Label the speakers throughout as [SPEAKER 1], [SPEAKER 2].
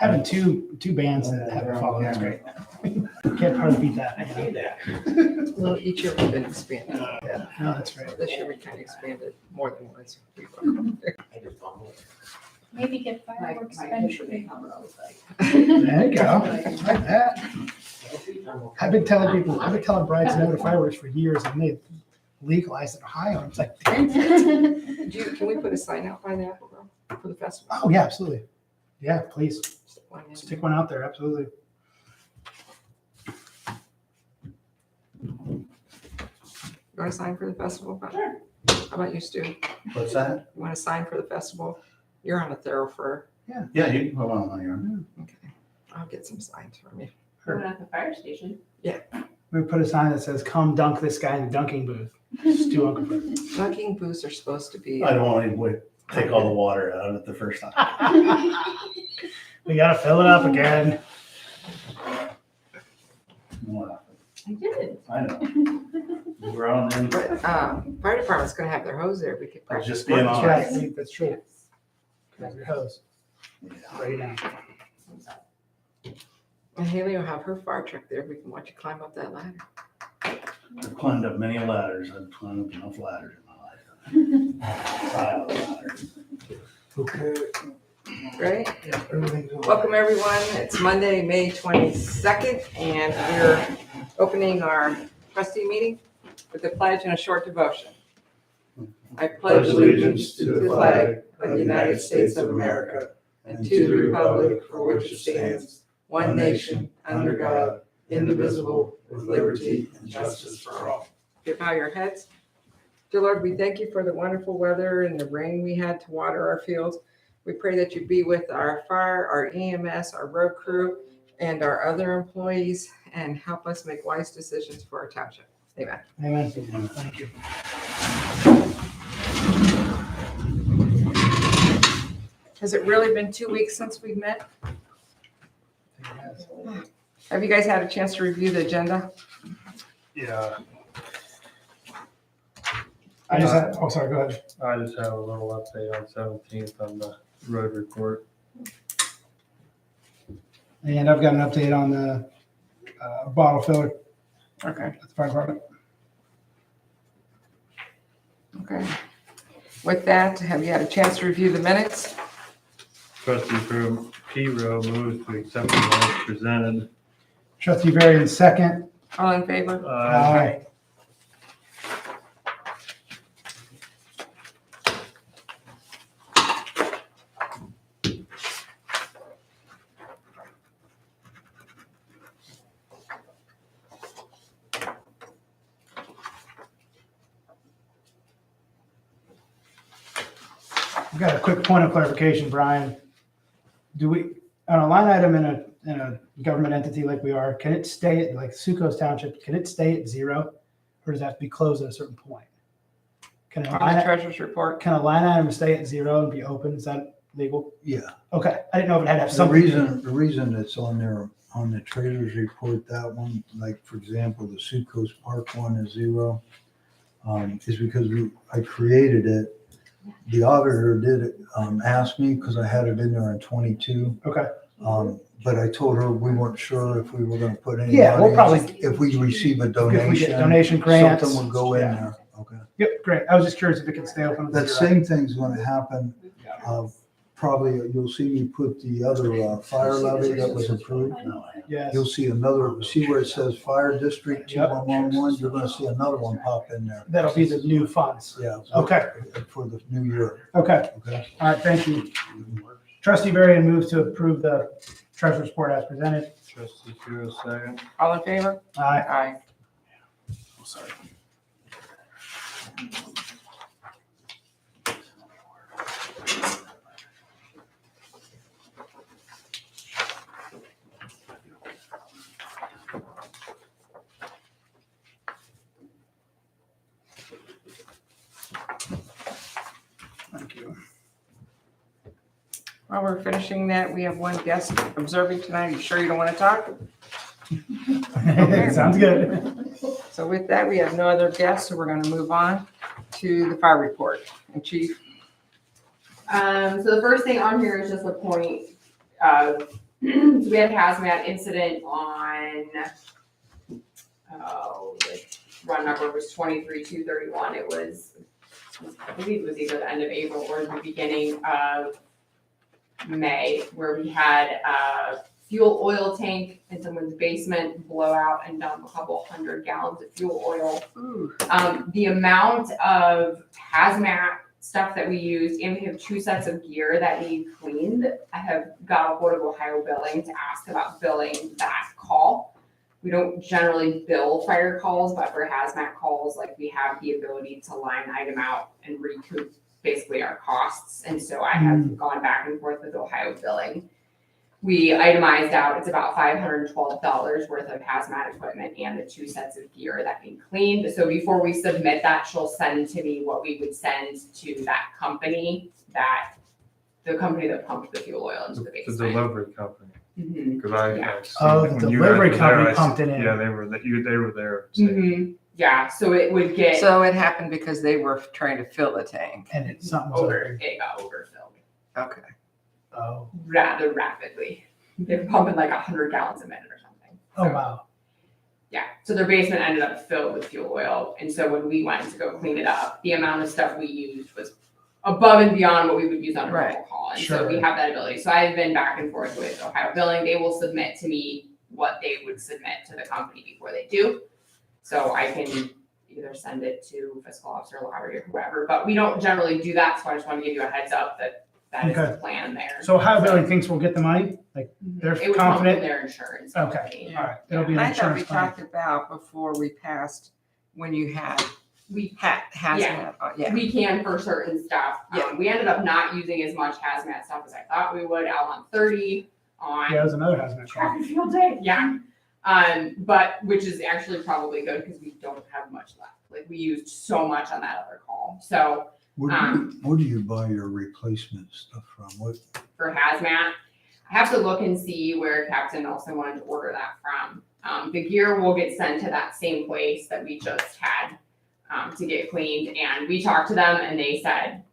[SPEAKER 1] Having two bands that have a following is great. Can't hardly beat that.
[SPEAKER 2] Well, each year we've been expanding.
[SPEAKER 1] Yeah, no, that's right.
[SPEAKER 2] This year we kind of expanded more than once.
[SPEAKER 3] Maybe get fireworks eventually.
[SPEAKER 1] There you go. Like that. I've been telling brides no to fireworks for years, and they legalized in Ohio. It's like, dang.
[SPEAKER 2] Can we put a sign out by that for the festival?
[SPEAKER 1] Oh yeah, absolutely. Yeah, please
[SPEAKER 2] Stick one in.
[SPEAKER 1] stick one out there. Absolutely.
[SPEAKER 2] You want a sign for the festival?
[SPEAKER 3] Sure.
[SPEAKER 2] How about you, Stu? You
[SPEAKER 4] What's that?
[SPEAKER 2] want a sign for the festival? You're on a thoroughfare.
[SPEAKER 4] Yeah, you can put one on your.
[SPEAKER 2] Okay. I'll get some signs from you.
[SPEAKER 3] Going at the fire station.
[SPEAKER 1] We put a sign that says, "Come dunk this guy in the dunking booth." Stu Unkelberg.
[SPEAKER 2] Dunking booths are supposed to be.
[SPEAKER 4] I don't want to take all the water out of it the first time.
[SPEAKER 1] We gotta fill it up again.
[SPEAKER 4] Wow.
[SPEAKER 3] I did.
[SPEAKER 4] I know. We're on in.
[SPEAKER 2] But fire department's gonna have their hose there. We could
[SPEAKER 4] I was
[SPEAKER 2] practice.
[SPEAKER 4] just being
[SPEAKER 1] Yeah,
[SPEAKER 4] honest.
[SPEAKER 1] that's true. Grab your hose. Right now.
[SPEAKER 2] And Haley will have her fire truck there. We can watch you climb up that ladder.
[SPEAKER 4] I've climbed up many ladders. I've climbed up enough ladders in my life. Pile of ladders.
[SPEAKER 1] Okay.
[SPEAKER 2] Right?
[SPEAKER 1] Yeah, everything's all
[SPEAKER 2] Welcome, everyone. It's Monday, May 22nd, and we're opening our trustee meeting with a pledge and a short devotion. I pledge allegiance to the flag of the United States of America and to the republic for which it stands, one nation, under God, indivisible, with liberty and justice for all. You bow your heads. Dear Lord, we thank you for the wonderful weather and the rain we had to water our fields. We pray that you be with our fire, our EMS, our road crew, and our other employees, and help us make wise decisions for our township. Amen.
[SPEAKER 1] Amen. Thank you.
[SPEAKER 2] Has it really been 2 weeks since we've met? Have you guys had a chance to review the agenda?
[SPEAKER 5] Yeah,
[SPEAKER 1] I just had, oh, sorry, go ahead.
[SPEAKER 5] I just have a little update on 17th on the road report.
[SPEAKER 1] And I've got an update on the bottle filler
[SPEAKER 2] Okay,
[SPEAKER 1] at the fire department.
[SPEAKER 2] okay. With that, have you had a chance to review the minutes?
[SPEAKER 5] Trustee P-Row moves to accept the minutes presented.
[SPEAKER 1] Trustee Varian, second.
[SPEAKER 2] All in favor?
[SPEAKER 1] Aye. I've got a quick point of clarification, Brian. Do we, on a line item in a government entity like we are, can it stay at, like Sucos Township, can it stay at zero? Or does it have to be closed at a certain point? Can a
[SPEAKER 2] On the
[SPEAKER 1] line,
[SPEAKER 2] treasurer's report?
[SPEAKER 1] can a line item stay at zero and be open? Is that legal?
[SPEAKER 6] Yeah,
[SPEAKER 1] Okay, I didn't know if it had to have
[SPEAKER 6] the
[SPEAKER 1] something.
[SPEAKER 6] reason it's on there, on the treasurer's report, that one, like, for example, the Sucos Park one is zero, is because I created it. The auditor did ask me, because I had it in there in 22,
[SPEAKER 1] Okay,
[SPEAKER 6] but I told her we weren't sure if we were gonna put any
[SPEAKER 1] Yeah, we'll
[SPEAKER 6] money,
[SPEAKER 1] probably-
[SPEAKER 6] if we receive a
[SPEAKER 1] if we
[SPEAKER 6] donation.
[SPEAKER 1] get donation grants.
[SPEAKER 6] Something would go in
[SPEAKER 1] Yeah.
[SPEAKER 6] there, okay?
[SPEAKER 1] Yep, great. I was just curious if it can stay open. at
[SPEAKER 6] That
[SPEAKER 1] zero.
[SPEAKER 6] same thing's gonna happen, probably, you'll see me put the other fire levy that was approved.
[SPEAKER 1] Yes.
[SPEAKER 6] You'll see another, see where it says Fire District
[SPEAKER 1] Yep.
[SPEAKER 6] 2111, you're gonna see another one pop in there.
[SPEAKER 1] That'll be the new funds.
[SPEAKER 6] Yeah.
[SPEAKER 1] Okay.
[SPEAKER 6] For the new year,
[SPEAKER 1] Okay,
[SPEAKER 6] okay?
[SPEAKER 1] all right, thank you. Trustee Varian moves to approve the treasurer's report as presented.
[SPEAKER 5] Trustee P-Row second.
[SPEAKER 2] All in favor?
[SPEAKER 1] Aye.
[SPEAKER 2] Aye.
[SPEAKER 4] Oh, sorry.
[SPEAKER 1] Thank you.
[SPEAKER 2] While we're finishing that, we have one guest observing tonight. You sure you don't want to talk?
[SPEAKER 1] Sounds good.
[SPEAKER 2] So with that, we have no other guests, so we're going to move on to the fire report. And Chief?
[SPEAKER 7] So the first thing on here is just a point So we had a hazmat incident on, the run number was 23-231. It was, I believe it was either the end of April or the beginning of May, where we had a fuel oil tank in someone's basement blow out and dump a couple 100 gallons of fuel oil.
[SPEAKER 2] Ooh.
[SPEAKER 7] The amount of hazmat stuff that we used, and we have 2 sets of gear that need cleaned. I have got a hold of Ohio Billing to ask about billing that call. We don't generally bill fire calls, but for hazmat calls, like we have the ability to line item out and recoup basically our costs. And so I have gone back and forth with Ohio Billing. We itemized out, it's about $512 worth of hazmat equipment and the 2 sets of gear that need cleaned. So before we submit that, she'll send to me what we would send to that company, the company that pumped the fuel oil into the
[SPEAKER 5] The
[SPEAKER 7] basement.
[SPEAKER 5] delivery company,
[SPEAKER 7] Mhm.
[SPEAKER 5] because I.
[SPEAKER 7] Yeah.
[SPEAKER 5] seen
[SPEAKER 1] Oh,
[SPEAKER 5] when
[SPEAKER 1] the
[SPEAKER 5] you guys
[SPEAKER 1] delivery
[SPEAKER 5] were there,
[SPEAKER 1] company
[SPEAKER 5] I
[SPEAKER 1] pumped
[SPEAKER 5] seen-
[SPEAKER 1] it in.
[SPEAKER 5] Yeah, they were there.
[SPEAKER 7] Mhm. Yeah, so it would get
[SPEAKER 2] So it happened because they were trying to fill the tank.
[SPEAKER 1] And it's something was
[SPEAKER 7] it got overfilled
[SPEAKER 2] Okay.
[SPEAKER 1] Oh,
[SPEAKER 7] rather rapidly. They're pumping like 100 gallons a minute or something.
[SPEAKER 1] oh,
[SPEAKER 7] So,
[SPEAKER 1] wow.
[SPEAKER 7] yeah, so their basement ended up filled with fuel oil. And so when we went to go clean it up, the amount of stuff we used was above and beyond what we would use on a normal call. And so we
[SPEAKER 1] Sure.
[SPEAKER 7] have that ability. So I've been back and forth with Ohio Billing. They will submit to me what they would submit to the company before they do. So I can either send it to fiscal officer Lowry or whoever, but we don't generally do that. So I just want to give you a heads up that that is the plan there.
[SPEAKER 1] So Ohio Billing thinks we'll get the money? Like, they're
[SPEAKER 7] It would come from
[SPEAKER 1] confident?
[SPEAKER 7] their insurance
[SPEAKER 1] Okay,
[SPEAKER 7] company.
[SPEAKER 1] all right. It'll be an
[SPEAKER 2] I thought we
[SPEAKER 1] insurance claim.
[SPEAKER 2] talked about before we passed, when you had
[SPEAKER 7] We
[SPEAKER 2] hazmat, yeah.
[SPEAKER 7] We can for certain stuff.
[SPEAKER 2] Yeah.
[SPEAKER 7] We ended up not using as much hazmat stuff as I thought we would out on 30 on
[SPEAKER 1] Yeah, it was another hazmat
[SPEAKER 7] track
[SPEAKER 1] call.
[SPEAKER 7] and field day. Yeah. But which is actually probably good because we don't have much left. Like we used so much on that other call. So
[SPEAKER 6] Where do you buy your replacement stuff from? What,
[SPEAKER 7] for hazmat, I have to look and see where Captain Nelson wanted to order that from. The gear will get sent to that same place that we just had to get cleaned. And we talked to them and they said,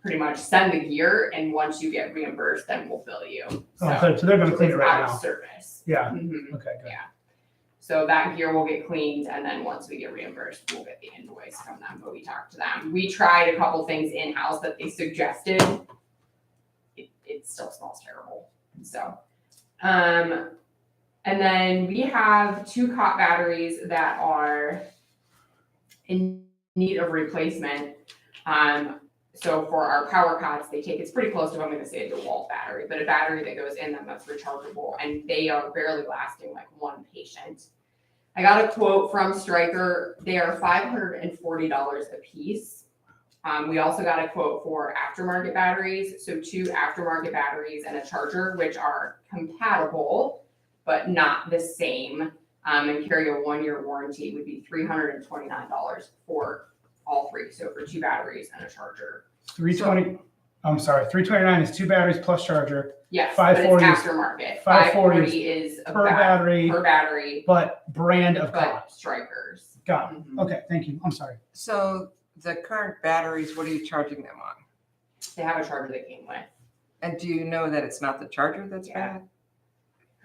[SPEAKER 7] pretty much send the gear and once you get reimbursed, then we'll bill you.
[SPEAKER 1] Oh, so they're gonna clean it
[SPEAKER 7] it's
[SPEAKER 1] right
[SPEAKER 7] out
[SPEAKER 1] now.
[SPEAKER 7] of service.
[SPEAKER 1] Yeah,
[SPEAKER 7] Mhm.
[SPEAKER 1] okay, good.
[SPEAKER 7] Yeah. So that gear will get cleaned and then once we get reimbursed, we'll get the invoice from them, but we talked to them. We tried a couple things in-house that they suggested. It still smells terrible, so. And then we have 2 cot batteries that are in need of replacement. So for our power cots, it's pretty close to, I'm gonna say a DeWalt battery, but a battery that goes in them that's rechargeable, and they are barely lasting like 1 patient. I got a quote from Stryker, they are $540 a piece. We also got a quote for aftermarket batteries, so 2 aftermarket batteries and a charger, which are compatible, but not the same, and carry a 1-year warranty would be $329 for all 3, so for 2 batteries and a charger.
[SPEAKER 1] 320, I'm sorry, 329 is 2 batteries plus charger,
[SPEAKER 7] Yes, but it's
[SPEAKER 1] 540 is-
[SPEAKER 7] aftermarket.
[SPEAKER 1] 540
[SPEAKER 7] is a
[SPEAKER 1] per battery,
[SPEAKER 7] per battery,
[SPEAKER 1] but brand of
[SPEAKER 7] but
[SPEAKER 1] cot.
[SPEAKER 7] Strikers.
[SPEAKER 1] Got it.
[SPEAKER 7] Mhm.
[SPEAKER 1] Okay, thank you. I'm sorry.
[SPEAKER 2] So the current batteries, what are you charging them on?
[SPEAKER 7] They have a charger they came with,
[SPEAKER 2] And do you know that it's not the charger that's
[SPEAKER 7] Yeah.
[SPEAKER 2] bad?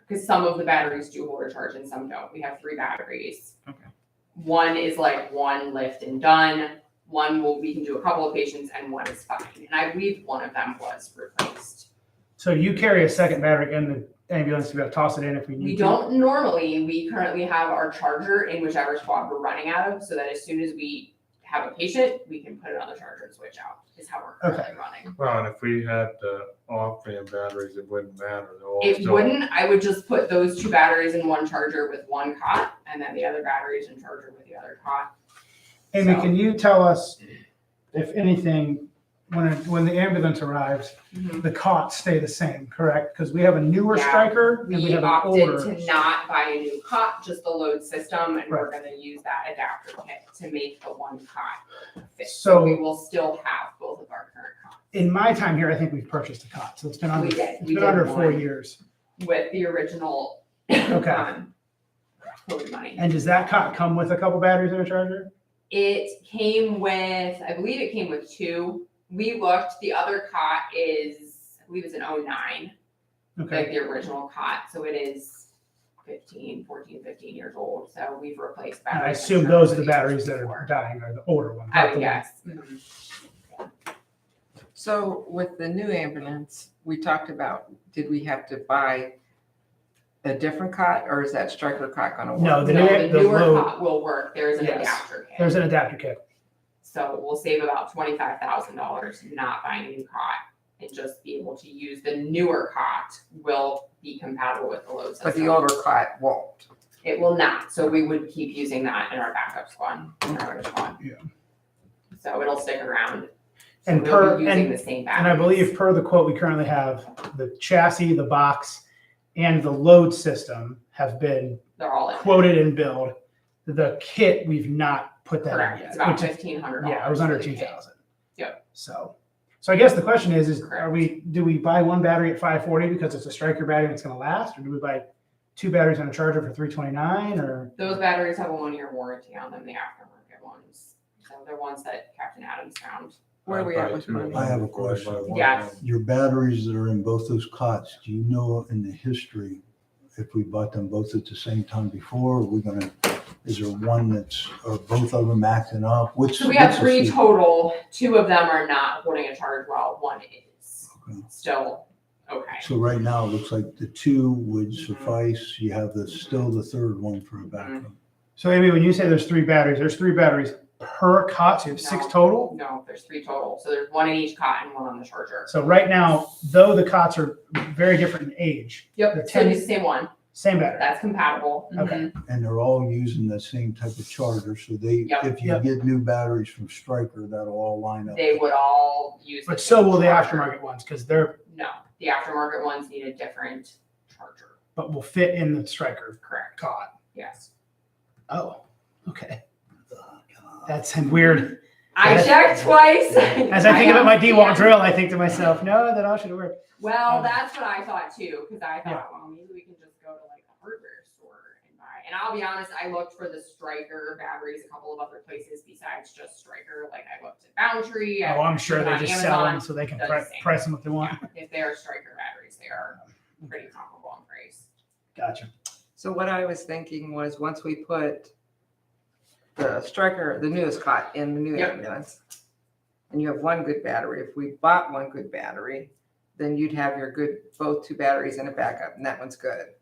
[SPEAKER 7] because some of the batteries do hold a charge and some don't. We have 3 batteries.
[SPEAKER 2] Okay.
[SPEAKER 7] One is like 1 lift and done. We can do a couple of patients, and 1 is fine. And I believe one of them was replaced.
[SPEAKER 1] So you carry a second battery in the ambulance to be able to toss it in if we need to?
[SPEAKER 7] We don't normally. We currently have our charger in whichever squad we're running out of, so that as soon as we have a patient, we can put it on the charger and switch out, is how we're currently running.
[SPEAKER 5] Well, and if we had the off-brand batteries, it wouldn't matter. They'll all
[SPEAKER 7] It
[SPEAKER 5] still-
[SPEAKER 7] wouldn't, I would just put those 2 batteries in 1 charger with 1 cot, and then the other batteries in charger with the other cot.
[SPEAKER 1] Amy,
[SPEAKER 7] So-
[SPEAKER 1] can you tell us, if anything, when the ambulance arrives, the cots stay the same, correct? Because we have a newer
[SPEAKER 7] Yeah.
[SPEAKER 1] Stryker and we
[SPEAKER 7] We
[SPEAKER 1] have an
[SPEAKER 7] opted
[SPEAKER 1] older.
[SPEAKER 7] to not buy a new cot, just the load system, and we're
[SPEAKER 1] Right.
[SPEAKER 7] gonna use that adapter kit to make the 1 cot fit.
[SPEAKER 1] So-
[SPEAKER 7] So we will still have both of our current cots
[SPEAKER 1] In my time here, I think we've purchased a cot, so it's been under,
[SPEAKER 7] We did.
[SPEAKER 1] it's
[SPEAKER 7] We
[SPEAKER 1] been
[SPEAKER 7] did
[SPEAKER 1] under 4
[SPEAKER 7] one.
[SPEAKER 1] years.
[SPEAKER 7] with the original,
[SPEAKER 1] Okay.
[SPEAKER 7] COVID money.
[SPEAKER 1] And does that cot come with a couple batteries and a charger?
[SPEAKER 7] It came with, I believe it came with 2. We looked, the other cot is, I believe it's an 09.
[SPEAKER 1] Okay.
[SPEAKER 7] like the original cot, so it is 15 years old, so we've replaced
[SPEAKER 1] And I
[SPEAKER 7] batteries.
[SPEAKER 1] assume
[SPEAKER 7] I'm
[SPEAKER 1] those
[SPEAKER 7] sure
[SPEAKER 1] are the
[SPEAKER 7] for
[SPEAKER 1] batteries that
[SPEAKER 7] years
[SPEAKER 1] are
[SPEAKER 7] before.
[SPEAKER 1] dying, are the older ones.
[SPEAKER 7] I
[SPEAKER 1] not
[SPEAKER 7] would
[SPEAKER 1] the
[SPEAKER 7] guess.
[SPEAKER 2] So with the new ambulance, we talked about, did we have to buy a different cot or is that striker cot gonna work?
[SPEAKER 1] No, the
[SPEAKER 7] No, the
[SPEAKER 1] the
[SPEAKER 7] newer
[SPEAKER 1] low,
[SPEAKER 7] cot will work, there's an
[SPEAKER 1] Yes.
[SPEAKER 7] adapter kit.
[SPEAKER 1] there's an adapter kit.
[SPEAKER 7] So we'll save about $25,000 not buying a new cot and just be able to use the newer cot will be compatible with the load system.
[SPEAKER 2] But the older cot won't.
[SPEAKER 7] It will not, so we would keep using that in our backup squad, in our other squad.
[SPEAKER 1] Yeah.
[SPEAKER 7] So it'll stick around. So
[SPEAKER 1] And
[SPEAKER 7] we'll be using the same batteries.
[SPEAKER 1] And I believe per the quote we currently have, the chassis, the box, and the load system have been
[SPEAKER 7] They're all in.
[SPEAKER 1] quoted and billed. The kit, we've not put that
[SPEAKER 7] Correct,
[SPEAKER 1] in
[SPEAKER 7] it's
[SPEAKER 1] yet.
[SPEAKER 7] about
[SPEAKER 1] which is-
[SPEAKER 7] $1,500.
[SPEAKER 1] Yeah, it was under
[SPEAKER 7] for the kit.
[SPEAKER 1] 2,000.
[SPEAKER 7] Yep.
[SPEAKER 1] So I guess the question is
[SPEAKER 7] Correct.
[SPEAKER 1] do we buy one battery at 540 because it's a striker battery and it's gonna last? Or do we buy two batteries on a charger for 329 or?
[SPEAKER 7] Those batteries have a 1-year warranty on them, the aftermarket ones. So they're ones that Captain Adams found.
[SPEAKER 2] Where are we at with money?
[SPEAKER 6] I have a question.
[SPEAKER 7] Yes.
[SPEAKER 6] Your batteries that are in both those cots, do you know in the history, if we bought them both at the same time before, are we gonna, is there one are both of them acting up?
[SPEAKER 7] So we have 3 total, 2 of them are not holding a charge while 1 is
[SPEAKER 6] Okay.
[SPEAKER 7] still okay.
[SPEAKER 6] So right now, it looks like the 2 would
[SPEAKER 7] Mhm.
[SPEAKER 6] suffice. You have still the third one for a backup.
[SPEAKER 1] So Amy, when you say there's 3 batteries per cot, so you have 6 total?
[SPEAKER 7] No, there's 3 total. So there's 1 in each cot and 1 on the charger.
[SPEAKER 1] So right now, though the cots are very different in age,
[SPEAKER 7] Yep,
[SPEAKER 1] the
[SPEAKER 7] so
[SPEAKER 1] 10
[SPEAKER 7] it's the same one.
[SPEAKER 1] same battery.
[SPEAKER 7] That's compatible.
[SPEAKER 1] Okay.
[SPEAKER 7] Mhm.
[SPEAKER 6] And they're all using the same type of charger, so
[SPEAKER 7] Yep.
[SPEAKER 6] if you
[SPEAKER 1] Yep.
[SPEAKER 6] get new batteries from Stryker, that'll all line up.
[SPEAKER 7] They would all use.
[SPEAKER 1] But
[SPEAKER 7] the
[SPEAKER 1] so
[SPEAKER 7] same
[SPEAKER 1] will the
[SPEAKER 7] charger.
[SPEAKER 1] aftermarket ones because they're,
[SPEAKER 7] No, the aftermarket ones need a different charger.
[SPEAKER 1] but will fit in the striker
[SPEAKER 7] Correct.
[SPEAKER 1] cot.
[SPEAKER 7] Yes.
[SPEAKER 1] Oh, okay. That's weird.
[SPEAKER 7] I
[SPEAKER 1] As-
[SPEAKER 7] checked twice.
[SPEAKER 1] As I think about my
[SPEAKER 7] haven't
[SPEAKER 1] DeWalt
[SPEAKER 7] scanned.
[SPEAKER 1] drill, I think to myself, no, that all should work.
[SPEAKER 7] Well, that's what I thought too, because I
[SPEAKER 1] Yeah.
[SPEAKER 7] thought, well, maybe we can just go to like a hardware store and buy. And I'll be honest, I looked for the Stryker batteries a couple of other places besides just Stryker. Like I looked at Boundary. I
[SPEAKER 1] Oh, I'm sure they
[SPEAKER 7] on
[SPEAKER 1] just sell them
[SPEAKER 7] Amazon.
[SPEAKER 1] so they can
[SPEAKER 7] does the same.
[SPEAKER 1] price them what they want.
[SPEAKER 7] Yeah, if they are Stryker batteries, they are pretty comparable in price.
[SPEAKER 1] Gotcha.
[SPEAKER 2] So what I was thinking was, once we put the striker, the newest cot in the new
[SPEAKER 7] Yep.
[SPEAKER 2] ambulance, and you have one good battery, if we bought one good battery, then you'd have your both 2 batteries and a backup, and that one's good.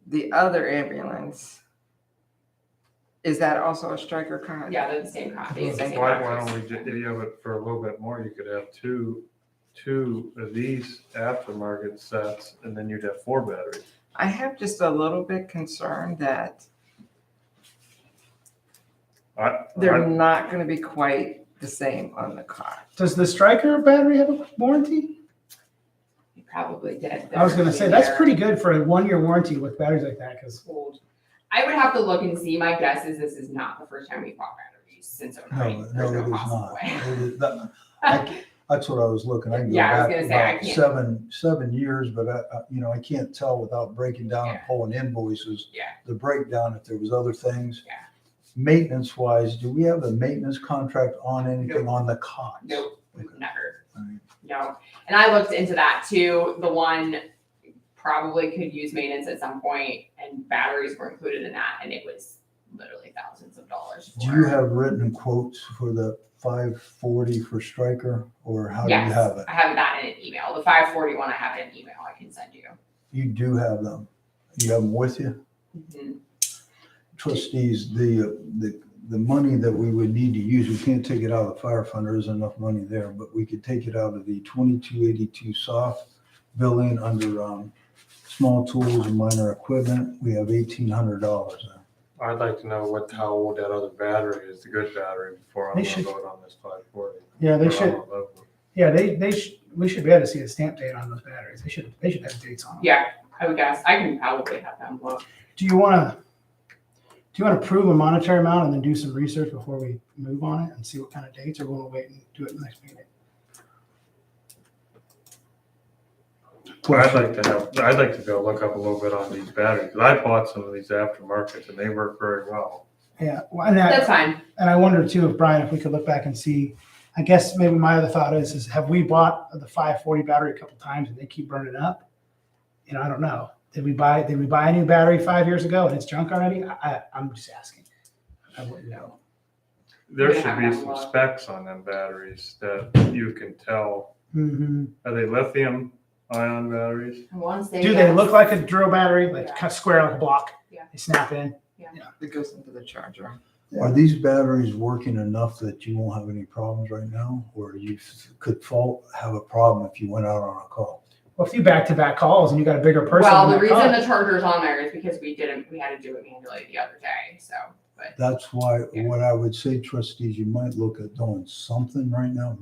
[SPEAKER 2] The other ambulance, is that also a striker cot?
[SPEAKER 7] Yeah, they're the same copy. It's the same
[SPEAKER 5] Why
[SPEAKER 7] batteries.
[SPEAKER 5] don't we, if you have it for a little bit more, you could have two of these aftermarket sets, and then you'd have 4 batteries.
[SPEAKER 2] I have just a little bit concerned that they're not gonna be quite the same on the cot.
[SPEAKER 1] Does the striker battery have a warranty?
[SPEAKER 7] You probably did.
[SPEAKER 1] I was gonna say, that's pretty good for a 1-year warranty with batteries like that, because
[SPEAKER 7] Old. I would have to look and see. My guess is this is not the first time we bought batteries since '09.
[SPEAKER 6] No,
[SPEAKER 7] There's
[SPEAKER 6] no, it is
[SPEAKER 7] possible
[SPEAKER 6] not.
[SPEAKER 7] way.
[SPEAKER 6] It is- That's what I was looking. I can go
[SPEAKER 7] Yeah, I was
[SPEAKER 6] back
[SPEAKER 7] gonna say, I
[SPEAKER 6] about
[SPEAKER 7] can't-
[SPEAKER 6] seven years, but I can't tell without breaking down and
[SPEAKER 7] Yeah.
[SPEAKER 6] pulling invoices.
[SPEAKER 7] Yeah.
[SPEAKER 6] The breakdown, if there was other things.
[SPEAKER 7] Yeah.
[SPEAKER 6] Maintenance wise, do we have a maintenance contract on anything
[SPEAKER 7] Nope.
[SPEAKER 6] on the cots?
[SPEAKER 7] Nope,
[SPEAKER 6] Okay.
[SPEAKER 7] never.
[SPEAKER 6] Alright.
[SPEAKER 7] No. And I looked into that too. The one probably could use maintenance at some point, and batteries were included in that, and it was literally thousands of dollars.
[SPEAKER 6] Do
[SPEAKER 7] for-
[SPEAKER 6] you have written quotes for the 540 for Stryker, or how do you
[SPEAKER 7] Yes,
[SPEAKER 6] have it?
[SPEAKER 7] I have that in an email. The 541, I have it in email. I can send you.
[SPEAKER 6] You do have them. You have them with you?
[SPEAKER 7] Mhm.
[SPEAKER 6] Trustees, the money that we would need to use, we can't take it out of the fire fund, there isn't enough money there, but we could take it out of the 2282 soft billing under small tools and minor equipment. We have $1,800 there.
[SPEAKER 5] I'd like to know how old that other battery is, the good battery, before I'm
[SPEAKER 1] They
[SPEAKER 5] gonna
[SPEAKER 1] should-
[SPEAKER 5] vote on this 540.
[SPEAKER 1] yeah, they
[SPEAKER 5] Or
[SPEAKER 1] should,
[SPEAKER 5] I'm gonna vote.
[SPEAKER 1] yeah, we should be able to see the stamp date on those batteries. They should have dates on them.
[SPEAKER 7] Yeah, I would guess. I can probably have them look.
[SPEAKER 1] Do you want to prove a monetary amount and then do some research before we move on it and see what kind of dates, or we'll wait and do it next meeting?
[SPEAKER 5] I'd like to go look up a little bit on these batteries, because I bought some of these aftermarkets and they work very well.
[SPEAKER 1] Yeah, well, and
[SPEAKER 7] That's fine.
[SPEAKER 1] I wonder too, if Brian, if we could look back and see I guess maybe my other thought is have we bought the 540 battery a couple times and they keep burning up? You know, I don't know. Did we buy a new battery 5 years ago and it's junk already? I'm just asking. I wouldn't know.
[SPEAKER 5] There
[SPEAKER 7] We
[SPEAKER 5] should
[SPEAKER 7] have
[SPEAKER 5] be
[SPEAKER 7] them
[SPEAKER 5] some
[SPEAKER 7] look.
[SPEAKER 5] specs on them batteries that you can tell.
[SPEAKER 1] Mm-hmm.
[SPEAKER 5] Are they lithium ion batteries?
[SPEAKER 7] I want to say.
[SPEAKER 1] Do they
[SPEAKER 7] yes.
[SPEAKER 1] look like a drill battery, like
[SPEAKER 7] Yeah.
[SPEAKER 1] cut square like a block?
[SPEAKER 7] Yeah.
[SPEAKER 1] They snap in.
[SPEAKER 2] It goes into the charger.
[SPEAKER 6] Are these batteries working enough that you won't have any problems right now? Or you could have a problem if you went out on a call?
[SPEAKER 1] Well, if you back-to-back calls and you got a bigger person.
[SPEAKER 7] Well,
[SPEAKER 1] in
[SPEAKER 7] the
[SPEAKER 1] that
[SPEAKER 7] reason
[SPEAKER 1] car-
[SPEAKER 7] the charger's on there is because we had to do it manually the other day, so, but.
[SPEAKER 6] That's why,
[SPEAKER 7] Yeah.
[SPEAKER 6] what I would say, trustees, you might look at doing something right now,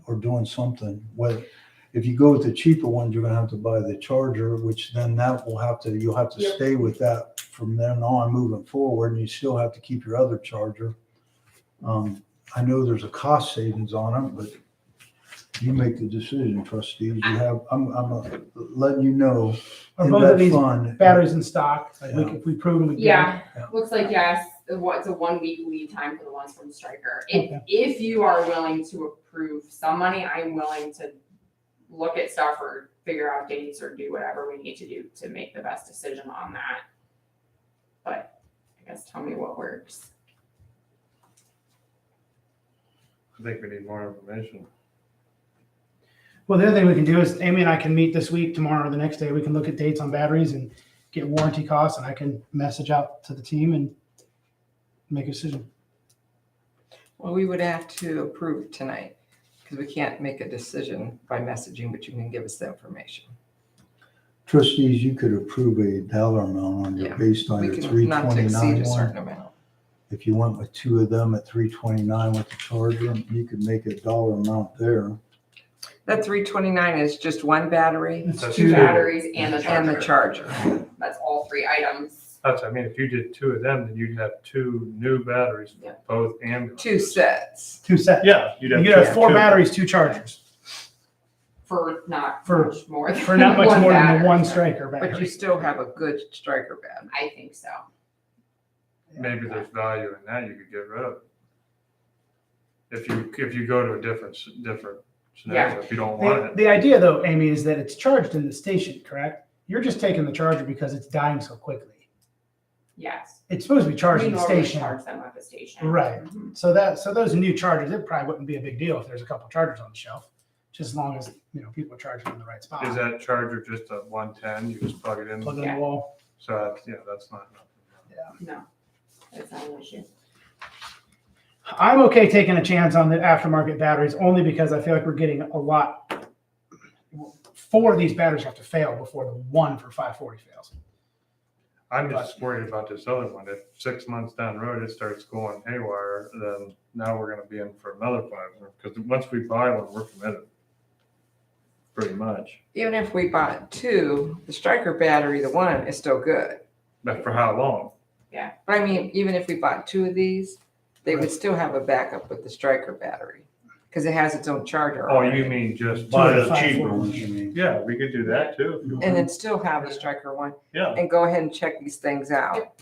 [SPEAKER 6] or doing something. Well, if you go with the cheaper ones, you're gonna have to buy the charger, which then you'll have to
[SPEAKER 7] Yep.
[SPEAKER 6] stay with that from then on moving forward, and you still have to keep your other charger. I know there's a cost savings on them, but you make the decision, trustees. I'm letting you know
[SPEAKER 1] Are
[SPEAKER 6] in
[SPEAKER 1] both of
[SPEAKER 6] that
[SPEAKER 1] these
[SPEAKER 6] fund.
[SPEAKER 1] batteries in stock? Like
[SPEAKER 6] Yeah.
[SPEAKER 1] if we prove them.
[SPEAKER 7] Yeah,
[SPEAKER 6] Yeah.
[SPEAKER 7] looks like yes, it's a 1 week lead time for the ones from Stryker.
[SPEAKER 1] Okay.
[SPEAKER 7] If you are willing to approve some money, I'm willing to look at stuff or figure out dates or do whatever we need to do to make the best decision on that. But I guess tell me what works.
[SPEAKER 5] I think we need more information.
[SPEAKER 1] Well, the other thing we can do is Amy and I can meet this week, tomorrow, or the next day. We can look at dates on batteries and get warranty costs, and I can message out to the team and make a decision.
[SPEAKER 2] Well, we would have to approve tonight because we can't make a decision by messaging, but you can give us the information.
[SPEAKER 6] Trustees, you could approve a dollar amount on your
[SPEAKER 2] Yeah,
[SPEAKER 6] based on
[SPEAKER 2] We
[SPEAKER 6] your
[SPEAKER 2] can
[SPEAKER 6] three
[SPEAKER 2] not to exceed
[SPEAKER 6] twenty-nine
[SPEAKER 2] a certain
[SPEAKER 6] one.
[SPEAKER 2] amount.
[SPEAKER 6] If you went with two of them at 329 with the charger, you could make a dollar amount there.
[SPEAKER 2] That 329 is just one battery
[SPEAKER 1] It's
[SPEAKER 5] That's
[SPEAKER 7] Two
[SPEAKER 1] two-
[SPEAKER 7] batteries and the
[SPEAKER 2] and the
[SPEAKER 7] charger.
[SPEAKER 2] charger.
[SPEAKER 7] That's all 3 items.
[SPEAKER 5] I mean, if you did 2 of them, then you'd have 2 new batteries,
[SPEAKER 7] Yeah.
[SPEAKER 5] both ambulances.
[SPEAKER 2] 2 sets.
[SPEAKER 1] Two sets.
[SPEAKER 5] Yeah, you'd
[SPEAKER 1] You
[SPEAKER 5] have.
[SPEAKER 1] could have 4
[SPEAKER 5] 2.
[SPEAKER 1] batteries, 2 chargers
[SPEAKER 7] For not
[SPEAKER 1] For-
[SPEAKER 7] much more than
[SPEAKER 1] for not much
[SPEAKER 7] one
[SPEAKER 1] more than the
[SPEAKER 7] battery.
[SPEAKER 1] one Stryker
[SPEAKER 2] But you
[SPEAKER 1] battery.
[SPEAKER 2] still have a good striker battery.
[SPEAKER 7] I think so.
[SPEAKER 5] Maybe there's value in that you could get rid of. If you go to a different scenario, if you don't want it.
[SPEAKER 1] The idea though, Amy, is that it's charged in the station, correct? You're just taking the charger because it's dying so quickly.
[SPEAKER 7] Yes.
[SPEAKER 1] It's supposed to be charged
[SPEAKER 7] We
[SPEAKER 1] in the
[SPEAKER 7] normally
[SPEAKER 1] station.
[SPEAKER 7] charge them at the station.
[SPEAKER 1] Right.
[SPEAKER 7] Mhm.
[SPEAKER 1] So those new chargers, it probably wouldn't be a big deal if there's a couple chargers on the shelf, just as long as, people are charging in the right spot.
[SPEAKER 5] Is that charger just a 110? You just plug it in?
[SPEAKER 1] Plug it in
[SPEAKER 7] Yeah.
[SPEAKER 1] the wall.
[SPEAKER 5] So that's not enough.
[SPEAKER 7] No, that's not an issue.
[SPEAKER 1] I'm okay taking a chance on the aftermarket batteries only because I feel like we're getting a lot. 4 of these batteries have to fail before the one for 540 fails.
[SPEAKER 5] I'm just worried about this other one. If 6 months down the road, it starts going haywire, then now we're gonna be in for another 500. Because once we buy one, we're committed. Pretty much.
[SPEAKER 2] Even if we bought 2, the striker battery, the one, is still good.
[SPEAKER 5] But for how long?
[SPEAKER 2] But I mean, even if we bought 2 of these, they would still have a backup with the striker battery because it has its own charger.
[SPEAKER 5] Oh,
[SPEAKER 2] already.
[SPEAKER 5] you mean just
[SPEAKER 6] Buy
[SPEAKER 1] Two
[SPEAKER 6] the
[SPEAKER 1] of the
[SPEAKER 6] cheaper
[SPEAKER 1] 540.
[SPEAKER 6] ones, you mean.
[SPEAKER 5] Yeah, we could do that too. if you want.
[SPEAKER 2] And then still have the striker one
[SPEAKER 5] Yeah,
[SPEAKER 2] and go ahead and check these things out.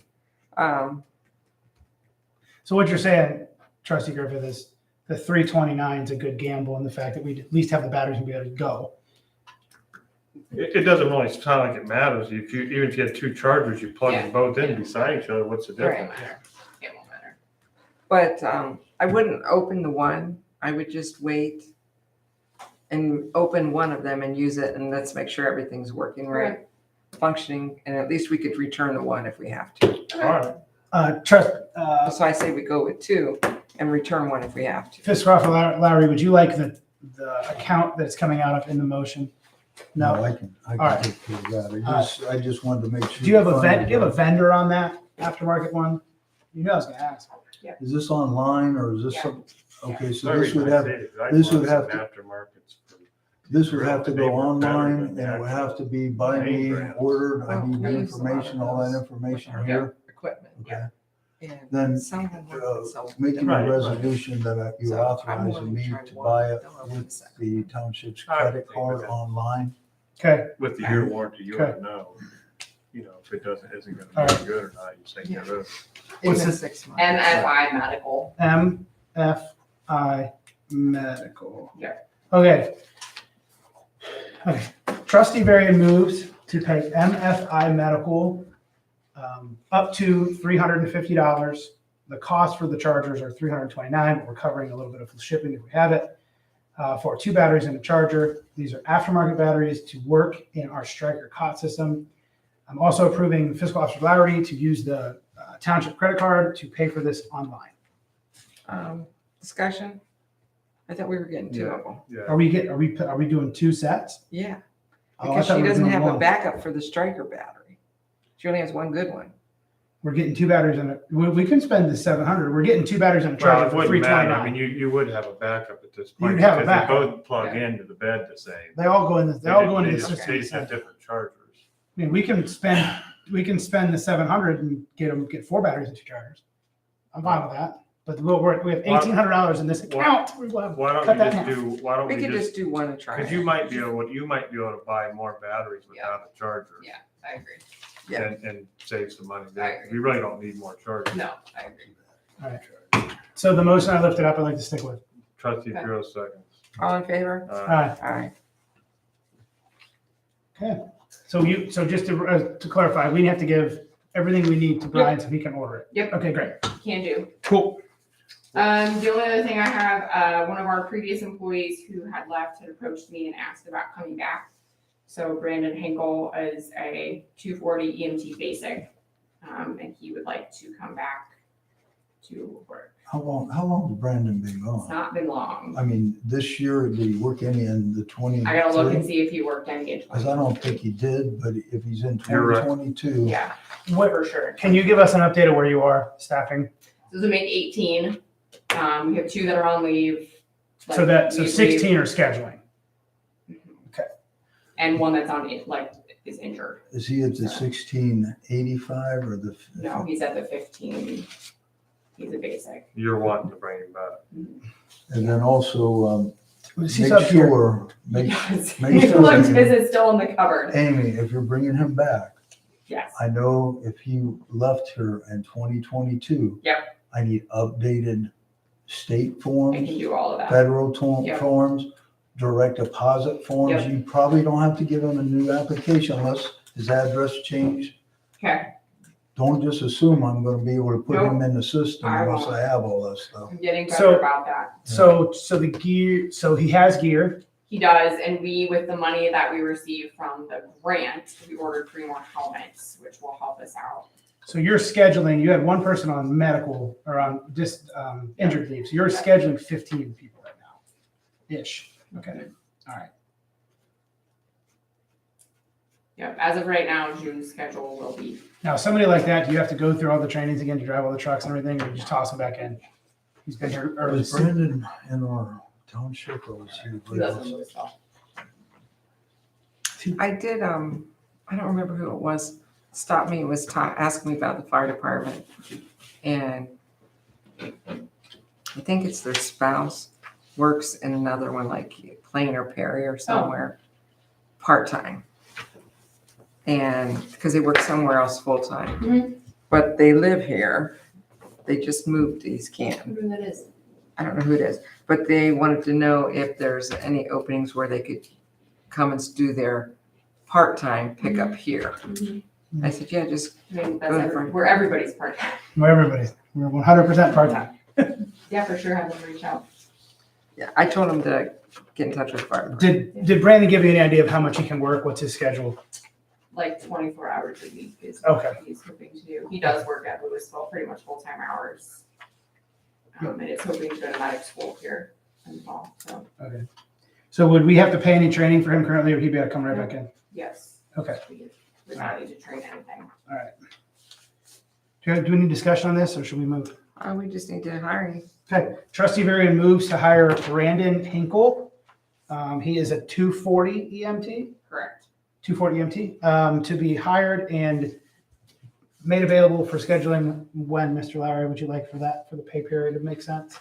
[SPEAKER 1] So what you're saying, Trustee Griffith, is the 329 is a good gamble in the fact that we at least have the batteries and be able to go.
[SPEAKER 5] it doesn't really sound like it matters. Even if you had 2 chargers, you plug them both in beside each other, what's the
[SPEAKER 7] It
[SPEAKER 5] difference?
[SPEAKER 7] won't matter. It won't matter.
[SPEAKER 2] But I wouldn't open the one. I would just wait and open one of them and use it, and let's make sure everything's working right, functioning, and at least we could return the one if we have to.
[SPEAKER 5] All right.
[SPEAKER 2] So I say we go with 2 and return one if we have to.
[SPEAKER 1] Fiscroft or Lowry, would you like the account that's coming out of in the motion? No.
[SPEAKER 6] I can
[SPEAKER 1] All right.
[SPEAKER 6] take care of that. I just wanted to make sure.
[SPEAKER 1] Do you have
[SPEAKER 6] the
[SPEAKER 1] a
[SPEAKER 6] fund is-
[SPEAKER 1] vendor on that aftermarket one? You know I was gonna ask.
[SPEAKER 6] Is this online or is this
[SPEAKER 7] Yeah.
[SPEAKER 6] some, okay, so
[SPEAKER 5] Sorry,
[SPEAKER 6] this would
[SPEAKER 5] I
[SPEAKER 6] have,
[SPEAKER 5] say it, I
[SPEAKER 6] this would
[SPEAKER 5] want
[SPEAKER 6] have
[SPEAKER 5] some
[SPEAKER 6] to-
[SPEAKER 5] aftermarkets for-
[SPEAKER 6] this would have to go
[SPEAKER 5] They were better
[SPEAKER 6] online
[SPEAKER 5] than
[SPEAKER 6] and
[SPEAKER 5] the
[SPEAKER 6] it would
[SPEAKER 5] actual
[SPEAKER 6] have to be by
[SPEAKER 5] name
[SPEAKER 6] me,
[SPEAKER 5] brands.
[SPEAKER 6] ordered. I
[SPEAKER 2] Well,
[SPEAKER 6] need the
[SPEAKER 2] we use a lot of
[SPEAKER 6] information, all that
[SPEAKER 2] those.
[SPEAKER 6] information
[SPEAKER 2] Yeah.
[SPEAKER 6] here.
[SPEAKER 2] Equipment.
[SPEAKER 6] Okay.
[SPEAKER 2] And
[SPEAKER 6] Then,
[SPEAKER 2] some of them work
[SPEAKER 6] uh,
[SPEAKER 2] and some
[SPEAKER 6] Making
[SPEAKER 5] Right,
[SPEAKER 6] a
[SPEAKER 5] right.
[SPEAKER 6] resolution that you're
[SPEAKER 2] So, I'm
[SPEAKER 6] authorizing
[SPEAKER 2] willing
[SPEAKER 6] me
[SPEAKER 2] try
[SPEAKER 6] to
[SPEAKER 2] one.
[SPEAKER 6] buy it
[SPEAKER 2] Don't open the
[SPEAKER 6] with
[SPEAKER 2] second
[SPEAKER 6] the
[SPEAKER 2] one.
[SPEAKER 6] township's
[SPEAKER 5] I
[SPEAKER 6] credit
[SPEAKER 5] think
[SPEAKER 6] card
[SPEAKER 5] that-
[SPEAKER 6] online.
[SPEAKER 1] Okay,
[SPEAKER 5] With the year warranty, you
[SPEAKER 1] Okay.
[SPEAKER 5] would know, if it isn't
[SPEAKER 1] All
[SPEAKER 5] gonna be good or not, you say get rid of it.
[SPEAKER 2] In
[SPEAKER 1] What's
[SPEAKER 2] the
[SPEAKER 1] this?
[SPEAKER 2] 6 months.
[SPEAKER 7] MFI Medical.
[SPEAKER 1] MFI. MFI Medical.
[SPEAKER 7] Yeah.
[SPEAKER 1] Okay. Okay. Trustee Varian moves to pay MFI Medical up to $350. The cost for the chargers are $329, but we're covering a little bit of shipping if we have it, for 2 batteries and a charger. These are aftermarket batteries to work in our Stryker cot system. I'm also approving Fiscal Officer Lowry to use the township credit card to pay for this online.
[SPEAKER 2] Discussion? I thought we were getting 2 of them.
[SPEAKER 5] Yeah.
[SPEAKER 1] Are we doing 2 sets?
[SPEAKER 2] Yeah,
[SPEAKER 1] Oh, I
[SPEAKER 2] because
[SPEAKER 1] thought
[SPEAKER 2] she
[SPEAKER 1] we were
[SPEAKER 2] doesn't
[SPEAKER 1] doing
[SPEAKER 2] have a
[SPEAKER 1] one.
[SPEAKER 2] backup for the Stryker battery. She only has one good one.
[SPEAKER 1] We're getting 2 batteries and we can spend the 700. We're getting 2 batteries and a
[SPEAKER 5] Well,
[SPEAKER 1] charger
[SPEAKER 5] it
[SPEAKER 1] for
[SPEAKER 5] wouldn't matter. I mean,
[SPEAKER 1] $329.
[SPEAKER 5] you would have a backup at this point.
[SPEAKER 1] You'd have a
[SPEAKER 5] because
[SPEAKER 1] backup.
[SPEAKER 5] They both plug into the bed the same.
[SPEAKER 1] They all go in the
[SPEAKER 5] They
[SPEAKER 1] system.
[SPEAKER 5] just have different chargers.
[SPEAKER 1] I mean, we can spend the 700 and get 4 batteries and 2 chargers. I'm fine with that. But we have $1,800 in this account. We will have-
[SPEAKER 5] Why don't
[SPEAKER 1] cut
[SPEAKER 5] we
[SPEAKER 1] that
[SPEAKER 5] just
[SPEAKER 1] in
[SPEAKER 5] do, why don't
[SPEAKER 2] We
[SPEAKER 5] we
[SPEAKER 2] could
[SPEAKER 5] just,
[SPEAKER 2] just do one and try
[SPEAKER 5] because
[SPEAKER 2] it.
[SPEAKER 5] you might be able to buy more batteries without a charger.
[SPEAKER 7] Yeah, I agree.
[SPEAKER 2] Yeah.
[SPEAKER 5] And save some money
[SPEAKER 7] I
[SPEAKER 5] there.
[SPEAKER 7] agree.
[SPEAKER 5] We really don't need more chargers.
[SPEAKER 7] No, I agree.
[SPEAKER 1] All right. So the motion I lifted up, I'd like to stick with.
[SPEAKER 5] Trustee
[SPEAKER 7] Okay.
[SPEAKER 5] Burrow seconds.
[SPEAKER 2] All in favor?
[SPEAKER 1] All right.
[SPEAKER 2] All right.
[SPEAKER 1] Okay. So just to clarify, we have to give everything we need to Brian so he can order it.
[SPEAKER 7] Yep.
[SPEAKER 1] Okay, great.
[SPEAKER 7] Can do.
[SPEAKER 1] Cool.
[SPEAKER 7] The only other thing I have, one of our previous employees who had left had approached me and asked about coming back. So Brandon Hinkle is a 240 EMT basic, and he would like to come back to work.
[SPEAKER 6] How long has Brandon been
[SPEAKER 7] It's
[SPEAKER 6] gone?
[SPEAKER 7] not been long.
[SPEAKER 6] I mean, this year, did he work any in the 20?
[SPEAKER 7] I gotta look and see if he worked any in
[SPEAKER 6] Because I don't think he did, but if he's in
[SPEAKER 5] You're right.
[SPEAKER 6] 2022.
[SPEAKER 7] Yeah,
[SPEAKER 1] What,
[SPEAKER 7] for sure.
[SPEAKER 1] can you give us an update of where you are staffing?
[SPEAKER 7] This will make 18. We have 2 that are on leave.
[SPEAKER 1] So
[SPEAKER 7] like,
[SPEAKER 1] 16 are scheduling. Okay.
[SPEAKER 7] And one that's on, is injured.
[SPEAKER 6] Is he at the 1685 or the?
[SPEAKER 7] No, he's at the 15. He's a basic.
[SPEAKER 5] You're wanting to bring him back.
[SPEAKER 6] And then also,
[SPEAKER 1] He's
[SPEAKER 6] make
[SPEAKER 1] up here.
[SPEAKER 6] sure,
[SPEAKER 7] Yes.
[SPEAKER 6] make sure
[SPEAKER 7] Look,
[SPEAKER 6] that
[SPEAKER 7] his is still in the cupboard.
[SPEAKER 6] Amy, if you're bringing him back,
[SPEAKER 7] Yes.
[SPEAKER 6] I know if he left here in 2022.
[SPEAKER 7] Yep.
[SPEAKER 6] I need updated state
[SPEAKER 7] I
[SPEAKER 6] forms,
[SPEAKER 7] can do all of that.
[SPEAKER 6] federal
[SPEAKER 7] Yep.
[SPEAKER 6] forms, direct deposit forms.
[SPEAKER 7] Yep.
[SPEAKER 6] You probably don't have to give him a new application unless his address changed.
[SPEAKER 7] Okay,
[SPEAKER 6] Don't just assume I'm gonna be able to put him in the system
[SPEAKER 7] I
[SPEAKER 6] unless
[SPEAKER 7] won't.
[SPEAKER 6] I have all that stuff.
[SPEAKER 7] I'm getting
[SPEAKER 1] So-
[SPEAKER 7] better about that.
[SPEAKER 1] So the gear, so he has gear.
[SPEAKER 7] He does, and we, with the money that we received from the grant, we ordered 3 more helmets, which will help us out.
[SPEAKER 1] So you're scheduling, you had 1 person on medical or on just injured leave. So you're scheduling 15 people right now. Ish. Okay. All right.
[SPEAKER 7] Yep, as of right now, June's schedule will be,
[SPEAKER 1] Now, somebody like that, do you have to go through all the trainings again to drive all the trucks and everything, or you just toss him back in? He's been here early.
[SPEAKER 6] Was Brandon in our township or was he?
[SPEAKER 7] he doesn't really stuff.
[SPEAKER 2] I did, I don't remember who it was, stopped me and was asking me about the fire department. And I think it's their spouse works in another one, like Plain or Perry or somewhere, part-time. And, because they work somewhere else full-time.
[SPEAKER 7] Mhm.
[SPEAKER 2] But they live here, they just moved to East Canton.
[SPEAKER 7] Who that is?
[SPEAKER 2] I don't know who it is, but they wanted to know if there's any openings where they could come and do their part-time pickup here. I said, yeah, just,
[SPEAKER 7] I mean, that's
[SPEAKER 2] Go ahead.
[SPEAKER 7] where everybody's part-time.
[SPEAKER 1] We're 100% part-time.
[SPEAKER 7] Yeah, for sure, have them reach out.
[SPEAKER 2] yeah, I told them to get in touch with the fire department.
[SPEAKER 1] Did Brandon give you any idea of how much he can work? What's his schedule?
[SPEAKER 7] Like 24 hours a week is
[SPEAKER 1] Okay.
[SPEAKER 7] what he's hoping to do. He does work at Louisville, pretty much full-time hours. And it's hoping to go to medic school here in the fall, so,
[SPEAKER 1] Okay. So would we have to pay any training for him currently, or he'd be able to come right back in?
[SPEAKER 7] yes.
[SPEAKER 1] Okay.
[SPEAKER 7] We're not need to train anything.
[SPEAKER 1] All right. Do we need discussion on this, or should we move?
[SPEAKER 2] We just need to hire him.
[SPEAKER 1] Okay. Trustee Varian moves to hire Brandon Hinkle. He is a 240 EMT.
[SPEAKER 7] Correct.
[SPEAKER 1] 240 EMT, to be hired and made available for scheduling when, Mr. Lowry, would you like for that, for the pay period to make sense?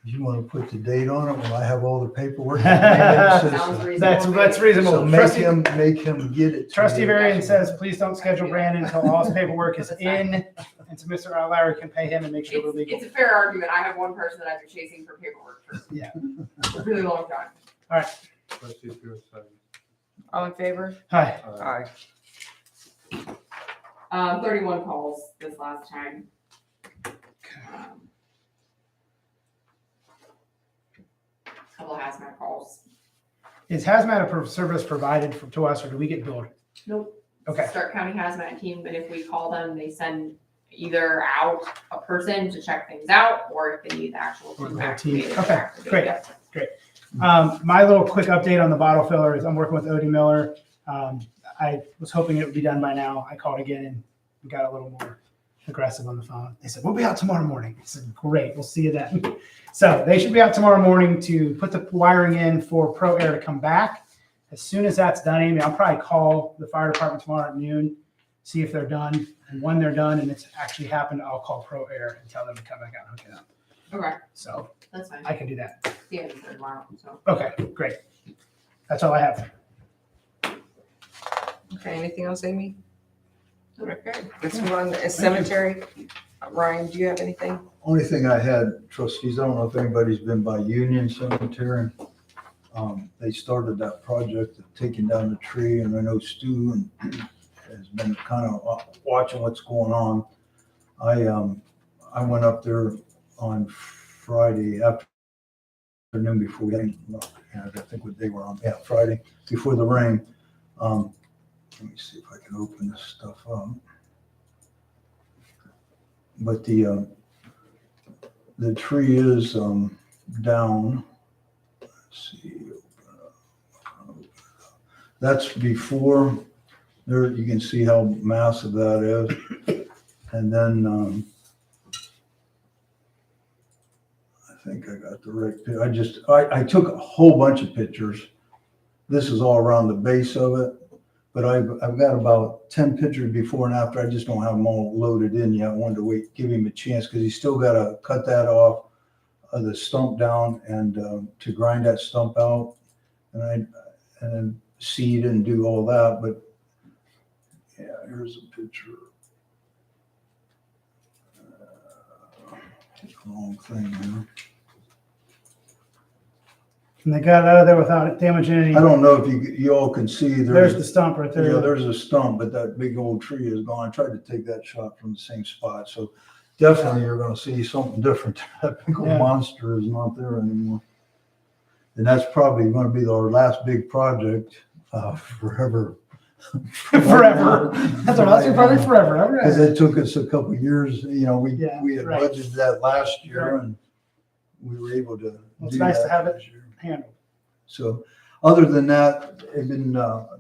[SPEAKER 6] You want to put the date on it when I have all the paperwork? in the
[SPEAKER 7] Sounds
[SPEAKER 6] system?
[SPEAKER 7] reasonable.
[SPEAKER 1] That's reasonable.
[SPEAKER 6] So make him get it. to
[SPEAKER 1] Trustee
[SPEAKER 6] me.
[SPEAKER 1] Varian says, please don't schedule Brandon until all his paperwork is in And so Mr. Larry can pay him and make sure we're legal.
[SPEAKER 7] It's a fair argument. I have one person that I've been chasing for paperwork for
[SPEAKER 1] Yeah.
[SPEAKER 7] a really long time.
[SPEAKER 5] Trustee Pierce, second.
[SPEAKER 2] All in favor?
[SPEAKER 1] Hi.
[SPEAKER 2] Aye.
[SPEAKER 7] 31 calls this last time. Couple of hazmat calls.
[SPEAKER 1] Is hazmat a service provided to us, or do we get billed?
[SPEAKER 7] Nope.
[SPEAKER 1] Okay.
[SPEAKER 7] Stark County Hazmat Team, but if we call them, they send either out a person to check things out, or if they need the actual
[SPEAKER 1] Or
[SPEAKER 7] team
[SPEAKER 1] the whole team.
[SPEAKER 7] activated.
[SPEAKER 1] Okay,
[SPEAKER 7] activated.
[SPEAKER 1] great. My little quick update on the bottle filler is I'm working with Odie Miller. I was hoping it would be done by now. I called again and we got a little more aggressive on the phone. They said, we'll be out tomorrow morning. I said, great, we'll see you then. So they should be out tomorrow morning to put the wiring in for Pro Air to come back. As soon as that's done, Amy, I'll probably call the fire department tomorrow at noon, see if they're done. And when they're done and it's actually happened, I'll call Pro Air and tell them to come back out and hook it up.
[SPEAKER 7] Okay,
[SPEAKER 1] So
[SPEAKER 7] that's fine.
[SPEAKER 1] I can do that.
[SPEAKER 7] Yeah, it's for tomorrow, so.
[SPEAKER 1] Okay, great. That's all I have.
[SPEAKER 2] Okay, anything else, Amy? Okay, let's move on to cemetery. Ryan, do you have anything?
[SPEAKER 6] Only thing I had, trustees, I don't know if anybody's been by Union Cemetery. They started that project of taking down the tree, and I know Stu has been kind of watching what's going on. I went up there on Friday afternoon before we, I think what day we're on, yeah, Friday, before the rain. Let me see if I can open this stuff up. But the tree is down. Let's see. Open it up. That's before there. You can see how massive that is, and then I think I got the right. I took a whole bunch of pictures. This is all around the base of it. But I've got about 10 pictures before and after. I just don't have them all loaded in yet. I wanted to wait, give him a chance because he's still got to cut that off, the stump down, and to grind that stump out, and then seed and do all that. But yeah, here's a picture. Wrong thing here.
[SPEAKER 1] And they got out of there without damaging any.
[SPEAKER 6] I don't know if you all can see.
[SPEAKER 1] There's the stump right
[SPEAKER 6] Yeah,
[SPEAKER 1] there.
[SPEAKER 6] there's a stump, but that big old tree is gone. I tried to take that shot from the same spot. So definitely you're going to see something different. That big old
[SPEAKER 1] Yeah.
[SPEAKER 6] monster is not there anymore. And that's probably going to be our last big project forever.
[SPEAKER 1] Forever. That's our probably forever.
[SPEAKER 6] Because it took us a couple of years. You know, we had
[SPEAKER 1] right.
[SPEAKER 6] budgeted that last year and we were able to
[SPEAKER 1] Well, it's
[SPEAKER 6] do
[SPEAKER 1] nice
[SPEAKER 6] that
[SPEAKER 1] to have it
[SPEAKER 6] this year.
[SPEAKER 1] handled.
[SPEAKER 6] So other than that,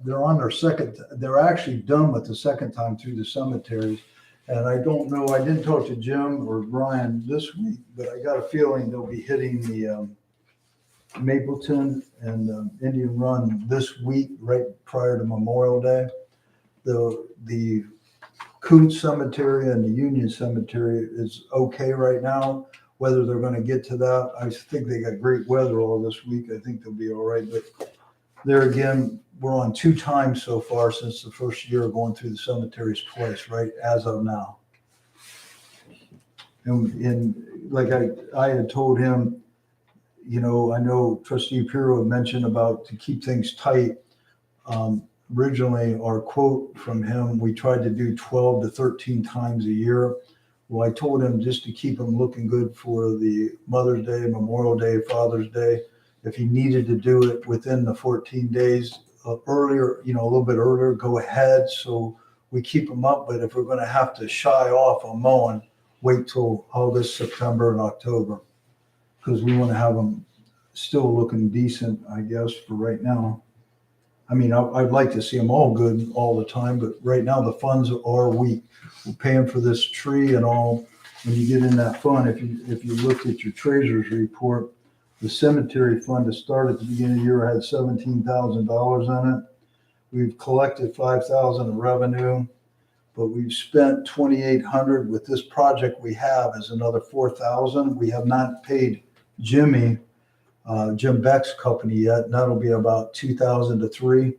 [SPEAKER 6] they're on their second, they're actually done with the second time through the cemeteries. And I don't know, I didn't talk to Jim or Brian this week, but I got a feeling they'll be hitting the Mapleton and Indian Run this week, right prior to Memorial Day. The Coons Cemetery and the Union Cemetery is okay right now. Whether they're going to get to that, I think they got great weather all this week. I think they'll be all right. But there again, we're on 2 times so far since the first year of going through the cemeteries twice, right, as of now. And like I had told him, you know, I know Trustee Pirro had mentioned about to keep things tight. Originally, our quote from him, we tried to do 12 to 13 times a year. Well, I told him just to keep him looking good for the Mother's Day, Memorial Day, Father's Day. If he needed to do it within the 14 days earlier, you know, a little bit earlier, go ahead. So we keep them up. But if we're going to have to shy off on mowing, wait till August, September, and October, because we want to have them still looking decent, I guess, for right now. I mean, I'd like to see them all good all the time, but right now the funds are weak. We're paying for this tree and all. When you get in that fund, if you look at your treasurer's report, the cemetery fund to start at the beginning of the year had $17,000 in it. We've collected $5,000 in revenue, but we've spent $2,800 with this project we have is another $4,000. We have not paid Jim Beck's company yet, and that'll be about $2,000 to $3,000.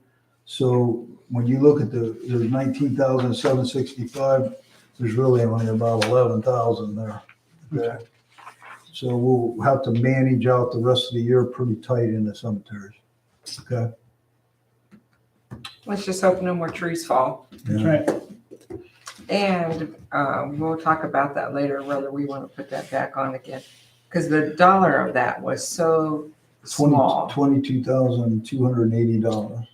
[SPEAKER 6] So when you look at the $19,765, there's really only about 11,000 there. Okay. So we'll have to manage out the rest of the year pretty tight in the cemeteries. Okay.
[SPEAKER 2] Let's just hope no more trees fall.
[SPEAKER 1] That's
[SPEAKER 6] Yeah.
[SPEAKER 1] right.
[SPEAKER 2] And we'll talk about that later, whether we want to put that back on again. Because the dollar of that was so small.
[SPEAKER 6] $22,280.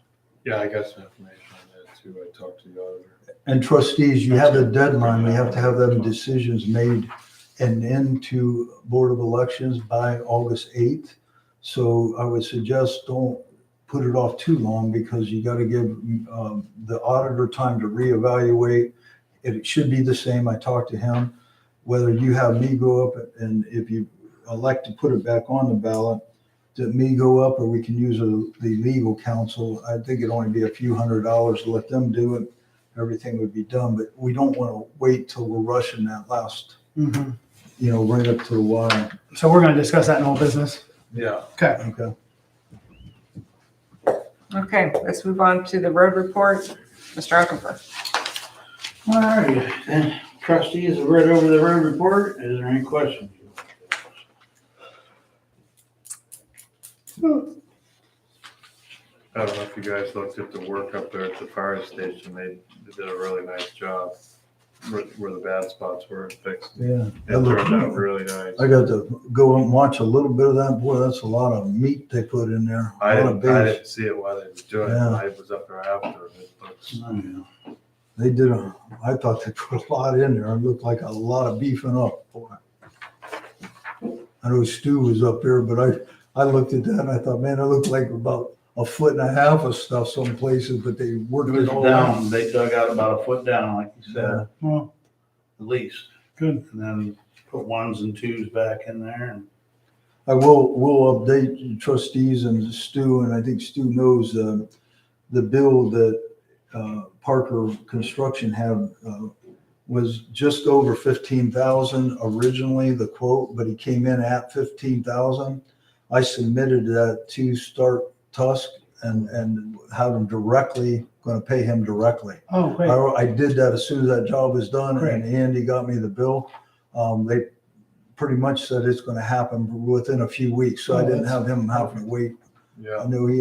[SPEAKER 5] Yeah, I got some information on that too. I talked to the auditor.
[SPEAKER 6] And trustees, you have a deadline. We have to have them decisions made and into Board of Elections by August 8th. So I would suggest don't put it off too long because you got to give the auditor time to reevaluate. It should be the same. I talked to him, whether you have me go up and if you elect to put it back on the ballot, that me go up or we can use the legal counsel. I think it'd only be a few $100 to let them do it. Everything would be done, but we don't want to wait till we're rushing that last,
[SPEAKER 1] Mhm.
[SPEAKER 6] right up to the wire.
[SPEAKER 1] So we're going to discuss that in old business.
[SPEAKER 5] Yeah.
[SPEAKER 1] Okay.
[SPEAKER 6] Okay.
[SPEAKER 2] Okay, let's move on to the road report. Mr. Ockenfer.
[SPEAKER 4] All right, trustees have read over the road report. Is there any questions?
[SPEAKER 5] I don't know if you guys looked at the work up there at the fire station. They did a really nice job where the bad spots were fixed.
[SPEAKER 6] Yeah.
[SPEAKER 5] It turned out really nice.
[SPEAKER 6] I got to go and watch a little bit of that. Boy, that's a lot of meat they put in there.
[SPEAKER 5] I
[SPEAKER 6] A lot of
[SPEAKER 5] didn't
[SPEAKER 6] base.
[SPEAKER 5] see it while they were doing it.
[SPEAKER 6] Yeah.
[SPEAKER 5] I was up there after. And it looks,
[SPEAKER 6] They did I thought they put a lot in there. It looked like a lot of beefing up. Boy. I know Stu was up there, but I looked at that and I thought, man, it looked like about a foot and a half of stuff some places, but they worked
[SPEAKER 4] It was
[SPEAKER 6] it all out.
[SPEAKER 4] down, they dug out about a foot down, like you said,
[SPEAKER 6] Yeah.
[SPEAKER 4] at
[SPEAKER 1] Well,
[SPEAKER 4] least.
[SPEAKER 1] good.
[SPEAKER 4] And then put ones and twos back in there and
[SPEAKER 6] We'll update trustees and Stu, and I think Stu knows the bill that Parker Construction had was just over 15,000 originally, the quote, but he came in at 15,000. I submitted that to Start Tusk and have him directly, going to pay him directly.
[SPEAKER 1] Oh, great.
[SPEAKER 6] I did that as soon as that job was done, and
[SPEAKER 1] Great.
[SPEAKER 6] Andy got me the bill. They pretty much said it's going to happen within a few weeks, so I
[SPEAKER 1] Oh,
[SPEAKER 6] didn't
[SPEAKER 1] that's-
[SPEAKER 6] have him having to wait.
[SPEAKER 5] yeah.
[SPEAKER 6] I knew he,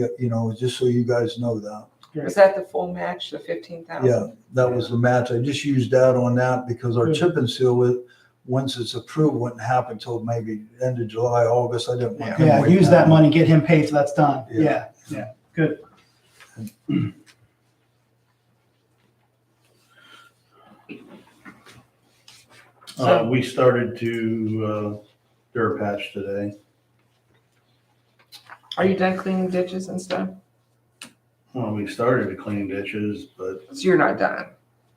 [SPEAKER 6] just so you guys know that.
[SPEAKER 2] Was that the full match, the 15,000?
[SPEAKER 6] Yeah, that was the match. I just used that on that because our
[SPEAKER 1] Good.
[SPEAKER 6] chip and seal, once it's approved, wouldn't happen until maybe end of July, August. I didn't want him
[SPEAKER 1] Yeah,
[SPEAKER 6] waiting
[SPEAKER 1] use that money, get him paid, so that's done.
[SPEAKER 6] Yeah.
[SPEAKER 1] Yeah, good.
[SPEAKER 4] we started to dirt patch today.
[SPEAKER 2] Are you done cleaning ditches and stuff?
[SPEAKER 4] Well, we started to clean ditches, but
[SPEAKER 2] So you're not done?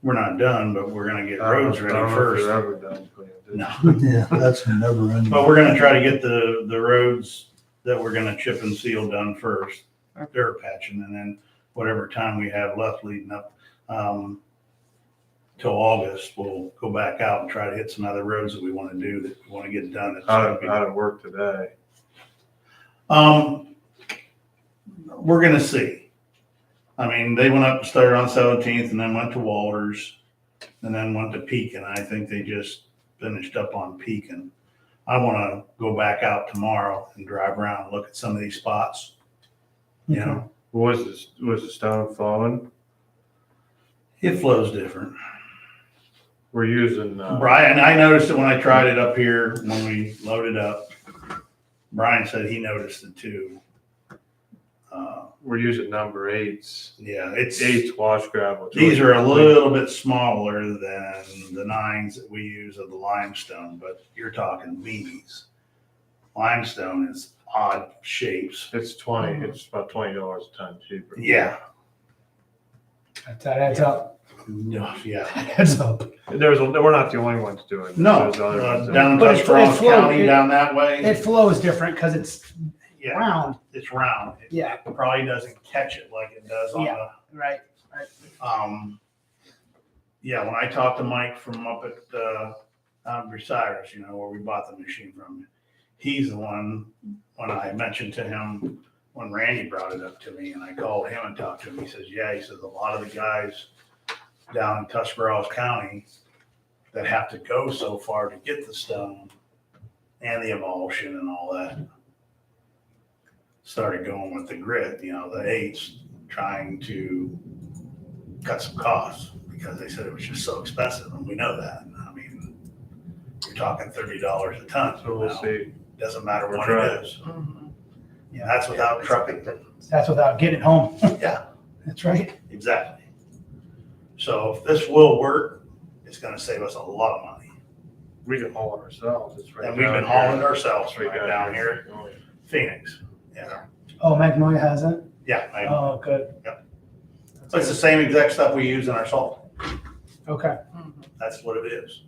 [SPEAKER 4] we're not done, but we're gonna get
[SPEAKER 5] I don't
[SPEAKER 4] roads
[SPEAKER 5] know
[SPEAKER 4] ready
[SPEAKER 5] if
[SPEAKER 4] first.
[SPEAKER 5] they're ever done cleaning ditches.
[SPEAKER 4] No,
[SPEAKER 6] Yeah, that's never ending.
[SPEAKER 4] but we're gonna try to get the roads that we're gonna chip and seal done first, dirt patching, and then whatever time we have left leading up, till August, we'll go back out and try to hit some other roads that we wanna do, that we wanna get done. It's
[SPEAKER 5] How
[SPEAKER 4] gonna
[SPEAKER 5] did,
[SPEAKER 4] be-
[SPEAKER 5] how did it work today?
[SPEAKER 4] We're gonna see. I mean, they went up and started on 17th and then went to Walters and then went to Pekin. I think they just finished up on Pekin. I wanna go back out tomorrow and drive around and look at some of these spots. You know,
[SPEAKER 5] Was the stone flowing?
[SPEAKER 4] it flows different.
[SPEAKER 5] We're using,
[SPEAKER 4] Brian, I noticed it when I tried it up here when we loaded up. Brian said he noticed it too.
[SPEAKER 5] we're using number eights.
[SPEAKER 4] Yeah, it's.
[SPEAKER 5] Eights wash gravel.
[SPEAKER 4] These are a little bit smaller than the 9s that we use of the limestone, but you're talking bees. Limestone is odd shapes.
[SPEAKER 5] It's 20, it's about $20 a ton cheaper.
[SPEAKER 4] Yeah.
[SPEAKER 1] That adds up.
[SPEAKER 4] No, yeah.
[SPEAKER 1] That adds up.
[SPEAKER 5] We're not the only ones doing it.
[SPEAKER 4] No,
[SPEAKER 5] There's other ones that-
[SPEAKER 4] down in
[SPEAKER 1] But it
[SPEAKER 4] Tuscarawas
[SPEAKER 1] flows-
[SPEAKER 4] County, down that way.
[SPEAKER 1] It flows different because it's
[SPEAKER 4] Yeah,
[SPEAKER 1] round.
[SPEAKER 4] it's round.
[SPEAKER 1] Yeah.
[SPEAKER 4] It probably doesn't catch it like it does on
[SPEAKER 1] Yeah.
[SPEAKER 4] the,
[SPEAKER 1] Right.
[SPEAKER 4] yeah, when I talked to Mike from up at Cyrus, where we bought the machine from, he's the one, when I mentioned to him, when Randy brought it up to me and I called him and talked to him, he says, yeah, he says, a lot of the guys down in Tuscarawas County that have to go so far to get the stone and the emulsion and all that started going with the grit, the 8s, trying to cut some costs because they said it was just so expensive, and we know that. I mean, you're talking $30 a ton.
[SPEAKER 5] So we'll
[SPEAKER 4] now.
[SPEAKER 5] see.
[SPEAKER 4] Doesn't matter
[SPEAKER 5] We're
[SPEAKER 4] what
[SPEAKER 5] trying.
[SPEAKER 4] it is.
[SPEAKER 2] Mhm.
[SPEAKER 1] Yeah,
[SPEAKER 4] That's without trucking.
[SPEAKER 1] that's without getting it home.
[SPEAKER 4] Yeah,
[SPEAKER 1] That's right.
[SPEAKER 4] exactly. So if this will work, it's gonna save us a lot of money.
[SPEAKER 5] We can haul it ourselves. It's right
[SPEAKER 4] And we've
[SPEAKER 5] down
[SPEAKER 4] been
[SPEAKER 5] here.
[SPEAKER 4] hauling it ourselves
[SPEAKER 5] It's
[SPEAKER 4] right down here
[SPEAKER 5] Oh,
[SPEAKER 4] at Phoenix. Yeah,
[SPEAKER 1] Oh, Magnolia has it?
[SPEAKER 4] yeah.
[SPEAKER 1] Oh, good.
[SPEAKER 4] So it's the same exact stuff we use in our salt.
[SPEAKER 1] Okay.
[SPEAKER 2] Mhm.
[SPEAKER 4] That's what it is.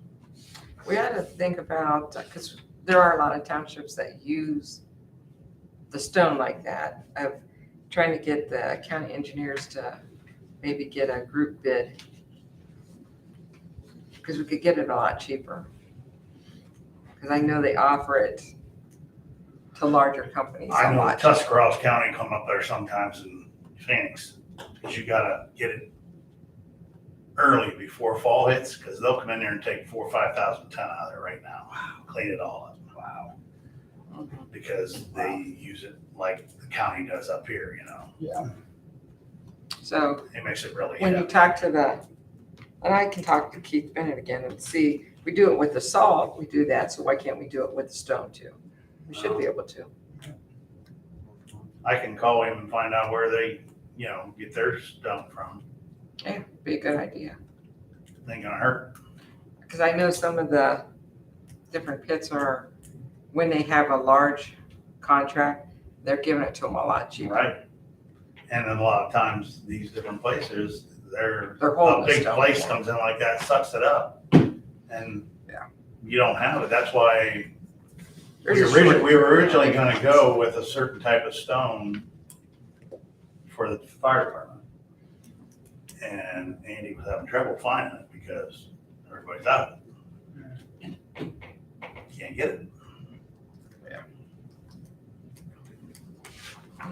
[SPEAKER 2] We had to think about, because there are a lot of townships that use the stone like that, of trying to get the county engineers to maybe get a group bid. Because we could get it a lot cheaper. Because I know they offer it to larger companies
[SPEAKER 4] I
[SPEAKER 2] a
[SPEAKER 4] know
[SPEAKER 2] lot.
[SPEAKER 4] Tuscarawas County come up there sometimes in Phoenix, because you gotta get it early before fall hits, because they'll come in there and take 4,000 or 5,000 ton out of there right now. Clean it all up. Wow.
[SPEAKER 2] Mhm.
[SPEAKER 4] Because they use it like the county does up here,
[SPEAKER 1] Yeah.
[SPEAKER 2] So
[SPEAKER 4] It makes it really
[SPEAKER 2] when you
[SPEAKER 4] heavy.
[SPEAKER 2] talk to and I can talk to Keith Bennett again and see, we do it with the salt, we do that, so why can't we do it with the stone too? We should be able to.
[SPEAKER 4] I can call him and find out where they, get their stone from.
[SPEAKER 2] Yeah, be a good idea.
[SPEAKER 4] Ain't gonna hurt.
[SPEAKER 2] Because I know some of the different pits are, when they have a large contract, they're giving it to them a lot cheaper.
[SPEAKER 4] Right. And then a lot of times, these different places,
[SPEAKER 2] They're
[SPEAKER 4] a
[SPEAKER 2] holding the
[SPEAKER 4] big
[SPEAKER 2] stone.
[SPEAKER 4] place
[SPEAKER 2] for
[SPEAKER 4] comes in like that, sucks it up. And
[SPEAKER 2] Yeah.
[SPEAKER 4] you don't have it. That's why
[SPEAKER 2] There's
[SPEAKER 4] we
[SPEAKER 2] a short-
[SPEAKER 4] we were originally gonna go with a certain type of stone for the fire department. And Andy was having trouble finding it because everybody's out of it. Can't get it.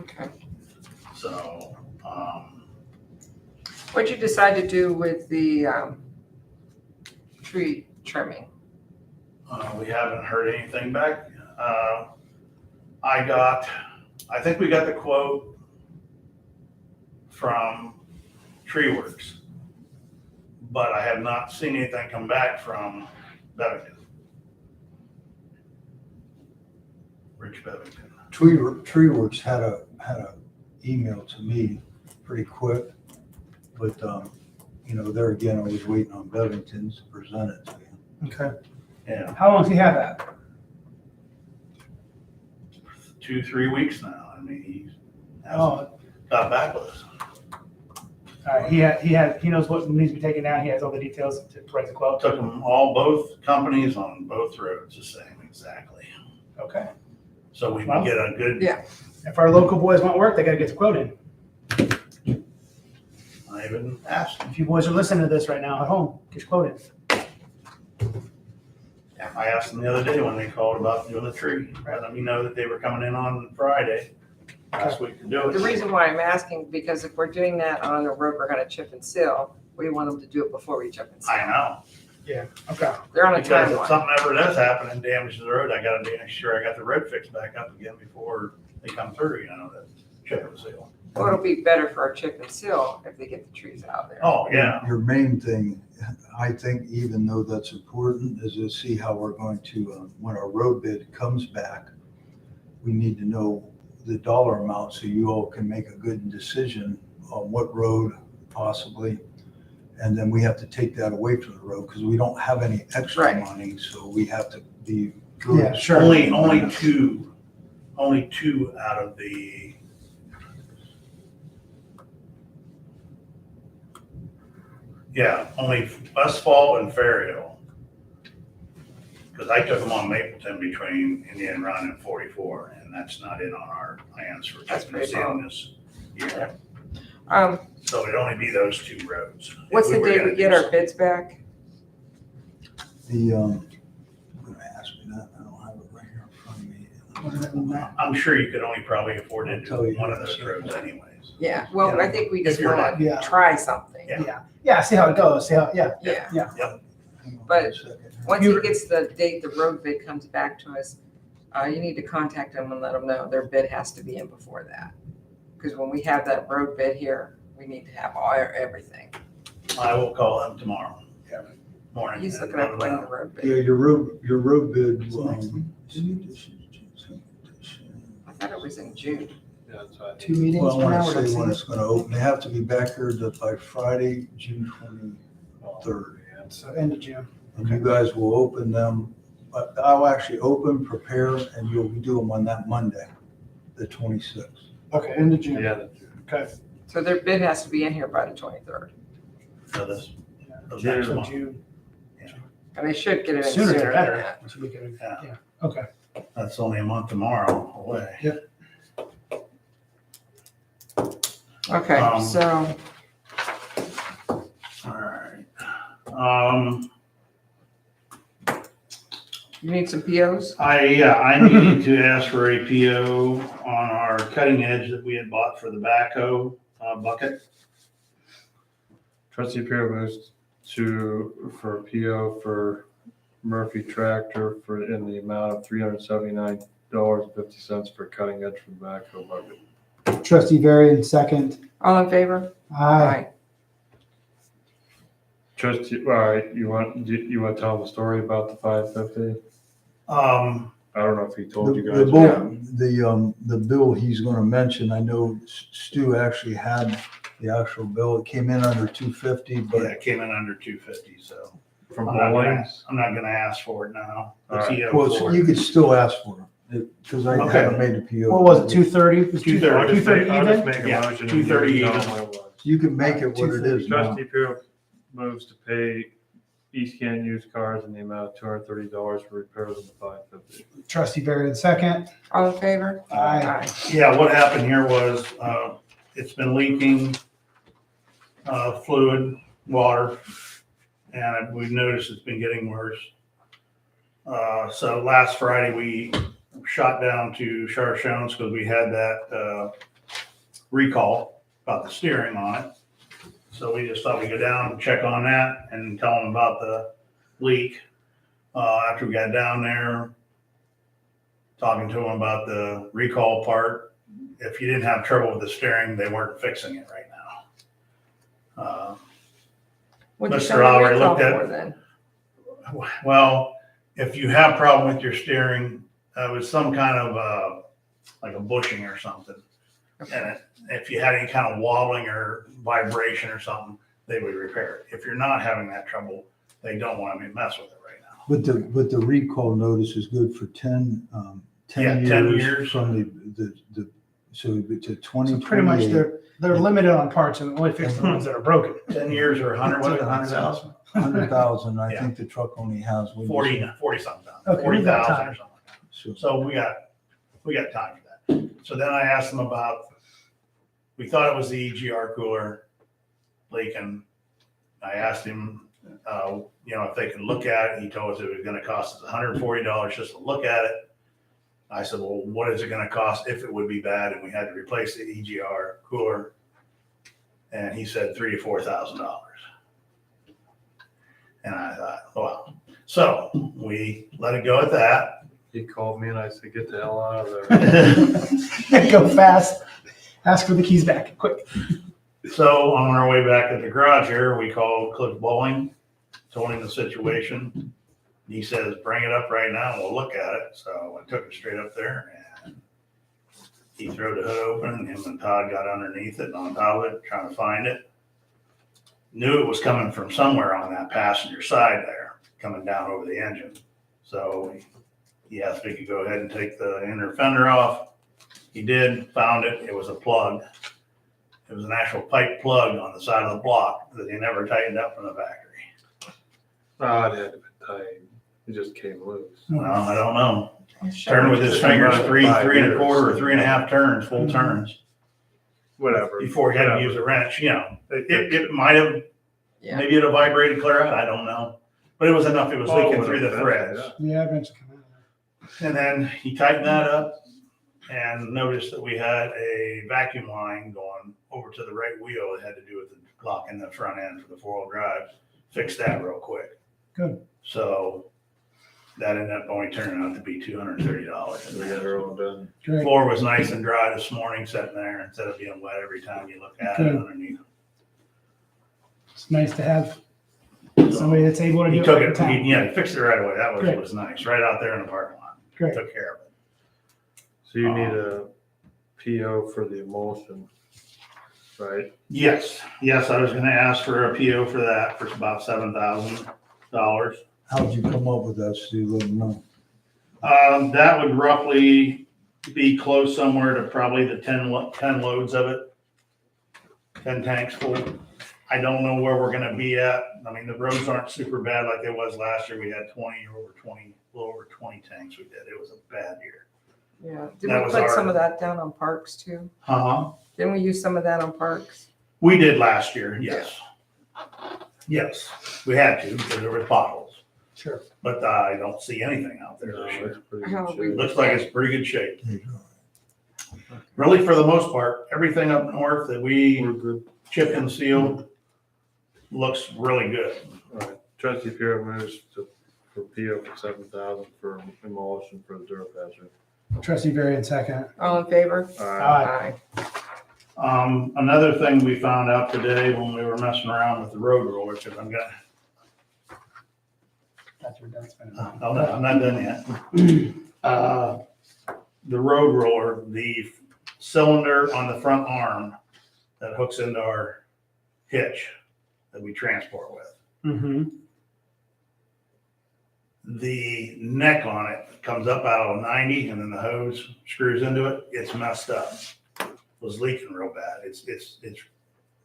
[SPEAKER 2] Okay.
[SPEAKER 4] So,
[SPEAKER 2] What'd you decide to do with the tree trimming?
[SPEAKER 4] we haven't heard anything back. I think we got the quote from Tree Works, but I have not seen anything come back from Bevington. Rich Bevington.
[SPEAKER 6] Tree Works had a email to me pretty quick, but, there again, I was waiting on Bevington's to present it to you.
[SPEAKER 1] Okay.
[SPEAKER 4] Yeah,
[SPEAKER 1] How long does he have that?
[SPEAKER 4] 2-3 weeks now. I mean, he
[SPEAKER 1] Oh,
[SPEAKER 4] hasn't got back with us.
[SPEAKER 1] all right. He knows what needs to be taken down. He has all the details to write the quote.
[SPEAKER 4] Took them both companies on both roads the same exactly.
[SPEAKER 1] Okay.
[SPEAKER 4] So we
[SPEAKER 1] Wow.
[SPEAKER 4] can get a good,
[SPEAKER 2] Yeah.
[SPEAKER 1] If our local boys want work, they gotta get the quote in.
[SPEAKER 4] I even asked.
[SPEAKER 1] If you boys are listening to this right now at home, get your quote in.
[SPEAKER 4] I asked them the other day when they called about doing the tree, let me know that they were coming in on Friday last week to do it.
[SPEAKER 2] The reason why I'm asking, because if we're doing that on a road we're gonna chip and seal, we want them to do it before we chip and seal.
[SPEAKER 4] I know,
[SPEAKER 1] Okay.
[SPEAKER 2] They're on a
[SPEAKER 4] because if
[SPEAKER 2] timeline.
[SPEAKER 4] something ever does happen and damages the road, I gotta make sure I got the road fixed back up again before they come through, to chip and seal.
[SPEAKER 2] Well, it'll be better for our chip and seal if they get the trees out there.
[SPEAKER 4] Oh, yeah,
[SPEAKER 6] Your main thing, I think, even though that's important, is to see how we're going to, when our road bid comes back, we need to know the dollar amount so you all can make a good decision on what road possibly. And then we have to take that away from the road because we don't have any extra
[SPEAKER 2] Right.
[SPEAKER 6] money, so we have to be good.
[SPEAKER 1] Yeah, sure.
[SPEAKER 4] only two out of the only Asphalt and Fairhill. Because I took them on Mapleton between Indian Run and 44, and that's not in on our plans for
[SPEAKER 2] That's
[SPEAKER 4] chipping and
[SPEAKER 2] pretty
[SPEAKER 4] sealing this year. So it'd only be those two roads.
[SPEAKER 2] What's
[SPEAKER 4] If
[SPEAKER 2] the
[SPEAKER 4] were
[SPEAKER 2] day
[SPEAKER 4] gonna
[SPEAKER 2] we get
[SPEAKER 4] do
[SPEAKER 2] our bids back?
[SPEAKER 6] The, I'm gonna ask me that, I don't have it right here in front of me.
[SPEAKER 4] I'm sure you could only probably afford to
[SPEAKER 6] I'll tell
[SPEAKER 4] do
[SPEAKER 6] you.
[SPEAKER 4] one of those roads anyways.
[SPEAKER 2] Yeah, well, I think we
[SPEAKER 4] If
[SPEAKER 2] just
[SPEAKER 4] you're
[SPEAKER 2] wanna
[SPEAKER 1] lucky.
[SPEAKER 2] try something.
[SPEAKER 4] Yeah.
[SPEAKER 1] Yeah, see how it goes. See how, yeah.
[SPEAKER 2] Yeah.
[SPEAKER 6] hang on
[SPEAKER 2] But
[SPEAKER 6] one second.
[SPEAKER 2] Once he gets the date, the road bid comes back to us, you need to contact them and let them know their bid has to be in before that. Because when we have that road bid here, we need to have everything.
[SPEAKER 4] I will call him tomorrow morning.
[SPEAKER 2] He's
[SPEAKER 4] and
[SPEAKER 2] looking
[SPEAKER 4] let
[SPEAKER 2] at
[SPEAKER 4] him
[SPEAKER 2] when
[SPEAKER 4] know.
[SPEAKER 2] the road
[SPEAKER 6] Yeah,
[SPEAKER 2] bid,
[SPEAKER 6] your road bid,
[SPEAKER 2] I thought it was in June.
[SPEAKER 5] Yeah, that's right.
[SPEAKER 1] 2 meetings
[SPEAKER 6] well, I
[SPEAKER 1] from now.
[SPEAKER 6] wanna
[SPEAKER 1] we're
[SPEAKER 6] say
[SPEAKER 1] gonna
[SPEAKER 6] when
[SPEAKER 1] see
[SPEAKER 6] it's gonna open. They have to be back here by Friday, June 23rd.
[SPEAKER 1] it. So end of June.
[SPEAKER 6] And you guys will open them, but I'll actually open, prepare, and you'll do them on that Monday, the 26th.
[SPEAKER 1] Okay, end of June.
[SPEAKER 5] Yeah,
[SPEAKER 1] Okay.
[SPEAKER 2] So their bid has to be in here by the 23rd.
[SPEAKER 4] So this,
[SPEAKER 5] June.
[SPEAKER 4] next
[SPEAKER 1] So
[SPEAKER 4] month.
[SPEAKER 1] June.
[SPEAKER 2] And they should get it in
[SPEAKER 1] Sooner
[SPEAKER 2] sooner
[SPEAKER 1] the
[SPEAKER 2] than
[SPEAKER 1] better.
[SPEAKER 2] that.
[SPEAKER 1] So we can-
[SPEAKER 4] Yeah.
[SPEAKER 1] Yeah, okay.
[SPEAKER 4] That's only a month tomorrow away.
[SPEAKER 2] Okay, so
[SPEAKER 4] All right.
[SPEAKER 2] you need some POs?
[SPEAKER 4] I needed to ask for a PO on our cutting edge that we had bought for the backhoe bucket.
[SPEAKER 5] Trustee Pierre moves for a PO for Murphy Tractor in the amount of $379.50 for cutting edge from backhoe bucket.
[SPEAKER 1] Trustee Varian, second.
[SPEAKER 2] All in favor?
[SPEAKER 1] Aye.
[SPEAKER 5] Trustee, all right, you want to tell the story about the 550? I don't know if he told you guys.
[SPEAKER 6] The bill he's gonna mention, I know Stu actually had the actual bill. It came in under 250,
[SPEAKER 4] Yeah,
[SPEAKER 6] but
[SPEAKER 4] it came in under 250, so
[SPEAKER 5] From
[SPEAKER 4] I'm not
[SPEAKER 5] Bowling's?
[SPEAKER 4] gonna ask for it now. The
[SPEAKER 5] All right.
[SPEAKER 4] PO
[SPEAKER 6] well,
[SPEAKER 4] for
[SPEAKER 6] so
[SPEAKER 4] it.
[SPEAKER 6] you could still ask for it, because I
[SPEAKER 4] Okay.
[SPEAKER 6] haven't made a PO.
[SPEAKER 1] What was it, 230? Was
[SPEAKER 4] 230.
[SPEAKER 1] 230
[SPEAKER 5] I'll just
[SPEAKER 1] even?
[SPEAKER 5] make a
[SPEAKER 4] Yeah,
[SPEAKER 5] motion. and
[SPEAKER 4] 230
[SPEAKER 5] you tell
[SPEAKER 4] even.
[SPEAKER 5] him what it was.
[SPEAKER 6] You can make it what it is now.
[SPEAKER 5] Trustee Pierre moves to pay East Canton Used Cars in the amount of $230 for repairs of the 550.
[SPEAKER 1] Trustee Varian, second.
[SPEAKER 2] All in favor?
[SPEAKER 1] Aye.
[SPEAKER 4] Yeah, what happened here was, it's been leaking, fluid, water, and we've noticed it's been getting worse. So last Friday, we shot down to Shones because we had that, recall about the steering on it. So we just thought we'd go down and check on that and tell them about the leak. After we got down there, talking to them about the recall part. If you didn't have trouble with the steering, they weren't fixing it right now.
[SPEAKER 2] What'd you
[SPEAKER 4] Mr.
[SPEAKER 2] send the
[SPEAKER 4] Lowry
[SPEAKER 2] recall
[SPEAKER 4] looked at-
[SPEAKER 2] for then?
[SPEAKER 4] Well, if you have problem with your steering, it was some kind of, like a bushing or something. And if you had any kind of wobbling or vibration or something, they would repair it. If you're not having that trouble, they don't want to mess with it right now.
[SPEAKER 6] But the recall notice is good for 10
[SPEAKER 4] Yeah, 10
[SPEAKER 6] years
[SPEAKER 4] years.
[SPEAKER 6] from so to 2028.
[SPEAKER 1] So pretty much they're limited on parts and only fix the ones that are broken.
[SPEAKER 4] 10 years or 100, what, 100,000?
[SPEAKER 6] 100,000, I
[SPEAKER 4] Yeah.
[SPEAKER 6] think the truck only has.
[SPEAKER 4] 40 something,
[SPEAKER 1] Okay,
[SPEAKER 4] 40,000 or
[SPEAKER 1] time.
[SPEAKER 4] something like that.
[SPEAKER 6] So
[SPEAKER 4] So we got time for that. So then I asked them about, we thought it was the EGR cooler leaking. I asked him, if they could look at it. He told us it was gonna cost us $140 just to look at it. I said, well, what is it gonna cost if it would be bad and we had to replace the EGR cooler? And he said $3,000 to $4,000. And I thought, well, so we let it go at that.
[SPEAKER 5] He called me and I said, get the hell out of there.
[SPEAKER 1] Go fast. Ask for the keys back, quick.
[SPEAKER 4] So on our way back at the garage here, we called Cliff Bowling, told him the situation. He says, bring it up right now and we'll look at it. So I took it straight up there and he threw the hood open and him and Todd got underneath it and on top of it, trying to find it. Knew it was coming from somewhere on that passenger side there, coming down over the engine. So he asked if he could go ahead and take the inner fender off. He did, found it. It was a plug. It was an actual pipe plug on the side of the block that he never tightened up from the factory.
[SPEAKER 5] Oh, it had to be tight. It just came loose.
[SPEAKER 4] Well, I don't know. Turn with his
[SPEAKER 5] Just
[SPEAKER 4] fingers,
[SPEAKER 5] run it
[SPEAKER 4] three
[SPEAKER 5] 5
[SPEAKER 4] and a
[SPEAKER 5] years.
[SPEAKER 4] quarter or 3.5 turns, full turns,
[SPEAKER 5] Whatever.
[SPEAKER 4] before he had to use a wrench. It might have,
[SPEAKER 2] Yeah.
[SPEAKER 4] maybe it'd have vibrated clear out. I don't know. But it was enough. It was
[SPEAKER 5] Oh,
[SPEAKER 4] leaking through the
[SPEAKER 5] yeah.
[SPEAKER 4] threads.
[SPEAKER 1] Yeah, eventually come out of there.
[SPEAKER 4] And then he tightened that up and noticed that we had a vacuum line going over to the right wheel. It had to do with the block in the front end for the 4-wheel drive. Fixed that real quick.
[SPEAKER 1] Good.
[SPEAKER 4] So that ended up only turning out to be $230.
[SPEAKER 5] We got her all done.
[SPEAKER 1] Great.
[SPEAKER 4] Floor was nice and dry this morning, sitting there, instead of being wet every time you look at it
[SPEAKER 1] Good.
[SPEAKER 4] underneath.
[SPEAKER 1] It's nice to have somebody that's able to do
[SPEAKER 4] He
[SPEAKER 1] it.
[SPEAKER 4] took
[SPEAKER 1] all the
[SPEAKER 4] it,
[SPEAKER 1] time.
[SPEAKER 4] he fixed it right away. That
[SPEAKER 1] Great.
[SPEAKER 4] was nice, right out there in the parking lot.
[SPEAKER 1] Great.
[SPEAKER 4] Took care of it.
[SPEAKER 5] So you need a PO for the emulsion, right?
[SPEAKER 4] Yes, I was gonna ask for a PO for that for about $7,000.
[SPEAKER 6] How'd you come up with that, Stu? Let me know.
[SPEAKER 4] That would roughly be close somewhere to probably the 10 loads of it. 10 tanks full. I don't know where we're gonna be at. I mean, the roads aren't super bad like it was last year. We had a little over 20 tanks we did. It was a bad year.
[SPEAKER 2] Yeah. Did
[SPEAKER 4] That
[SPEAKER 2] we
[SPEAKER 4] was
[SPEAKER 2] put
[SPEAKER 4] our-
[SPEAKER 2] some of that down on parks too? Didn't we use some of that on parks?
[SPEAKER 4] We did last year, yes. Yes, we had to because there were potholes.
[SPEAKER 1] Sure.
[SPEAKER 4] But I don't see anything out there
[SPEAKER 5] No,
[SPEAKER 4] this year.
[SPEAKER 5] it's pretty
[SPEAKER 2] How
[SPEAKER 5] good
[SPEAKER 2] we-
[SPEAKER 5] shape.
[SPEAKER 4] Looks like it's pretty good shape. Really, for the most part, everything up north that we
[SPEAKER 5] We're good.
[SPEAKER 4] chipped and sealed looks really good.
[SPEAKER 5] All right. Trustee Pierre moves for PO for 7,000 for emulsion for the Durapatcher.
[SPEAKER 1] Trustee Varian second.
[SPEAKER 2] All in favor?
[SPEAKER 1] Aye.
[SPEAKER 4] Another thing we found out today when we were messing around with the road roller, because I'm gonna,
[SPEAKER 1] That's your done spending.
[SPEAKER 4] oh, no, I'm not done yet. The road roller, the cylinder on the front arm that hooks into our hitch that we transport with.
[SPEAKER 1] Mm-hmm.
[SPEAKER 4] The neck on it comes up out of 90 and then the hose screws into it. It's messed up. It was leaking real bad. It's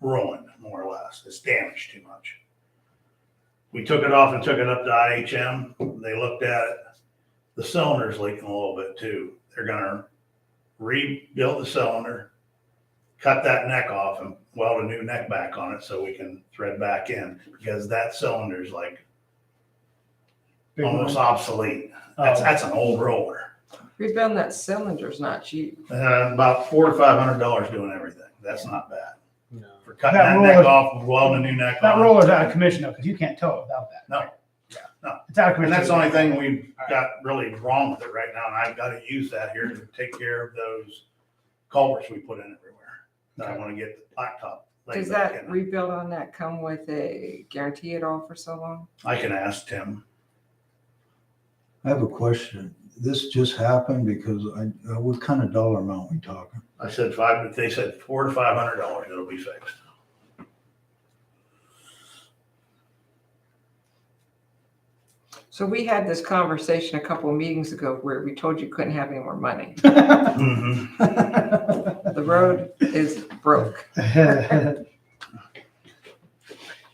[SPEAKER 4] ruined more or less. It's damaged too much. We took it off and took it up to IHM. They looked at it. The cylinder's leaking a little bit too. They're gonna rebuild the cylinder, cut that neck off and weld a new neck back on it so we can thread back in, because that cylinder's like almost obsolete. That's an old roller.
[SPEAKER 2] Rebuilding that cylinder's not cheap.
[SPEAKER 4] About $400 to $500 doing everything. That's not bad.
[SPEAKER 5] No.
[SPEAKER 4] For cutting
[SPEAKER 1] That
[SPEAKER 4] that neck
[SPEAKER 1] roller-
[SPEAKER 4] off, welding a new neck
[SPEAKER 1] That
[SPEAKER 4] on.
[SPEAKER 1] roller's out of commission though, because you can't tow it without that.
[SPEAKER 4] No.
[SPEAKER 1] Yeah.
[SPEAKER 4] No.
[SPEAKER 1] It's out of
[SPEAKER 4] And
[SPEAKER 1] commission.
[SPEAKER 4] that's the only thing we've got really wrong with it right now, and I've got to use that here to take care of those culverts we put in everywhere. That I want to get the blacktop laid
[SPEAKER 2] Does
[SPEAKER 4] back
[SPEAKER 2] that
[SPEAKER 4] in.
[SPEAKER 2] rebuild on that come with a guarantee at all for so long?
[SPEAKER 4] I can ask Tim.
[SPEAKER 6] I have a question. This just happened because what kind of dollar amount we talking?
[SPEAKER 4] I said five, but they said $400 to $500, it'll be fixed.
[SPEAKER 2] So we had this conversation a couple of meetings ago where we told you couldn't have any more money.
[SPEAKER 4] Mhm.
[SPEAKER 2] The road is broke.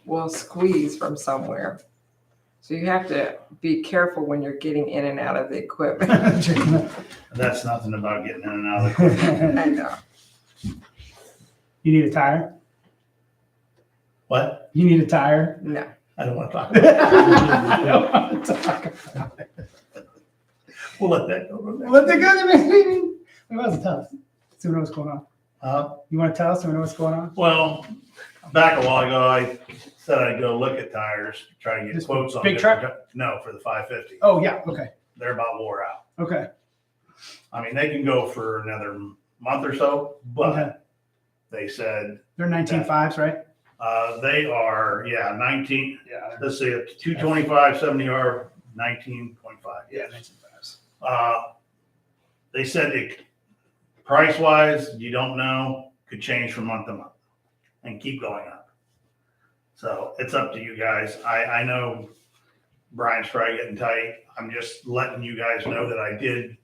[SPEAKER 2] We'll squeeze from somewhere. So you have to be careful when you're getting in and out of the equipment.
[SPEAKER 4] That's nothing about getting in and out of the equipment.
[SPEAKER 2] I know.
[SPEAKER 1] You need a tire?
[SPEAKER 4] What?
[SPEAKER 1] You need a tire?
[SPEAKER 2] No.
[SPEAKER 4] I don't want to talk about it.
[SPEAKER 1] I don't want to talk about it.
[SPEAKER 4] We'll let that go.
[SPEAKER 1] What's it good to be meeting? We must tell us. So we know what's going on. You want to tell us so we know what's going on?
[SPEAKER 4] Well, back a while ago, I said I'd go look at tires, try to get
[SPEAKER 1] This
[SPEAKER 4] quotes on.
[SPEAKER 1] big
[SPEAKER 4] different No, for the 550.
[SPEAKER 1] Oh, yeah, okay,
[SPEAKER 4] They're about wore out.
[SPEAKER 1] okay.
[SPEAKER 4] I mean, they can go for another month or so,
[SPEAKER 1] Okay.
[SPEAKER 4] but they said,
[SPEAKER 1] They're 19.5s, right?
[SPEAKER 4] they are, 19,
[SPEAKER 1] Yeah.
[SPEAKER 4] let's see, 225, 70R, 19.5.
[SPEAKER 1] Yeah,
[SPEAKER 4] Yes.
[SPEAKER 1] 19.5s.
[SPEAKER 4] They said it, price wise, you don't know, could change from month to month and keep going up. So it's up to you guys. I know Brian's probably getting tight. I'm just letting you guys know that I did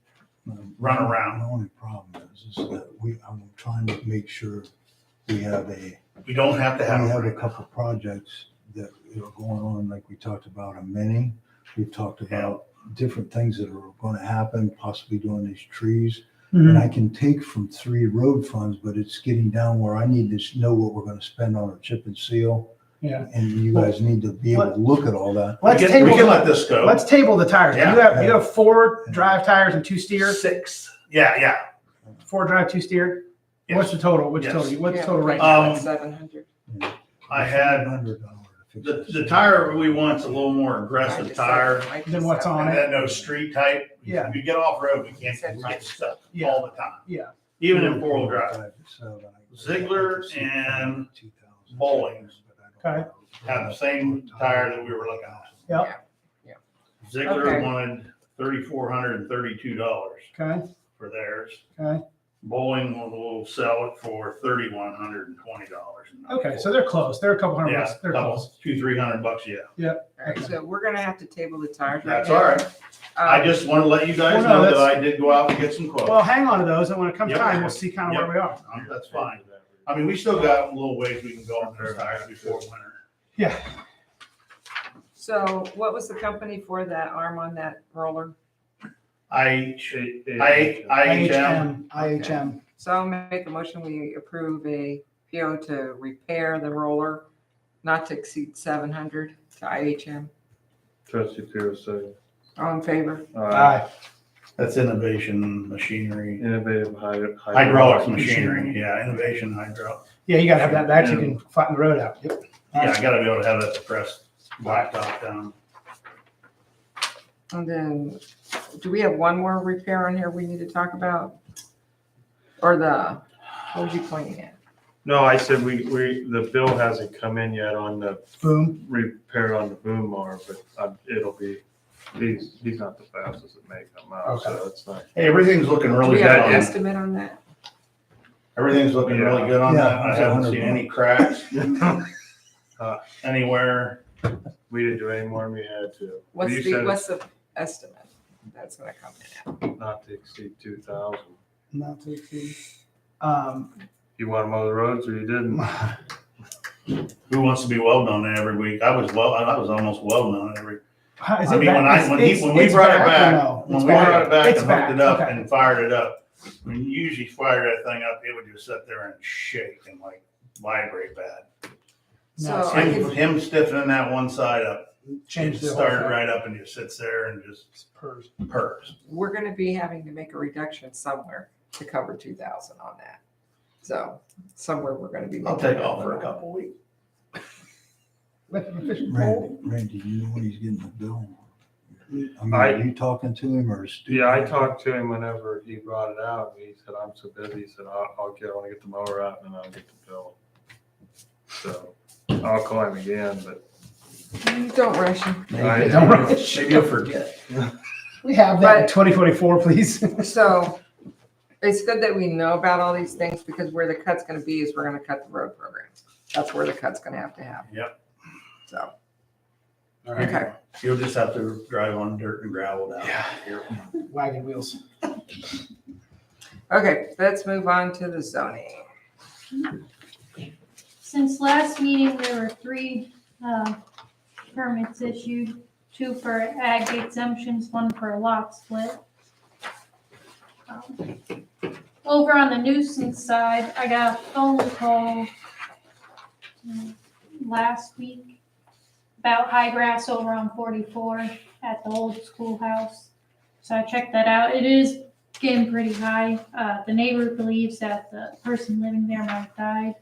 [SPEAKER 4] run around.
[SPEAKER 6] The only problem is that I'm trying to make sure we have
[SPEAKER 4] We don't have to have.
[SPEAKER 6] a couple projects that are going on, like we talked about a mini. We've talked about different things that are going to happen, possibly doing these trees. And I can take from 3 road funds, but it's getting down where I need to know what we're going to spend on our chip and seal.
[SPEAKER 1] Yeah.
[SPEAKER 6] And you guys need to be able to look at all that.
[SPEAKER 1] Let's
[SPEAKER 4] We can
[SPEAKER 1] table,
[SPEAKER 4] let this go.
[SPEAKER 1] let's table the tires.
[SPEAKER 4] Yeah.
[SPEAKER 1] You have 4 drive tires and 2 steer?
[SPEAKER 4] 6. Yeah.
[SPEAKER 1] 4 drive, 2 steer? What's the total? What's
[SPEAKER 4] Yes.
[SPEAKER 1] the total? What's the
[SPEAKER 2] Yeah,
[SPEAKER 1] total right
[SPEAKER 2] right
[SPEAKER 1] now?
[SPEAKER 2] now it's 700.
[SPEAKER 4] I had
[SPEAKER 6] $700 to fix
[SPEAKER 4] The,
[SPEAKER 6] it.
[SPEAKER 4] the tire we want's a little more aggressive tire.
[SPEAKER 1] Than what's on
[SPEAKER 4] And
[SPEAKER 1] it.
[SPEAKER 4] then those street type.
[SPEAKER 1] Yeah.
[SPEAKER 4] If you get off road, we can't get stuck
[SPEAKER 1] Yeah.
[SPEAKER 4] all the time,
[SPEAKER 1] Yeah,
[SPEAKER 4] even in four-wheel drive. Ziegler and Bowling's
[SPEAKER 1] Okay.
[SPEAKER 4] have the same tire that we were looking at.
[SPEAKER 1] yep,
[SPEAKER 4] Ziegler
[SPEAKER 2] Okay.
[SPEAKER 4] wanted $3,432
[SPEAKER 1] okay,
[SPEAKER 4] for theirs.
[SPEAKER 1] okay.
[SPEAKER 4] Bowling will sell it for $3,120.
[SPEAKER 1] Okay, so they're close. They're a couple hundred
[SPEAKER 4] Yeah,
[SPEAKER 1] bucks. They're
[SPEAKER 4] couple,
[SPEAKER 1] close.
[SPEAKER 4] $200-300, yeah.
[SPEAKER 2] All right, so we're gonna have to table the tires right
[SPEAKER 4] That's
[SPEAKER 2] now.
[SPEAKER 4] all right. I just want to let you guys
[SPEAKER 1] Well, no,
[SPEAKER 4] know that
[SPEAKER 1] that's-
[SPEAKER 4] I did go out and get some quotes.
[SPEAKER 1] Well, hang on to those, and when it comes
[SPEAKER 4] Yep.
[SPEAKER 1] time, we'll see kind of where we are.
[SPEAKER 4] That's fine. I mean, we still got a little ways we can go on those tires before winter.
[SPEAKER 1] Yeah,
[SPEAKER 2] So what was the company for that arm on that roller?
[SPEAKER 4] IHM.
[SPEAKER 1] IHM.
[SPEAKER 2] So I'll make a motion, we approve a PO to repair the roller not to exceed 700 to IHM.
[SPEAKER 5] Trustee Theo second.
[SPEAKER 2] All in favor?
[SPEAKER 1] Aye.
[SPEAKER 4] That's innovation machinery,
[SPEAKER 5] Innovative
[SPEAKER 4] hydraulics machinery. Yeah, innovation hydraulic.
[SPEAKER 1] Yeah, you gotta have that back so you can flatten the road out. Yep.
[SPEAKER 4] Yeah, I gotta be able to have that depressed blacktop down.
[SPEAKER 2] And then, do we have one more repair on here we need to talk about? Or what was you pointing at?
[SPEAKER 5] No, I said the bill hasn't come in yet on the
[SPEAKER 1] Boom.
[SPEAKER 5] repair on the boom mower, but it'll be, he's not the fastest at making them out, so it's not.
[SPEAKER 4] Hey, everything's looking
[SPEAKER 2] Do
[SPEAKER 4] really
[SPEAKER 2] we
[SPEAKER 4] good
[SPEAKER 2] have an
[SPEAKER 4] on,
[SPEAKER 2] estimate on that?
[SPEAKER 4] everything's looking really good on
[SPEAKER 6] Yeah,
[SPEAKER 4] that. I
[SPEAKER 6] it's
[SPEAKER 4] haven't
[SPEAKER 6] 100
[SPEAKER 4] seen any cracks
[SPEAKER 5] Uh,
[SPEAKER 4] anywhere.
[SPEAKER 5] We didn't do any more than we had to.
[SPEAKER 2] What's
[SPEAKER 5] You
[SPEAKER 2] the
[SPEAKER 5] said
[SPEAKER 2] estimate? That's gonna come in at.
[SPEAKER 5] not to exceed 2,000.
[SPEAKER 1] Not to exceed.
[SPEAKER 5] You want them on the roads or you didn't?
[SPEAKER 4] Who wants to be welding on it every week? I was almost welding on it every.
[SPEAKER 1] Is
[SPEAKER 4] I
[SPEAKER 1] it
[SPEAKER 4] mean,
[SPEAKER 1] back?
[SPEAKER 4] when we brought it
[SPEAKER 1] or
[SPEAKER 4] back,
[SPEAKER 1] no?
[SPEAKER 4] when
[SPEAKER 1] It's
[SPEAKER 4] we brought it back
[SPEAKER 1] It's
[SPEAKER 4] and hooked it up
[SPEAKER 1] okay.
[SPEAKER 4] and fired it up, when you usually fire that thing up, it would just sit there and shake and like vibrate bad.
[SPEAKER 2] So
[SPEAKER 1] No,
[SPEAKER 2] I
[SPEAKER 4] Him,
[SPEAKER 2] can,
[SPEAKER 4] him stiffening that one side up,
[SPEAKER 1] Change
[SPEAKER 4] it
[SPEAKER 1] the whole
[SPEAKER 4] started
[SPEAKER 1] thing.
[SPEAKER 4] right up and just sits there and just
[SPEAKER 1] Purrs.
[SPEAKER 4] purrs.
[SPEAKER 2] we're gonna be having to make a reduction somewhere to cover 2,000 on that. So somewhere we're gonna be.
[SPEAKER 4] I'll
[SPEAKER 2] making
[SPEAKER 4] take off for a
[SPEAKER 2] that.
[SPEAKER 4] couple weeks.
[SPEAKER 6] Randy, do you know when he's getting the bill? I mean,
[SPEAKER 5] I-
[SPEAKER 6] are you talking to him or? Stu?
[SPEAKER 5] Yeah, I talked to him whenever he brought it out, and he said, I'm so busy, he said, I want to get the mower out and then I'll get the bill. So I'll call him again, but
[SPEAKER 2] Don't rush him.
[SPEAKER 5] I-
[SPEAKER 1] Don't rush.
[SPEAKER 4] Maybe you'll forget.
[SPEAKER 1] We have that in
[SPEAKER 2] But-
[SPEAKER 1] 2024, please.
[SPEAKER 2] So it's good that we know about all these things because where the cut's gonna be is we're gonna cut the road programs. That's where the cut's gonna have to happen.
[SPEAKER 4] Yep.
[SPEAKER 2] So,
[SPEAKER 4] All right.
[SPEAKER 2] okay.
[SPEAKER 4] You'll just have to drive on dirt and gravel down here.
[SPEAKER 1] Wagon wheels.
[SPEAKER 2] Okay, let's move on to the zoning.
[SPEAKER 3] Since last meeting, there were 3 permits issued, 2 for ag exemptions, 1 for a lot split. Over on the nuisance side, I got a phone call last week about high grass over on 44 at the old schoolhouse. So I checked that out. It is getting pretty high. The neighbor believes that the person living there might have died.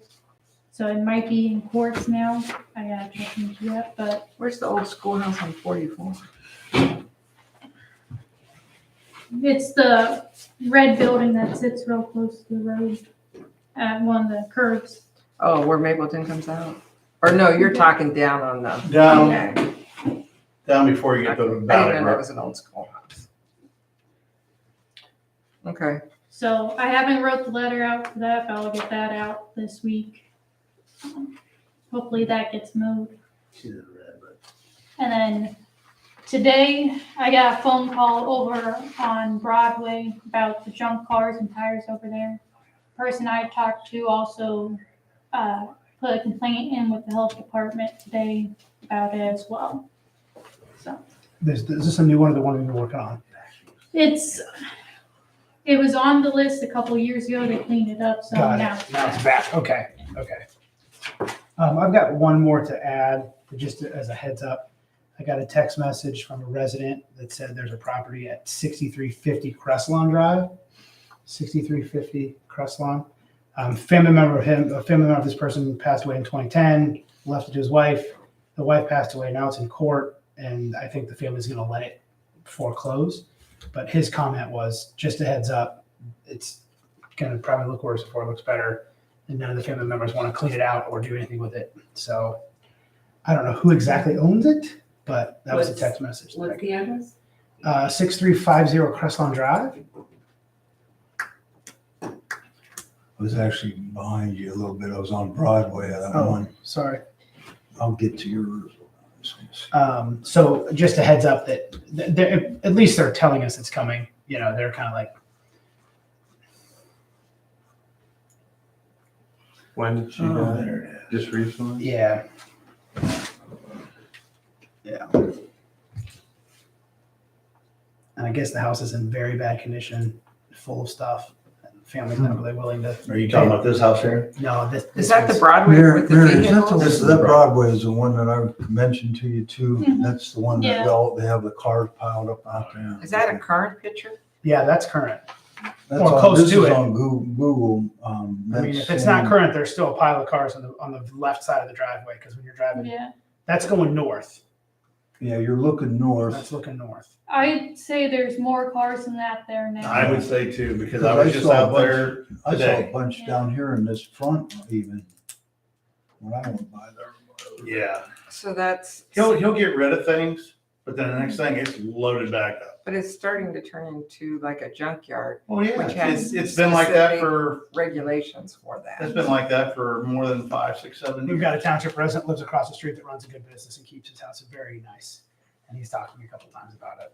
[SPEAKER 3] So it might be in courts now. I gotta check into that, but
[SPEAKER 2] Where's the old schoolhouse on 44?
[SPEAKER 3] it's the red building that sits real close to the road at one of the curbs.
[SPEAKER 2] Oh, where Mapleton comes out? Or no, you're talking down on the.
[SPEAKER 4] Down,
[SPEAKER 2] Okay.
[SPEAKER 4] down before you get to the
[SPEAKER 2] I didn't
[SPEAKER 4] valley
[SPEAKER 2] know that
[SPEAKER 4] road.
[SPEAKER 2] was an old schoolhouse. Okay,
[SPEAKER 3] So I haven't wrote the letter out for that, but I'll get that out this week. Hopefully that gets moved.
[SPEAKER 4] She's in red, but
[SPEAKER 3] And then today, I got a phone call over on Broadway about the junk cars and tires over there. Person I talked to also put a complaint in with the health department today about it as well. So
[SPEAKER 1] Is this a new one or the one we've been working on?
[SPEAKER 3] it was on the list a couple years ago. They cleaned it up, so
[SPEAKER 1] Got
[SPEAKER 3] now
[SPEAKER 1] it. Now it's back. Okay, okay. I've got one more to add, just as a heads up. I got a text message from a resident that said there's a property at 6350 Cresslawn Drive. 6350 Cresslawn. A family member of this person passed away in 2010, left it to his wife. The wife passed away. Now it's in court, and I think the family's going to let it foreclose. But his comment was, just a heads up, it's going to probably look worse before it looks better. And none of the family members want to clean it out or do anything with it. So I don't know who exactly owns it, but that was a text message. that I
[SPEAKER 7] What's the address?
[SPEAKER 1] 6350 Crestlawn Drive.
[SPEAKER 6] I was actually behind you a little bit. I was on Broadway at that
[SPEAKER 1] Oh,
[SPEAKER 6] one.
[SPEAKER 1] sorry.
[SPEAKER 6] I'll get to your.
[SPEAKER 1] So just a heads up that at least they're telling us it's coming. You know, they're kind of like,
[SPEAKER 5] When did she
[SPEAKER 1] oh,
[SPEAKER 5] die?
[SPEAKER 1] there it
[SPEAKER 5] Just recently?
[SPEAKER 1] is. Yeah. Yeah. And I guess the house is in very bad condition, full of stuff. Family's not really willing to.
[SPEAKER 4] Are you talking about this house here?
[SPEAKER 1] No, this
[SPEAKER 2] Is that the
[SPEAKER 1] one's-
[SPEAKER 2] Broadway
[SPEAKER 6] Mary,
[SPEAKER 2] with the
[SPEAKER 6] Mary, is that
[SPEAKER 2] vehicles?
[SPEAKER 6] the-
[SPEAKER 4] This is
[SPEAKER 6] that
[SPEAKER 4] the
[SPEAKER 6] Broadway is the one that I mentioned to you too.
[SPEAKER 3] Mhm.
[SPEAKER 6] That's the one that
[SPEAKER 3] Yeah.
[SPEAKER 6] they have the cars piled up out there.
[SPEAKER 2] Is that a current picture?
[SPEAKER 1] Yeah, that's current.
[SPEAKER 6] That's
[SPEAKER 1] or
[SPEAKER 6] on,
[SPEAKER 1] close
[SPEAKER 6] this
[SPEAKER 1] to
[SPEAKER 6] is
[SPEAKER 1] it?
[SPEAKER 6] on Google.
[SPEAKER 1] I mean,
[SPEAKER 6] that's
[SPEAKER 1] if it's not
[SPEAKER 6] saying-
[SPEAKER 1] current, there's still a pile of cars on the left side of the driveway because when you're driving,
[SPEAKER 3] Yeah,
[SPEAKER 1] that's going north.
[SPEAKER 6] Yeah, you're looking north.
[SPEAKER 1] That's looking north.
[SPEAKER 3] I'd say there's more cars than that there now.
[SPEAKER 4] I would say too, because
[SPEAKER 6] Because
[SPEAKER 4] I was
[SPEAKER 6] I
[SPEAKER 4] just
[SPEAKER 6] saw a
[SPEAKER 4] out
[SPEAKER 6] bunch-
[SPEAKER 4] there
[SPEAKER 6] I saw a
[SPEAKER 4] today.
[SPEAKER 6] bunch down here in this front even. When I went by there.
[SPEAKER 4] Yeah,
[SPEAKER 2] So that's,
[SPEAKER 4] he'll get rid of things, but then the next thing it's loaded back up.
[SPEAKER 2] but it's starting to turn into like a junkyard,
[SPEAKER 4] Well, yeah,
[SPEAKER 2] Which has
[SPEAKER 4] it's been like that
[SPEAKER 2] specific regulations for
[SPEAKER 4] it's
[SPEAKER 2] that.
[SPEAKER 4] been like that for more than 5, 6, 7
[SPEAKER 1] We've
[SPEAKER 4] years.
[SPEAKER 1] got a township resident lives across the street that runs a good business and keeps his house very nice. And he's talked to me a couple times about it.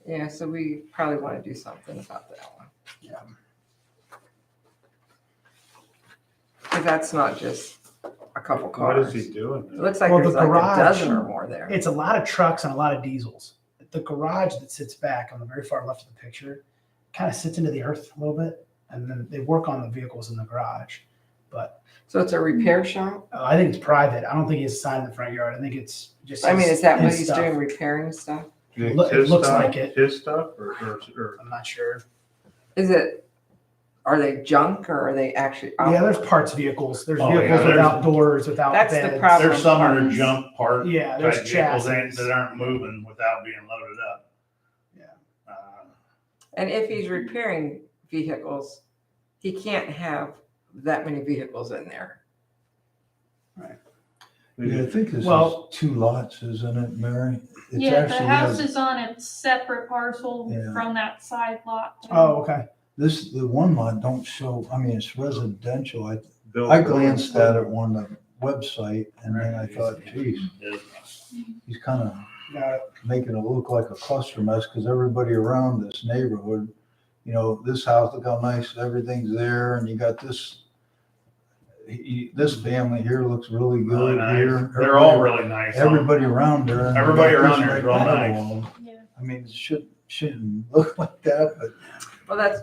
[SPEAKER 2] Yeah, so we probably want to do something about that one.
[SPEAKER 1] Yeah.
[SPEAKER 2] Because that's not just a couple
[SPEAKER 5] What
[SPEAKER 2] cars.
[SPEAKER 5] is he doing?
[SPEAKER 2] It looks like
[SPEAKER 1] Well,
[SPEAKER 2] there's
[SPEAKER 1] the
[SPEAKER 2] like
[SPEAKER 1] garage-
[SPEAKER 2] a dozen or more there.
[SPEAKER 1] It's a lot of trucks and a lot of diesels. The garage that sits back on the very far left of the picture kind of sits into the earth a little bit. And then they work on the vehicles in the garage. But
[SPEAKER 2] So it's a repair shop?
[SPEAKER 1] I think it's private. I don't think he has a sign in the front yard. I think it's just.
[SPEAKER 2] I mean, is that what
[SPEAKER 1] his
[SPEAKER 2] he's
[SPEAKER 1] stuff.
[SPEAKER 2] doing, repairing stuff?
[SPEAKER 5] You think
[SPEAKER 1] Look- it
[SPEAKER 5] his
[SPEAKER 1] looks
[SPEAKER 5] stuff-
[SPEAKER 1] like it.
[SPEAKER 5] His stuff or
[SPEAKER 1] I'm not sure.
[SPEAKER 2] Is it, are they junk or are they actually?
[SPEAKER 1] Yeah, there's parts vehicles. There's
[SPEAKER 4] Oh, yeah,
[SPEAKER 1] vehicles
[SPEAKER 4] there's-
[SPEAKER 1] without doors, without
[SPEAKER 2] That's the
[SPEAKER 1] beds.
[SPEAKER 2] problem.
[SPEAKER 4] There's some that are
[SPEAKER 2] Parts.
[SPEAKER 4] junk part
[SPEAKER 1] Yeah,
[SPEAKER 4] type
[SPEAKER 1] there's
[SPEAKER 4] vehicles
[SPEAKER 1] chassis.
[SPEAKER 4] that aren't moving without being loaded up.
[SPEAKER 1] Yeah.
[SPEAKER 2] And if he's repairing vehicles, he can't have that many vehicles in there.
[SPEAKER 6] Yeah, I think this
[SPEAKER 1] Well-
[SPEAKER 6] is 2 lots, isn't it, Mary? It's
[SPEAKER 3] Yeah, the
[SPEAKER 6] actually
[SPEAKER 3] house
[SPEAKER 6] has-
[SPEAKER 3] is on a separate parcel
[SPEAKER 6] Yeah.
[SPEAKER 3] from that side lot.
[SPEAKER 1] Oh, okay.
[SPEAKER 6] the one lot don't show, I mean, it's residential. I
[SPEAKER 5] Built-
[SPEAKER 6] glanced at it on the website and then I thought, geez, he's kind of
[SPEAKER 1] Got it.
[SPEAKER 6] making it look like a cluster mess because everybody around this neighborhood, you know, this house, look how nice everything's there, and you got this. This family here looks really
[SPEAKER 4] Really
[SPEAKER 6] good
[SPEAKER 4] nice.
[SPEAKER 6] here.
[SPEAKER 4] They're all really nice.
[SPEAKER 6] Everybody around there. and
[SPEAKER 4] Everybody
[SPEAKER 6] they got
[SPEAKER 4] around
[SPEAKER 6] this
[SPEAKER 4] there is
[SPEAKER 6] right
[SPEAKER 4] real
[SPEAKER 6] next
[SPEAKER 4] nice.
[SPEAKER 6] to them.
[SPEAKER 3] Yeah.
[SPEAKER 6] I mean, it shouldn't look like that, but
[SPEAKER 2] Well,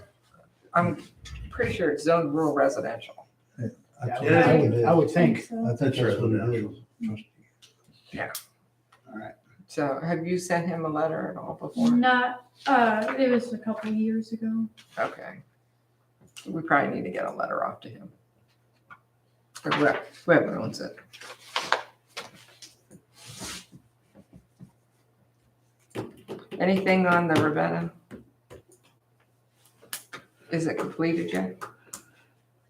[SPEAKER 2] I'm pretty sure it's zoned rural residential.
[SPEAKER 6] that's
[SPEAKER 1] Yeah,
[SPEAKER 6] what I think it is.
[SPEAKER 1] I would think.
[SPEAKER 3] so.
[SPEAKER 6] I think
[SPEAKER 4] That's
[SPEAKER 6] that's what it
[SPEAKER 4] residential.
[SPEAKER 6] is.
[SPEAKER 1] All right.
[SPEAKER 2] So have you sent him a letter at all before?
[SPEAKER 3] Not, it was a couple years ago.
[SPEAKER 2] Okay. We probably need to get a letter off to him. Or whoever owns it. Anything on the Ravenna? Is it completed yet?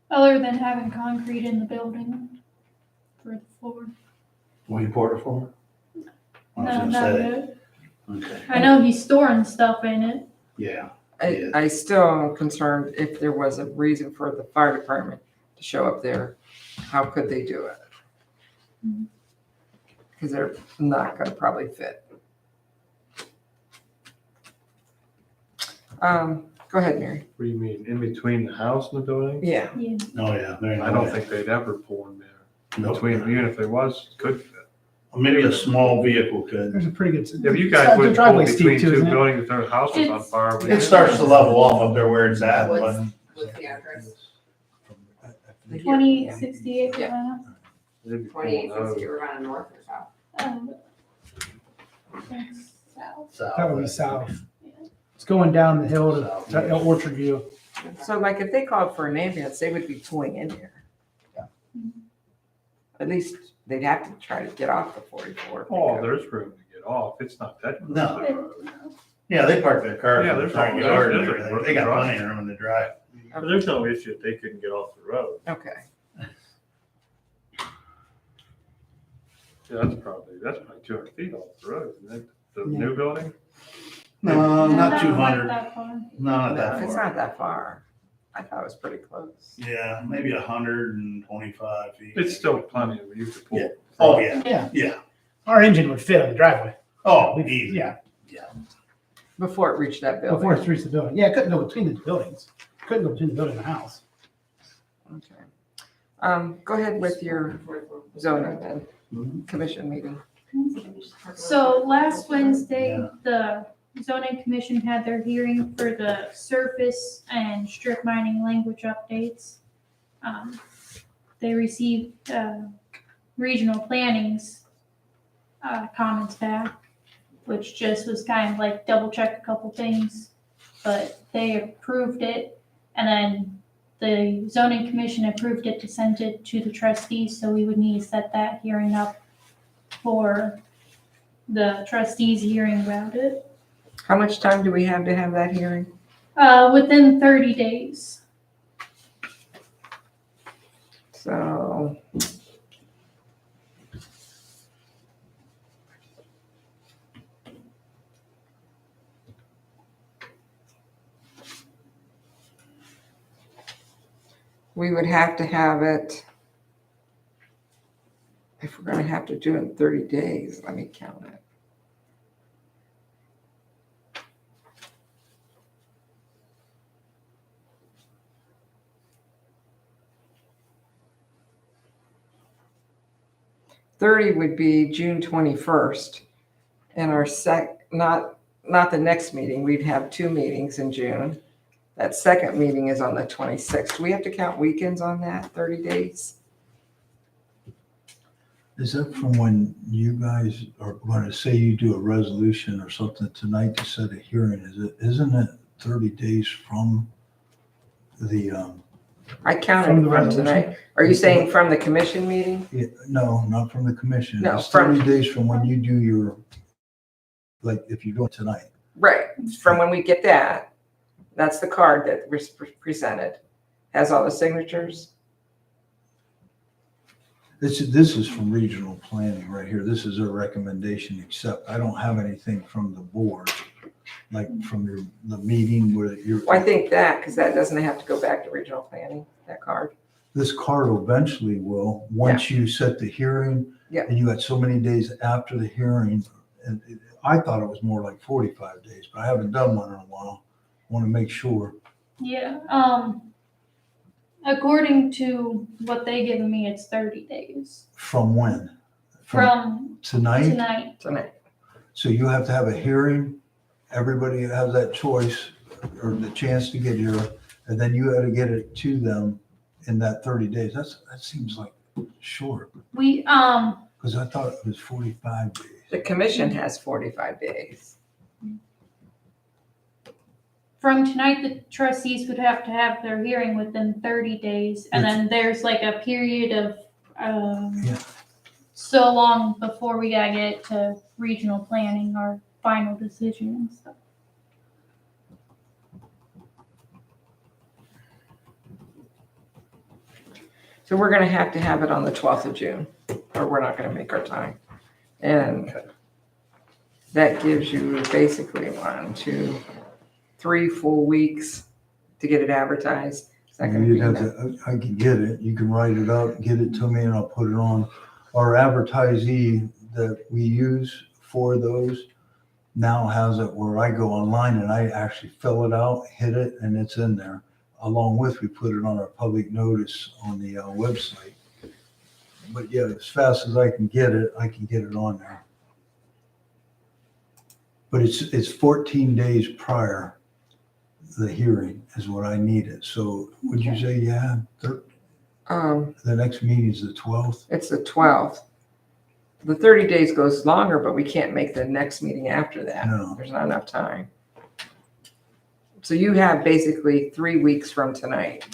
[SPEAKER 3] Other than having concrete in the building for the floor.
[SPEAKER 4] Will you pour it for? I was
[SPEAKER 3] No,
[SPEAKER 4] gonna
[SPEAKER 3] not
[SPEAKER 4] say.
[SPEAKER 3] yet.
[SPEAKER 4] Okay.
[SPEAKER 3] I know he's storing stuff in it.
[SPEAKER 4] Yeah.
[SPEAKER 2] I still am concerned if there was a reason for the fire department to show up there, how could they do it?
[SPEAKER 3] Mhm.
[SPEAKER 2] Because they're not gonna probably fit. Go ahead, Mary.
[SPEAKER 5] What do you mean, in between the house and the building?
[SPEAKER 2] Yeah.
[SPEAKER 3] Yeah.
[SPEAKER 4] Oh, yeah. There ain't
[SPEAKER 5] I
[SPEAKER 4] no
[SPEAKER 5] don't
[SPEAKER 4] way.
[SPEAKER 5] think they'd ever pull in there.
[SPEAKER 4] Nope.
[SPEAKER 5] Between, even if there was, could fit.
[SPEAKER 4] Maybe a small vehicle could.
[SPEAKER 1] There's a pretty good.
[SPEAKER 5] If you
[SPEAKER 1] the
[SPEAKER 5] guys would pull
[SPEAKER 1] driveway's
[SPEAKER 5] between
[SPEAKER 1] steep too,
[SPEAKER 5] two
[SPEAKER 1] isn't it?
[SPEAKER 5] buildings, if their house was on
[SPEAKER 3] It's-
[SPEAKER 5] fire. we-
[SPEAKER 4] It starts to level off up there where it's at, but
[SPEAKER 2] What's the address?
[SPEAKER 3] 2068
[SPEAKER 2] Yeah.
[SPEAKER 3] Ravenna.
[SPEAKER 5] they'd be
[SPEAKER 7] Twenty-eight
[SPEAKER 5] pulling
[SPEAKER 7] sixty
[SPEAKER 5] those.
[SPEAKER 7] Ravenna North or South?
[SPEAKER 3] That's south.
[SPEAKER 1] That would be south. It's going down the hill to Orchard View.
[SPEAKER 2] So like if they called for an ambulance, they would be pulling in here. At least they'd have to try to get off the 44. if they
[SPEAKER 5] Oh,
[SPEAKER 2] could.
[SPEAKER 5] there's room to get off. It's not that. close
[SPEAKER 4] No.
[SPEAKER 5] to the road.
[SPEAKER 4] Yeah, they park their cars
[SPEAKER 5] Yeah,
[SPEAKER 4] in the
[SPEAKER 5] there's
[SPEAKER 4] front
[SPEAKER 5] all-
[SPEAKER 4] yard. and
[SPEAKER 5] there's a
[SPEAKER 4] everything.
[SPEAKER 5] road
[SPEAKER 4] They got
[SPEAKER 5] drive.
[SPEAKER 4] plenty of room in the drive.
[SPEAKER 5] But there's no issue if they couldn't get off the road.
[SPEAKER 2] Okay.
[SPEAKER 5] Yeah, that's probably 200 feet off the road, isn't it? The
[SPEAKER 1] Yeah.
[SPEAKER 5] new building?
[SPEAKER 4] No, not
[SPEAKER 3] quite
[SPEAKER 4] 200.
[SPEAKER 3] that far.
[SPEAKER 4] No, not
[SPEAKER 2] No,
[SPEAKER 4] that
[SPEAKER 2] it's
[SPEAKER 4] far.
[SPEAKER 2] not that far. I thought it was pretty close.
[SPEAKER 4] Yeah, maybe 125 feet.
[SPEAKER 5] It's still plenty of you could pull.
[SPEAKER 4] Yeah. Oh, yeah,
[SPEAKER 1] Yeah,
[SPEAKER 4] yeah.
[SPEAKER 1] our engine would fit on the driveway.
[SPEAKER 4] Oh, easy.
[SPEAKER 1] Yeah,
[SPEAKER 2] Before it reached that building.
[SPEAKER 1] before it reached the building. Yeah, it couldn't go between the buildings. Couldn't go between the building and the house.
[SPEAKER 2] Okay. Go ahead with your zoning then, commission meeting.
[SPEAKER 3] So last Wednesday,
[SPEAKER 4] Yeah.
[SPEAKER 3] the zoning commission had their hearing for the surface and strip mining language updates. They received regional planning's comments back, which just was kind of like double check a couple things, but they approved it. And then the zoning commission approved it to send it to the trustees, so we would need to set that hearing up for the trustees hearing about it.
[SPEAKER 2] How much time do we have to have that hearing?
[SPEAKER 3] Within 30 days.
[SPEAKER 2] So. We would have to have it, if we're gonna have to do it in 30 days, let me count it. '30 would be June 21st. And our not the next meeting, we'd have 2 meetings in June. That second meeting is on the 26th. Do we have to count weekends on that, 30 days?
[SPEAKER 6] Is that from when you guys are going to say you do a resolution or something tonight to set a hearing? Isn't it 30 days from the,
[SPEAKER 2] I
[SPEAKER 1] From
[SPEAKER 2] counted
[SPEAKER 1] the
[SPEAKER 2] from
[SPEAKER 1] resolution?
[SPEAKER 2] tonight. Are you saying from the commission meeting?
[SPEAKER 6] no, not from the commission.
[SPEAKER 2] No,
[SPEAKER 6] It's
[SPEAKER 2] from-
[SPEAKER 6] 30 days from when you do your, like, if you do it tonight.
[SPEAKER 2] Right, from when we get that. That's the card that was presented. Has all the signatures.
[SPEAKER 6] This is from regional planning right here. This is a recommendation, except I don't have anything from the board, like from the meeting where you're.
[SPEAKER 2] Well, I think that, because that doesn't have to go back to regional planning, that card.
[SPEAKER 6] This card eventually will, once you set the hearing.
[SPEAKER 2] Yeah.
[SPEAKER 6] And you got so many days after the hearing, and I thought it was more like 45 days, but I haven't done one in a while. Want to make sure.
[SPEAKER 3] Yeah, according to what they given me, it's 30 days
[SPEAKER 6] From when?
[SPEAKER 3] from
[SPEAKER 6] Tonight?
[SPEAKER 3] tonight.
[SPEAKER 2] Tonight.
[SPEAKER 6] So you have to have a hearing. Everybody has that choice or the chance to get here, and then you got to get it to them in that 30 days. That seems like short,
[SPEAKER 3] We,
[SPEAKER 6] because I thought it was 45 days.
[SPEAKER 2] The commission has 45 days.
[SPEAKER 3] from tonight, the trustees would have to have their hearing within 30 days. And then there's like a period of,
[SPEAKER 6] Yeah.
[SPEAKER 3] so long before we gotta get to regional planning or final decision and stuff.
[SPEAKER 2] So we're gonna have to have it on the 12th of June, or we're not gonna make our time. And that gives you basically 1, 2, 3 full weeks to get it advertised. Is that gonna be
[SPEAKER 6] You'd have
[SPEAKER 2] enough?
[SPEAKER 6] to, I can get it. You can write it up, get it to me, and I'll put it on. Our advertisee that we use for those now has it where I go online and I actually fill it out, hit it, and it's in there. Along with, we put it on our public notice on the website. But yeah, as fast as I can get it on there. But it's 14 days prior the hearing is what I needed. So would you say, yeah, the next meeting is the 12th?
[SPEAKER 2] It's the 12th. The 30 days goes longer, but we can't make the next meeting after that.
[SPEAKER 6] No.
[SPEAKER 2] There's not enough time. So you have basically 3 weeks from tonight.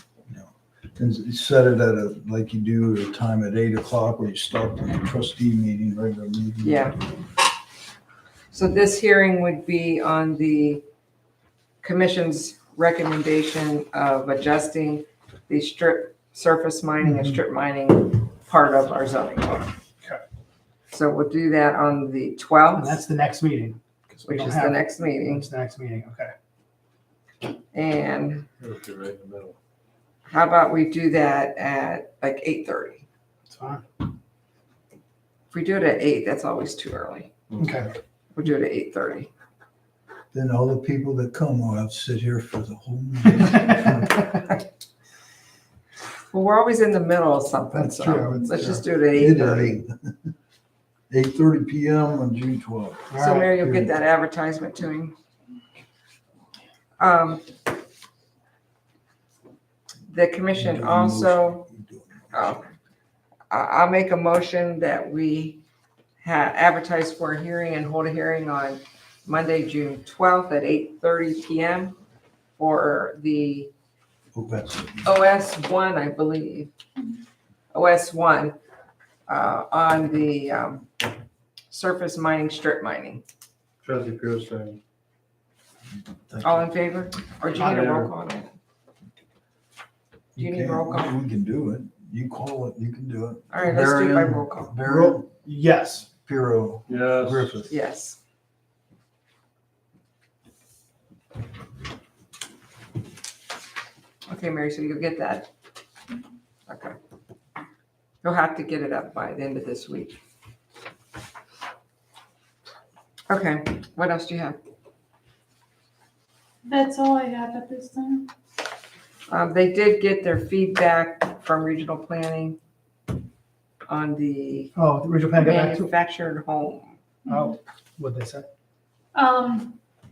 [SPEAKER 6] And set it at a, like you do at a time at 8 o'clock where you start the trustee meeting, regular meeting.
[SPEAKER 2] Yeah. So this hearing would be on the commission's recommendation of adjusting the surface mining and strip mining part of our zoning law.
[SPEAKER 1] Okay.
[SPEAKER 2] So we'll do that on the
[SPEAKER 1] And
[SPEAKER 2] 12th,
[SPEAKER 1] that's the next meeting. 'cause we
[SPEAKER 2] which
[SPEAKER 1] don't
[SPEAKER 2] is
[SPEAKER 1] have
[SPEAKER 2] the
[SPEAKER 1] it.
[SPEAKER 2] next meeting.
[SPEAKER 1] It's the next meeting, okay.
[SPEAKER 2] And
[SPEAKER 5] It'll be right in the middle.
[SPEAKER 2] how about we do that at like 8:30?
[SPEAKER 1] It's fine.
[SPEAKER 2] If we do it at 8, that's always too early.
[SPEAKER 1] Okay.
[SPEAKER 2] We'll do it at 8:30.
[SPEAKER 6] Then all the people that come will have to sit here for the whole meeting.
[SPEAKER 2] Well, we're always in the middle of something,
[SPEAKER 1] That's
[SPEAKER 2] so
[SPEAKER 1] true.
[SPEAKER 2] let's
[SPEAKER 1] It's
[SPEAKER 2] just do it at
[SPEAKER 6] It
[SPEAKER 2] 8:30.
[SPEAKER 6] is 8:30 PM on June 12th.
[SPEAKER 1] All
[SPEAKER 2] So
[SPEAKER 1] right.
[SPEAKER 2] Mary, you'll get that advertisement to him. The commission also, I'll make a motion that we advertise for a hearing and hold a hearing on Monday, June 12th at 8:30 PM for the OS1, I believe. OS1 on the surface mining, strip mining.
[SPEAKER 5] Trustee Pierce saying,
[SPEAKER 2] All in favor? Or do you need a roll call on it? Do you need
[SPEAKER 6] can-
[SPEAKER 2] roll call?
[SPEAKER 6] We can do it. You call it, you can do it.
[SPEAKER 2] All right, let's do it by
[SPEAKER 6] Varian,
[SPEAKER 2] roll call.
[SPEAKER 6] Varian,
[SPEAKER 1] Yes.
[SPEAKER 6] Piro,
[SPEAKER 5] yes.
[SPEAKER 6] Griffith.
[SPEAKER 2] Yes. Okay, Mary, so you'll get that. Okay. You'll have to get it up by the end of this week. Okay, what else do you have?
[SPEAKER 3] That's all I have at this time.
[SPEAKER 2] They did get their feedback from regional planning on the
[SPEAKER 1] Oh, the original plan got back to,
[SPEAKER 2] manufactured home.
[SPEAKER 1] oh, what'd they say?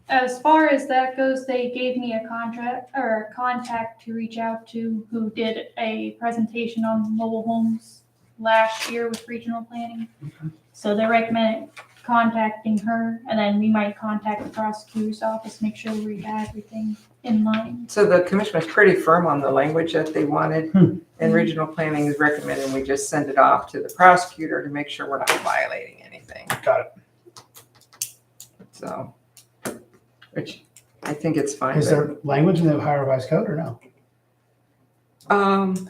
[SPEAKER 3] As far as that goes, they gave me a contract or a contact to reach out to who did a presentation on mobile homes last year with regional planning. So they recommended contacting her, and then we might contact the prosecutor's office, make sure we have everything in line.
[SPEAKER 2] So the commission was pretty firm on the language that they wanted,
[SPEAKER 1] Hmm.
[SPEAKER 2] and regional planning is recommending we just send it off to the prosecutor to make sure we're not violating anything.
[SPEAKER 1] Got it.
[SPEAKER 2] So, which I think it's fine.
[SPEAKER 1] Is there language in the Ohio Revised Code or no?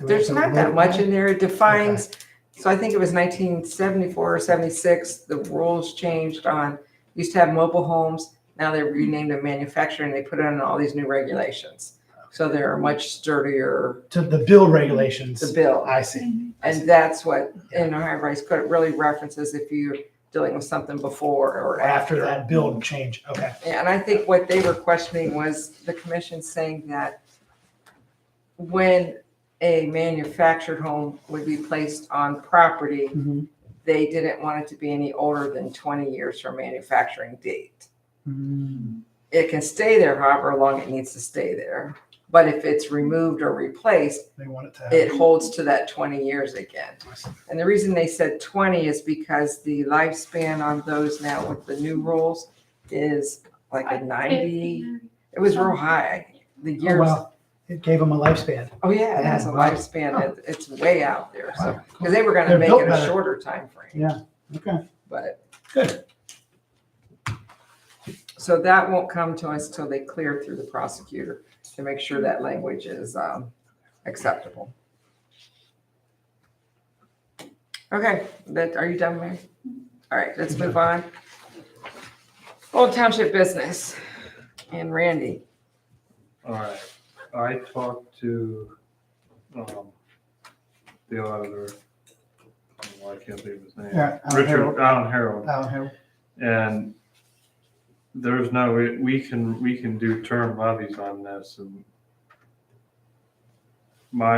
[SPEAKER 2] There's not that much in there. It defines, so I think it was 1974 or 76, the rules changed on, used to have mobile homes. Now they renamed them manufacturing. They put in all these new regulations. So they're much sturdier,
[SPEAKER 1] To the bill regulations.
[SPEAKER 2] the bill.
[SPEAKER 1] I see.
[SPEAKER 2] And that's what in Ohio Revised Code it really references if you're dealing with something before or
[SPEAKER 1] After that bill change, okay.
[SPEAKER 2] And I think what they were questioning was the commission saying that when a manufactured home would be placed on property,
[SPEAKER 1] Mhm.
[SPEAKER 2] they didn't want it to be any older than 20 years from manufacturing date.
[SPEAKER 1] Mm.
[SPEAKER 2] It can stay there however long it needs to stay there. But if it's removed or replaced,
[SPEAKER 1] They want it to have.
[SPEAKER 2] it holds to that 20 years again. And the reason they said 20 is because the lifespan on those now with the new rules is like a 90. It was real high. The
[SPEAKER 1] Oh,
[SPEAKER 2] years,
[SPEAKER 1] wow. It gave them a lifespan.
[SPEAKER 2] oh yeah, it has a
[SPEAKER 1] Yeah, wow.
[SPEAKER 2] lifespan. It's way out there. So,
[SPEAKER 1] Wow,
[SPEAKER 2] because they were going to
[SPEAKER 1] They're
[SPEAKER 2] make
[SPEAKER 1] built
[SPEAKER 2] it a
[SPEAKER 1] better.
[SPEAKER 2] shorter time frame.
[SPEAKER 1] Yeah, okay,
[SPEAKER 2] But
[SPEAKER 1] good.
[SPEAKER 2] so that won't come to us till they clear through the prosecutor to make sure that language is acceptable. Okay, are you done, Mary? All right, let's move on. Old Township business and Randy.
[SPEAKER 5] All right, I talked to, the auditor, I can't think of his name.
[SPEAKER 1] Yeah, Alan
[SPEAKER 5] Richard,
[SPEAKER 1] Harold.
[SPEAKER 5] Alan Harold,
[SPEAKER 1] Alan Harold.
[SPEAKER 5] and there's no, we can do term levies on this, and my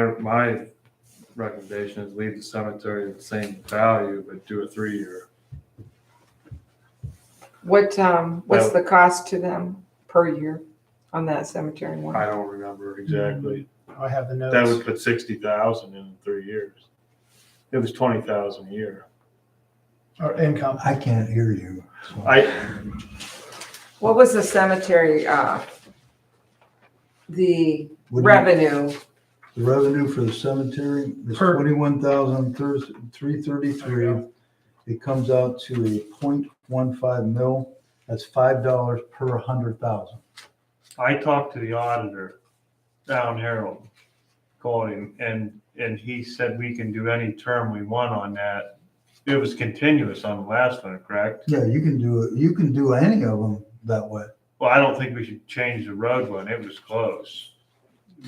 [SPEAKER 5] recommendation is leave the cemetery at the same value, but do a 3-year.
[SPEAKER 2] What's the cost to them per year on that cemetery one?
[SPEAKER 5] I don't remember exactly.
[SPEAKER 1] I have the notes.
[SPEAKER 5] That would put 60,000 in 3 years. It was 20,000 a year.
[SPEAKER 1] Or income.
[SPEAKER 6] I can't hear you. so-
[SPEAKER 2] What was the cemetery, the
[SPEAKER 6] What do you-
[SPEAKER 2] revenue
[SPEAKER 6] The revenue for the cemetery is
[SPEAKER 1] Per-
[SPEAKER 6] 21,333. It comes out to a 0.15 mil. That's $5 per 100,000.
[SPEAKER 5] I talked to the auditor down Harold, called him, and he said we can do any term we want on that. It was continuous on the last one, correct?
[SPEAKER 6] Yeah, you can do it. You can do any of them that way.
[SPEAKER 5] Well, I don't think we should change the road one. It was close.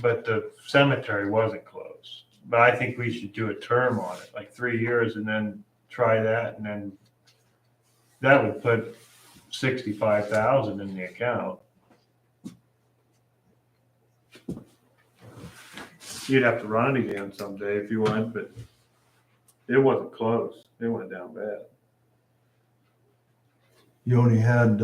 [SPEAKER 5] But the cemetery wasn't close. But I think we should do a term on it, like 3 years, and then try that, and then that would put 65,000 in the account. You'd have to run it again someday if you want, but it wasn't close. It went down bad.
[SPEAKER 6] You only had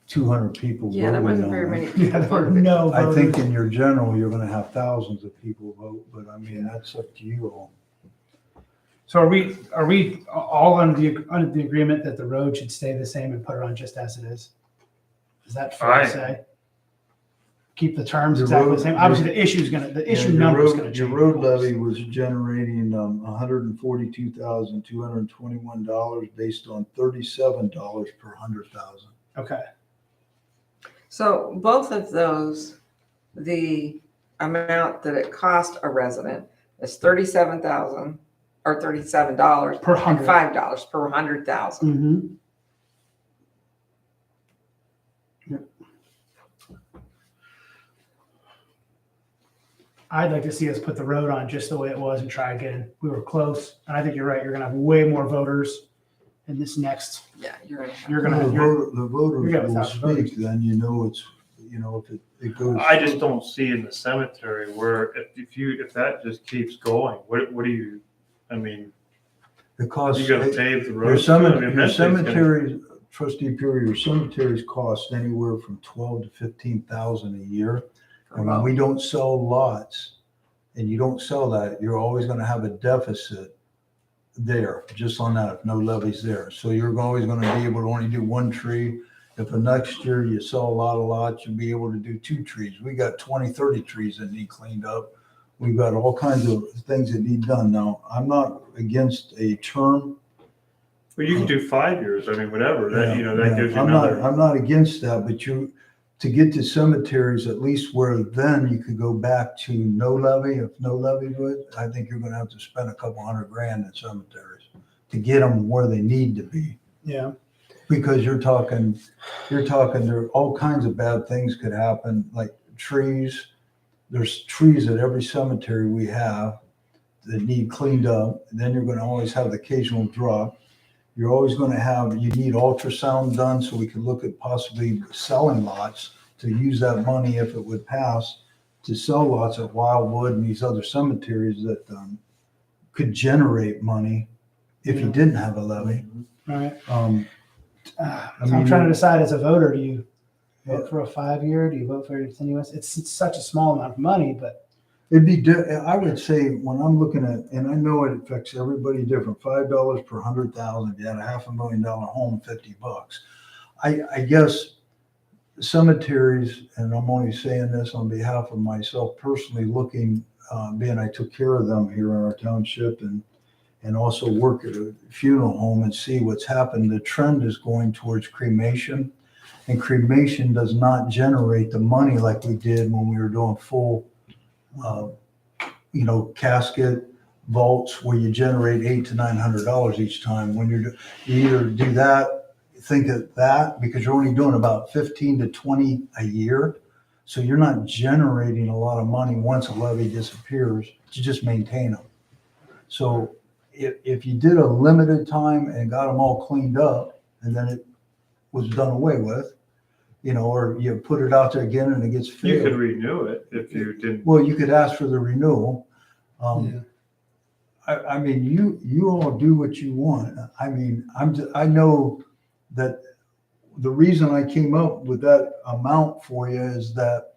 [SPEAKER 6] 200 people
[SPEAKER 2] Yeah, there
[SPEAKER 6] voting
[SPEAKER 2] wasn't
[SPEAKER 6] on
[SPEAKER 2] very
[SPEAKER 6] it.
[SPEAKER 2] many
[SPEAKER 1] Yeah,
[SPEAKER 2] people
[SPEAKER 1] there were
[SPEAKER 2] voted.
[SPEAKER 1] no
[SPEAKER 6] I think
[SPEAKER 1] voters.
[SPEAKER 6] in your general, you're gonna have thousands of people vote, but I mean, that's up to you all.
[SPEAKER 1] So are we all under the agreement that the road should stay the same and put it on just as it is? Is that fair
[SPEAKER 5] Aye.
[SPEAKER 1] to say? Keep the terms
[SPEAKER 6] The
[SPEAKER 1] exactly
[SPEAKER 6] road-
[SPEAKER 1] the same? Obviously, the issue number is gonna change.
[SPEAKER 6] Your road levy was generating $142,221 based on $37 per 100,000.
[SPEAKER 1] Okay,
[SPEAKER 2] So both of those, the amount that it cost a resident is $37,000 or $37
[SPEAKER 1] per
[SPEAKER 2] and
[SPEAKER 1] hundred.
[SPEAKER 2] $5 per 100,000.
[SPEAKER 1] Mm-hmm. I'd like to see us put the road on just the way it was and try again. We were close, and I think you're right. You're gonna have way more voters in this next.
[SPEAKER 2] Yeah, you're right.
[SPEAKER 1] You're
[SPEAKER 6] The
[SPEAKER 1] gonna.
[SPEAKER 6] the voters
[SPEAKER 1] you're gonna
[SPEAKER 6] will
[SPEAKER 1] have voters.
[SPEAKER 6] speak, then you know it's, if it goes.
[SPEAKER 5] I just don't see in the cemetery where if that just keeps going, what do you, I mean,
[SPEAKER 6] The cost.
[SPEAKER 5] you gotta pave the
[SPEAKER 6] Your
[SPEAKER 5] road.
[SPEAKER 6] your cemeteries, trustee Perry, your cemeteries cost anywhere from 12 to 15,000 a year. And when we don't sell lots and you don't sell that, you're always gonna have a deficit there, just on that, if no levy's there. So you're always gonna be able to only do one tree. If the next year you sell a lot of lots, you'll be able to do 2 trees. We got 20, 30 trees that need cleaned up. We've got all kinds of things that need done. Now, I'm not against a term.
[SPEAKER 5] Well, you can do 5 years, I mean, whatever, that, that
[SPEAKER 6] Yeah,
[SPEAKER 5] gives you
[SPEAKER 6] I'm
[SPEAKER 5] another.
[SPEAKER 6] not against that, but to get to cemeteries, at least where then you could go back to no levy, if no levy would, I think you're gonna have to spend a couple $100,000 in cemeteries to get them where they need to be.
[SPEAKER 1] Yeah.
[SPEAKER 6] Because you're talking, there are all kinds of bad things could happen, like trees. There's trees at every cemetery we have that need cleaned up. And then you're gonna always have the occasional drop. You're always gonna you need ultrasound done so we can look at possibly selling lots to use that money if it would pass to sell lots at Wildwood and these other cemeteries that could generate money if you didn't have a levy.
[SPEAKER 1] All right.
[SPEAKER 6] I
[SPEAKER 1] So I'm
[SPEAKER 6] mean,
[SPEAKER 1] trying to decide as a voter, do you vote for a 5-year? Do you vote for a continuous? It's such a small amount of money, but
[SPEAKER 6] It'd be, I would say, when I'm looking at, and I know it affects everybody different, $5 per 100,000, if you had a $500,000 home, $50. I guess cemeteries, and I'm only saying this on behalf of myself personally, looking, being I took care of them here in our township and also work at a funeral home and see what's happened. The trend is going towards cremation, and cremation does not generate the money like we did when we were doing full casket vaults where you generate $800 to $900 each time. When you either do that, think of that, because you're only doing about 15 to 20 a year. So you're not generating a lot of money once a levy disappears to just maintain them. So if you did a limited time and got them all cleaned up and then it was done away with, or you put it out there again and it gets filled.
[SPEAKER 5] You could renew it if you didn't.
[SPEAKER 6] Well, you could ask for the renewal.
[SPEAKER 1] Yeah.
[SPEAKER 6] I mean, you all do what you want. I mean, I know that the reason I came up with that amount for you is that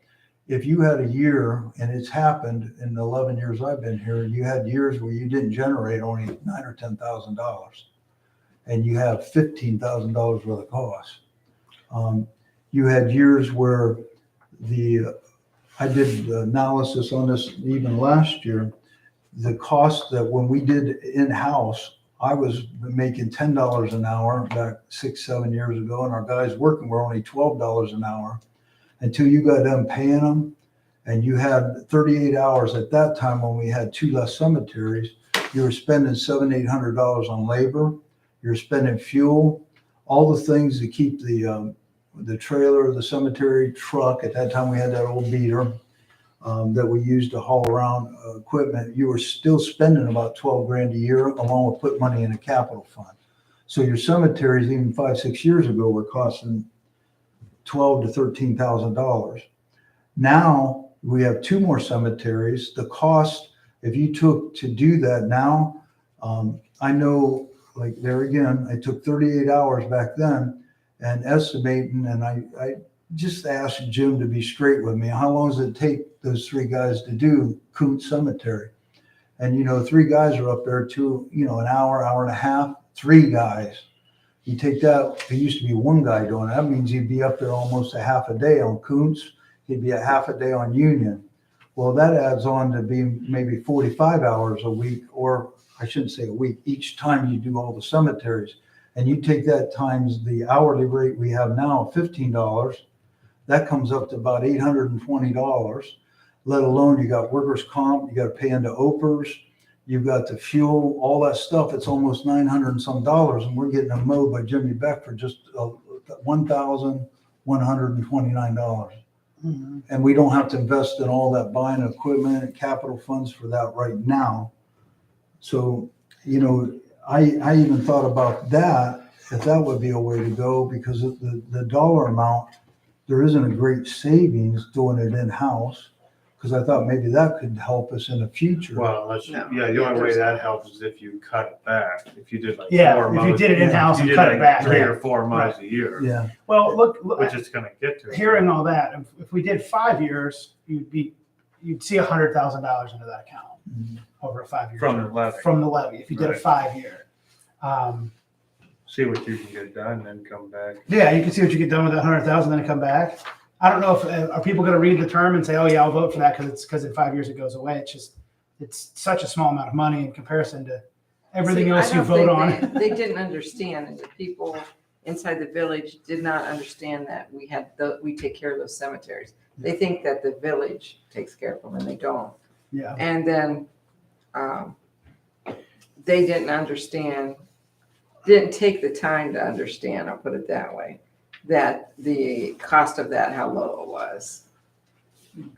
[SPEAKER 6] if you had a year, and it's happened in the 11 years I've been here, you had years where you didn't generate only $9,000 or $10,000, and you have $15,000 worth of costs. You had years where the I did the analysis on this even last year. The cost that when we did in-house, I was making $10 an hour back 6-7 years ago, and our guys working were only $12 an hour until you got done paying them. And you had 38 hours at that time when we had 2 less cemeteries. You were spending $700-800 on labor. You're spending fuel, all the things to keep the trailer, the cemetery truck. At that time, we had that old beater that we used to haul around equipment. You were still spending about 12 grand a year, along with putting money in a capital fund. So your cemeteries, even 5-6 years ago, were costing $12,000 to $13,000. Now we have 2 more cemeteries. The cost, if you took to do that now, I know, like there again, I took 38 hours back then and estimating, and I just asked Jim to be straight with me. How long does it take those 3 guys to do Coons Cemetery? And 3 guys are up there to, an hour, hour and a half, 3 guys. You take that, it used to be 1 guy doing it. That means he'd be up there almost a half a day on Coons. He'd be a half a day on Union. Well, that adds on to be maybe 45 hours a week, or I shouldn't say a week, each time you do all the cemeteries. And you take that times the hourly rate we have now, $15, that comes up to about $820, let alone you got workers' comp, you got to pay into OPERS, you've got the fuel, all that stuff. It's almost $900 and some, and we're getting them mowed by Jimmy Beck for just $1,129.
[SPEAKER 1] Mhm.
[SPEAKER 6] And we don't have to invest in all that buying equipment and capital funds for that right now. So, I even thought about that, if that would be a way to go, because of the dollar amount, there isn't a great savings doing it in-house, because I thought maybe that could help us in the future.
[SPEAKER 5] Well, unless,
[SPEAKER 2] No.
[SPEAKER 5] the only way that helps is if you cut it back. If you did like
[SPEAKER 1] Yeah,
[SPEAKER 5] 4
[SPEAKER 1] if you
[SPEAKER 5] mows.
[SPEAKER 1] did it in-house
[SPEAKER 5] you
[SPEAKER 1] and
[SPEAKER 5] did
[SPEAKER 1] cut it
[SPEAKER 5] like
[SPEAKER 1] back,
[SPEAKER 5] 3
[SPEAKER 1] yeah.
[SPEAKER 5] or 4 mows a year,
[SPEAKER 6] Yeah,
[SPEAKER 1] Well, look,
[SPEAKER 5] which is gonna get to.
[SPEAKER 1] hearing all that, if we did 5 years, you'd see $100,000 into that account
[SPEAKER 6] Mhm.
[SPEAKER 1] over a 5-year
[SPEAKER 5] From
[SPEAKER 1] term.
[SPEAKER 5] the levy.
[SPEAKER 1] From the levy, if you did a
[SPEAKER 5] Right.
[SPEAKER 1] 5-year.
[SPEAKER 5] See what you can get done, then come back.
[SPEAKER 1] Yeah, you can see what you get done with that 100,000, then come back. I don't know if are people going to read the term and say, "Oh yeah, I'll vote for that because in 5 years it goes away." It's such a small amount of money in comparison to everything
[SPEAKER 2] See,
[SPEAKER 1] else
[SPEAKER 2] I
[SPEAKER 1] you
[SPEAKER 2] don't
[SPEAKER 1] vote
[SPEAKER 2] think
[SPEAKER 1] on.
[SPEAKER 2] They didn't understand, and the people inside the village did not understand that we take care of those cemeteries. They think that the village takes care of them, and they don't.
[SPEAKER 1] Yeah,
[SPEAKER 2] And then they didn't take the time to understand, I'll put it that way, that the cost of that, how low it was.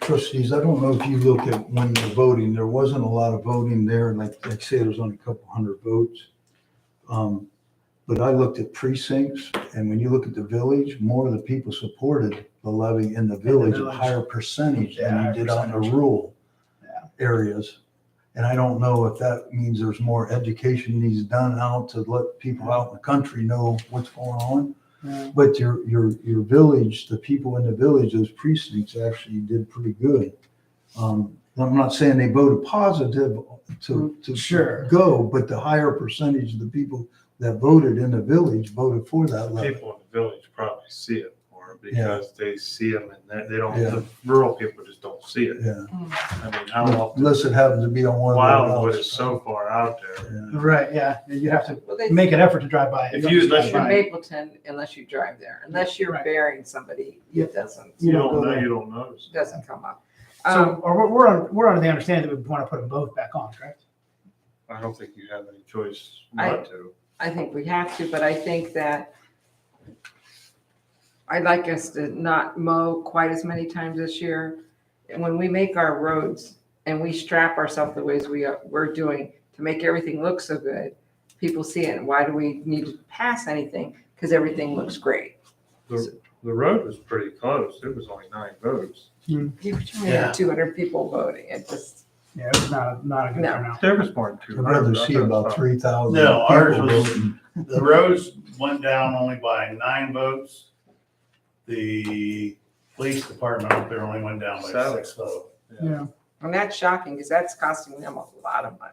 [SPEAKER 6] trustees, I don't know if you look at when you're voting, there wasn't a lot of voting there, like say there's only a couple hundred votes. But I looked at precincts, and when you look at the village, more of the people supported the levy in the village, a
[SPEAKER 1] village.
[SPEAKER 6] higher percentage
[SPEAKER 1] Yeah,
[SPEAKER 6] than
[SPEAKER 1] higher
[SPEAKER 6] you did on the
[SPEAKER 1] percentage.
[SPEAKER 6] rural
[SPEAKER 1] Yeah.
[SPEAKER 6] areas. And I don't know if that means there's more education needs done out to let people out in the country know what's going on.
[SPEAKER 1] Yeah.
[SPEAKER 6] But your village, the people in the village, those precincts actually did pretty good. I'm not saying they voted positive to
[SPEAKER 1] Sure.
[SPEAKER 6] go, but the higher percentage of the people that voted in the village voted for that levy.
[SPEAKER 5] People in the village probably see it more because they see them and they don't,
[SPEAKER 6] Yeah.
[SPEAKER 5] the rural people just don't see it.
[SPEAKER 6] Yeah,
[SPEAKER 5] I mean, how often,
[SPEAKER 6] unless it happens to be on one of the
[SPEAKER 5] Wildwood
[SPEAKER 6] routes.
[SPEAKER 5] is so far out there.
[SPEAKER 6] Yeah.
[SPEAKER 1] right. Yeah, you have to
[SPEAKER 2] Well, they
[SPEAKER 1] make an effort to drive by it.
[SPEAKER 5] If you- unless
[SPEAKER 2] in
[SPEAKER 5] you're-
[SPEAKER 2] Mapleton, unless you drive there, unless you're
[SPEAKER 1] Right.
[SPEAKER 2] burying somebody,
[SPEAKER 1] Yep.
[SPEAKER 2] it doesn't
[SPEAKER 1] You don't go
[SPEAKER 5] know,
[SPEAKER 1] there.
[SPEAKER 5] you don't notice.
[SPEAKER 2] come up.
[SPEAKER 1] So or we're under the understanding that we want to put them both back on, correct?
[SPEAKER 5] I don't think you have any choice
[SPEAKER 2] I-
[SPEAKER 5] not to.
[SPEAKER 2] I think we have to, but I think that I'd like us to not mow quite as many times this year. And when we make our roads and we strap ourselves the ways we're doing to make everything look so good, people see it. And why do we need to pass anything? Because everything looks great.
[SPEAKER 5] The road was pretty close. It was only 9 votes.
[SPEAKER 2] You only
[SPEAKER 4] Yeah.
[SPEAKER 2] had 200 people voting. It just,
[SPEAKER 1] Yeah, it's not a good
[SPEAKER 2] No.
[SPEAKER 1] turnout.
[SPEAKER 5] There was more than
[SPEAKER 6] I'd
[SPEAKER 5] 200.
[SPEAKER 6] rather see about 3,000
[SPEAKER 4] No, ours
[SPEAKER 6] people
[SPEAKER 4] was-
[SPEAKER 6] voting.
[SPEAKER 4] The roads went down only by 9 votes. The police department up there only went down by
[SPEAKER 5] 7.
[SPEAKER 4] 6 votes.
[SPEAKER 1] Yeah.
[SPEAKER 2] and that's shocking because that's costing them a lot of money.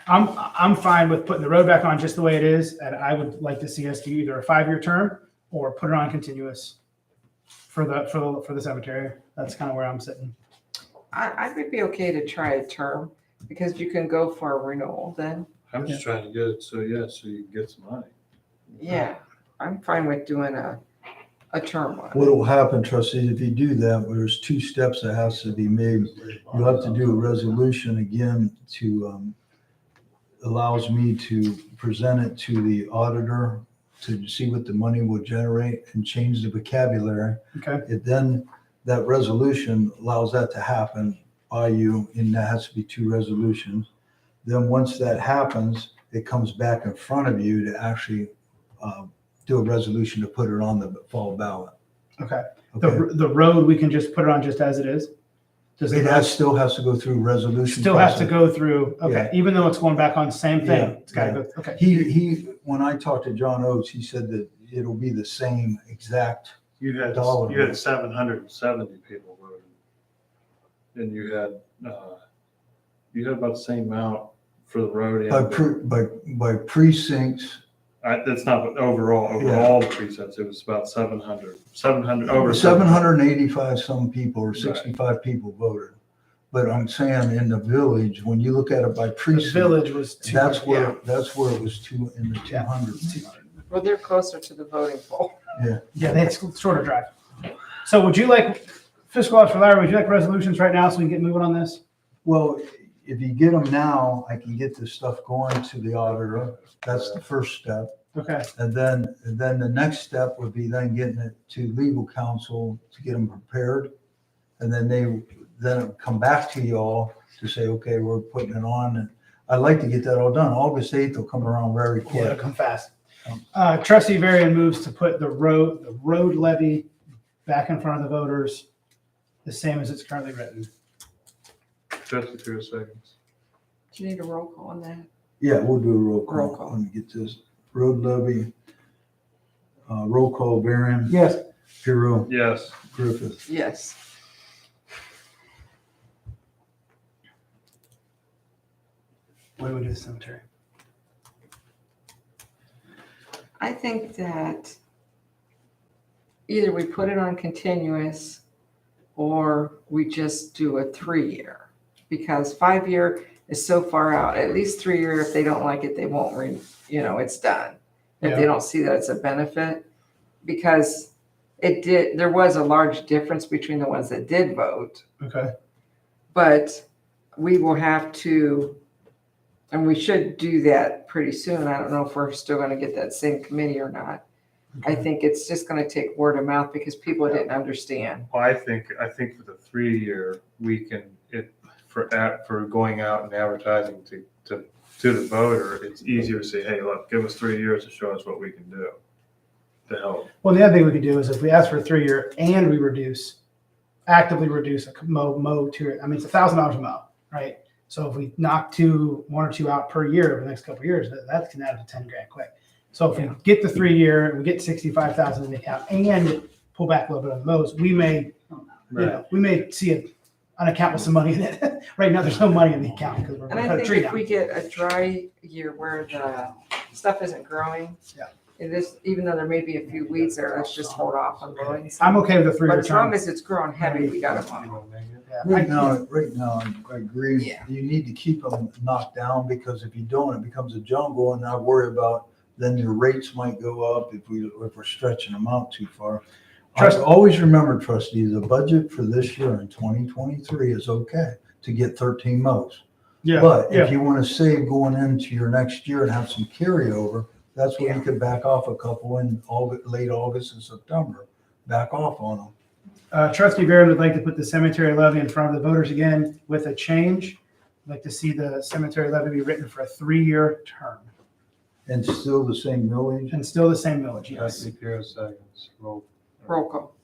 [SPEAKER 1] I'm fine with putting the road back on just the way it is, and I would like to see us do either a 5-year term or put it on continuous for the cemetery. That's kind of where I'm sitting.
[SPEAKER 2] I would be okay to try a term because you can go for a renewal then.
[SPEAKER 5] I'm just trying to get it, so you can get some money.
[SPEAKER 2] Yeah, I'm fine with doing a term one.
[SPEAKER 6] What will happen, trustees, if you do that, there's 2 steps that has to be made. You have to do a resolution again to, allows me to present it to the auditor to see what the money will generate and change the vocabulary.
[SPEAKER 1] Okay.
[SPEAKER 6] Then that resolution allows that to happen by you, and that has to be 2 resolutions. Then once that happens, it comes back in front of you to actually do a resolution to put it on the fall ballot.
[SPEAKER 1] Okay.
[SPEAKER 6] Okay.
[SPEAKER 1] The road, we can just put it on just as it is? Does the
[SPEAKER 6] It
[SPEAKER 1] road
[SPEAKER 6] still has to go through resolution.
[SPEAKER 1] still has to
[SPEAKER 6] process.
[SPEAKER 1] go through, okay,
[SPEAKER 6] Yeah.
[SPEAKER 1] even though it's going back on the same thing,
[SPEAKER 6] Yeah,
[SPEAKER 1] it's gotta
[SPEAKER 6] yeah.
[SPEAKER 1] go, okay.
[SPEAKER 6] He, when I talked to John Oates, he said that it'll be the same exact.
[SPEAKER 5] You had
[SPEAKER 6] Dollar.
[SPEAKER 5] 770 people voted. And you had about the same amount for the road.
[SPEAKER 6] By precincts,
[SPEAKER 5] That's not, but overall
[SPEAKER 6] Yeah.
[SPEAKER 5] all the precincts, it was about 700, over
[SPEAKER 6] 785 some people or 65 people voted. But I'm saying in the village, when you look at it by
[SPEAKER 1] The
[SPEAKER 6] precinct,
[SPEAKER 1] village was
[SPEAKER 6] that's where it was in the 200.
[SPEAKER 2] Well, they're closer to the voting poll.
[SPEAKER 1] Yeah, they had shorter drive. So would you like, Fiscal Officer Larry, would you like resolutions right now so we can get moving on this?
[SPEAKER 6] Well, if you get them now, I can get this stuff going to the auditor. That's the first step.
[SPEAKER 1] Okay,
[SPEAKER 6] And then the next step would be then getting it to legal counsel to get them prepared. And then it'll come back to y'all to say, okay, we're putting it on. And I'd like to get that all done. August 8th will come around very
[SPEAKER 1] yeah, it'll
[SPEAKER 6] quick.
[SPEAKER 1] come fast. Trustee Varian moves to put the road levy back in front of the voters, the same as it's currently written.
[SPEAKER 5] Just a few seconds.
[SPEAKER 2] Do you need a roll call on that?
[SPEAKER 6] Yeah, we'll do a roll call.
[SPEAKER 2] Roll call.
[SPEAKER 6] Let me get this. Road levy, roll call, Varian,
[SPEAKER 1] Yes.
[SPEAKER 6] Puro,
[SPEAKER 5] Yes.
[SPEAKER 6] Griffith.
[SPEAKER 2] Yes.
[SPEAKER 1] What do we do with the cemetery?
[SPEAKER 2] I think that either we put it on continuous or we just do a 3-year. Because 5-year is so far out, at least 3-year, if they don't like it, they won't, it's done. If they
[SPEAKER 1] Yeah.
[SPEAKER 2] don't see that it's a benefit. Because there was a large difference between the ones that did vote.
[SPEAKER 1] Okay,
[SPEAKER 2] But we will have to, and we should do that pretty soon. I don't know if we're still going to get that same committee or not. I think it's just going to take word of mouth because people didn't understand.
[SPEAKER 5] Well, I think for the 3-year, we can, for going out and advertising to the voter, it's easier to say, hey, look, give us 3 years to show us what we can do to help.
[SPEAKER 1] well, the other thing we could do is if we ask for a 3-year and we actively reduce a mow to, I mean, it's $1,000 a mow, right? So if we knock 1 or 2 out per year over the next couple of years, that can add up to 10 grand quick. So if we get the 3-year, we get 65,000 in the account and pull back a little bit on the mows, we may, we may see an account with some money in it. Right now, there's no money in the account because we're
[SPEAKER 2] And
[SPEAKER 1] going to
[SPEAKER 2] I
[SPEAKER 1] cut a
[SPEAKER 2] think
[SPEAKER 1] tree
[SPEAKER 2] if
[SPEAKER 1] down.
[SPEAKER 2] we get a dry year where the stuff isn't growing, it is, even though there may be a few weeds there, let's just hold off on mowing.
[SPEAKER 1] I'm okay with a 3-year
[SPEAKER 2] But as long
[SPEAKER 1] term.
[SPEAKER 2] as it's growing heavy, we gotta mow.
[SPEAKER 1] Yeah.
[SPEAKER 6] Right now, I agree.
[SPEAKER 2] Yeah.
[SPEAKER 6] You need to keep them knocked down because if you don't, it becomes a jungle and I worry about then your rates might go up if we're stretching them out too far. Always remember, trustees, the budget for this year in 2023 is okay to get 13 mows.
[SPEAKER 1] Yeah,
[SPEAKER 6] But
[SPEAKER 1] yeah.
[SPEAKER 6] if you want to save going into your next year and have some carryover, that's when you could back off a couple in late August and September. Back off on them.
[SPEAKER 1] Trustee Barron would like to put the cemetery levy in front of the voters again with a change. I'd like to see the cemetery levy be written for a 3-year term
[SPEAKER 6] And still the same millage.
[SPEAKER 1] and still the same millage, yes.
[SPEAKER 5] Trustee Puro seconds.
[SPEAKER 2] Roll call.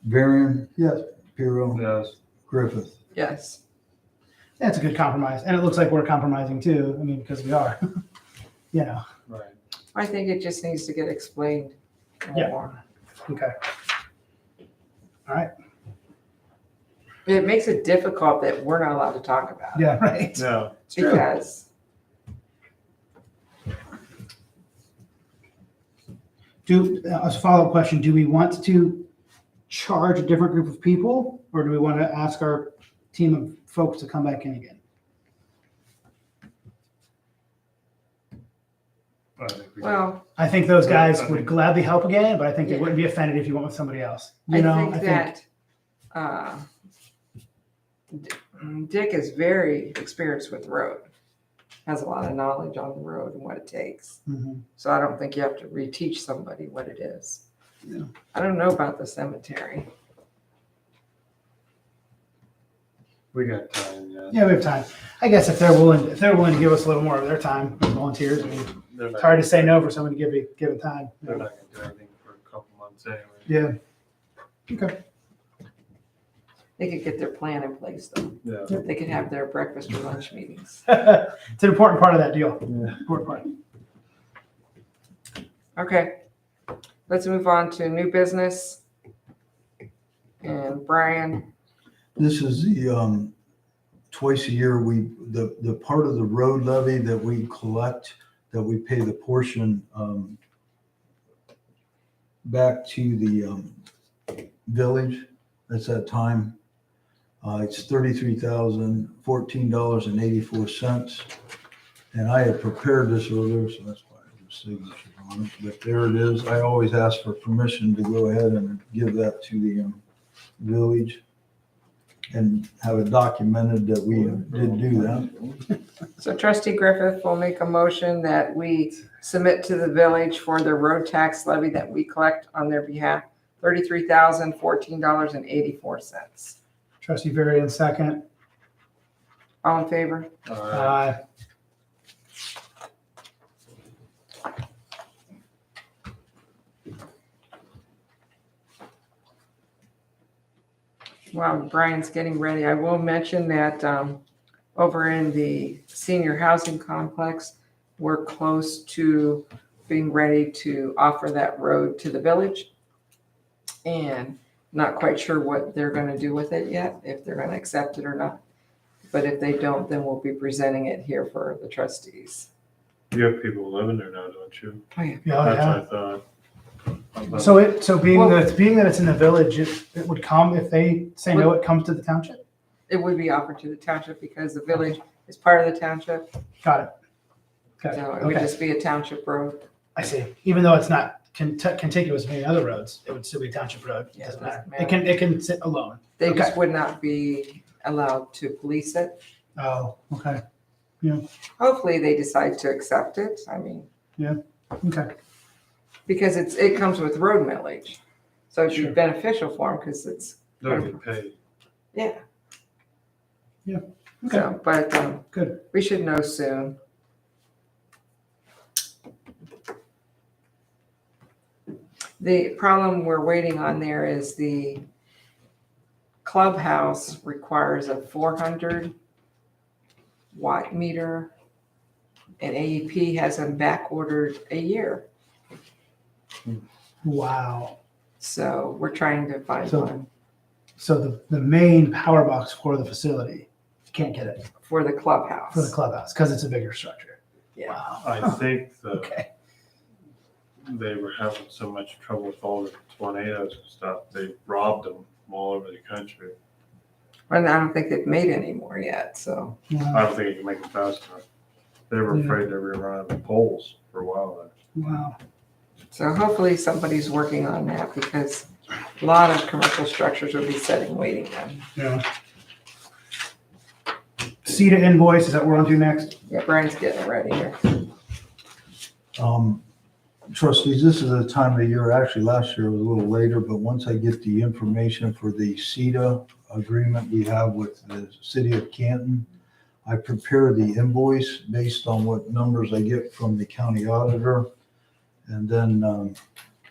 [SPEAKER 6] Varian,
[SPEAKER 1] Yes.
[SPEAKER 6] Puro,
[SPEAKER 5] Yes.
[SPEAKER 6] Griffith.
[SPEAKER 2] Yes.
[SPEAKER 1] That's a good compromise. And it looks like we're compromising too. I mean, because we are,
[SPEAKER 5] Right.
[SPEAKER 2] I think it just needs to get explained
[SPEAKER 1] Yeah.
[SPEAKER 2] more.
[SPEAKER 1] Okay. All right.
[SPEAKER 2] It makes it difficult that we're not allowed to talk about it.
[SPEAKER 1] Yeah, right.
[SPEAKER 5] No.
[SPEAKER 1] It's true.
[SPEAKER 2] Because
[SPEAKER 1] As a follow-up question, do we want to charge a different group of people, or do we want to ask our team of folks to come back in again?
[SPEAKER 5] I think we
[SPEAKER 2] Well,
[SPEAKER 1] I think those guys
[SPEAKER 5] I
[SPEAKER 1] would
[SPEAKER 5] think-
[SPEAKER 1] gladly help again, but I think they
[SPEAKER 2] Yeah.
[SPEAKER 1] wouldn't be offended if you went with somebody else.
[SPEAKER 2] I
[SPEAKER 1] You know,
[SPEAKER 2] think that Dick is very experienced with the road, has a lot of knowledge on the road and what it takes.
[SPEAKER 1] Mhm.
[SPEAKER 2] So I don't think you have to reteach somebody what it is.
[SPEAKER 1] Yeah.
[SPEAKER 2] I don't know about the cemetery.
[SPEAKER 5] We got time, yeah.
[SPEAKER 1] Yeah, we have time. I guess if they're willing to give us a little more of their time as volunteers, I mean,
[SPEAKER 5] They're
[SPEAKER 1] it's
[SPEAKER 5] not-
[SPEAKER 1] hard to say no for someone to give time.
[SPEAKER 5] They're not gonna do anything for a couple months anyway.
[SPEAKER 1] Yeah. Okay.
[SPEAKER 2] They could get their plan in place though.
[SPEAKER 5] Yeah.
[SPEAKER 2] They could have their breakfast or lunch meetings.
[SPEAKER 1] It's an important part of that deal.
[SPEAKER 5] Yeah.
[SPEAKER 1] Important part.
[SPEAKER 2] Okay, let's move on to new business. And Brian,
[SPEAKER 6] This is the, twice a year, the part of the road levy that we collect, that we pay the portion, back to the, village. That's that time. It's $33,014.84. And I had prepared this earlier, so that's why there's signature on it. But there it is. I always ask for permission to go ahead and give that to the, village and have it documented that we did do that.
[SPEAKER 2] so Trustee Griffith will make a motion that we submit to the village for the road tax levy that we collect on their behalf, $33,014.84.
[SPEAKER 1] Trustee Varian, second.
[SPEAKER 2] All in favor? While Brian's getting ready, I will mention that over in the senior housing complex, we're close to being ready to offer that road to the village. And not quite sure what they're going to do with it yet, if they're going to accept it or not. But if they don't, then we'll be presenting it here for the trustees.
[SPEAKER 5] You have people living there now, don't you?
[SPEAKER 2] Oh, yeah.
[SPEAKER 1] Yeah,
[SPEAKER 5] That's
[SPEAKER 1] yeah.
[SPEAKER 5] what I thought.
[SPEAKER 1] So being that it's in the village, it would come, if they say no, it comes to the township?
[SPEAKER 2] It would be offered to the township because the village is part of the township.
[SPEAKER 1] Got it. Got it.
[SPEAKER 2] So it would
[SPEAKER 1] Okay.
[SPEAKER 2] just be a township road.
[SPEAKER 1] I see. Even though it's not contiguous with any other roads, it would still be township road.
[SPEAKER 2] Yeah,
[SPEAKER 1] Doesn't
[SPEAKER 2] it doesn't
[SPEAKER 1] matter. It can sit alone.
[SPEAKER 2] They
[SPEAKER 1] Okay.
[SPEAKER 2] just would not be allowed to police it.
[SPEAKER 1] Oh, okay.
[SPEAKER 2] Hopefully they decide to accept it. I mean,
[SPEAKER 1] Okay.
[SPEAKER 2] because it comes with road millage. So it'd be
[SPEAKER 1] Sure.
[SPEAKER 2] beneficial for them because it's,
[SPEAKER 5] They'll get paid.
[SPEAKER 2] yeah.
[SPEAKER 1] Okay.
[SPEAKER 2] So, but
[SPEAKER 1] Good.
[SPEAKER 2] we should know soon. The problem we're waiting on there is the clubhouse requires a 400 watt meter, and AEP has them back ordered a year.
[SPEAKER 1] Wow.
[SPEAKER 2] So we're trying to find
[SPEAKER 1] So-
[SPEAKER 2] one
[SPEAKER 1] So the main power box for the facility, you can't get it
[SPEAKER 2] for the clubhouse.
[SPEAKER 1] for the clubhouse because it's a bigger structure.
[SPEAKER 2] Yeah.
[SPEAKER 1] Wow.
[SPEAKER 5] I think that
[SPEAKER 1] Okay.
[SPEAKER 5] they were having so much trouble with all the tornadoes and stuff, they robbed them all over the country.
[SPEAKER 2] And I don't think they've made any more yet, so.
[SPEAKER 5] I
[SPEAKER 1] Wow.
[SPEAKER 5] don't think you can make them fast enough. They were
[SPEAKER 1] Yeah.
[SPEAKER 5] afraid they were running the poles for a while there.
[SPEAKER 1] Wow.
[SPEAKER 2] So hopefully somebody's working on that because a lot of commercial structures will be sitting waiting then.
[SPEAKER 1] Yeah. CETA invoice, is that what we're on to next?
[SPEAKER 2] Yeah, Brian's getting it ready here.
[SPEAKER 6] Trustees, this is a time of year, actually last year was a little later, but once I get the information for the CETA agreement we have with the city of Canton, I prepare the invoice based on what numbers I get from the county auditor. And then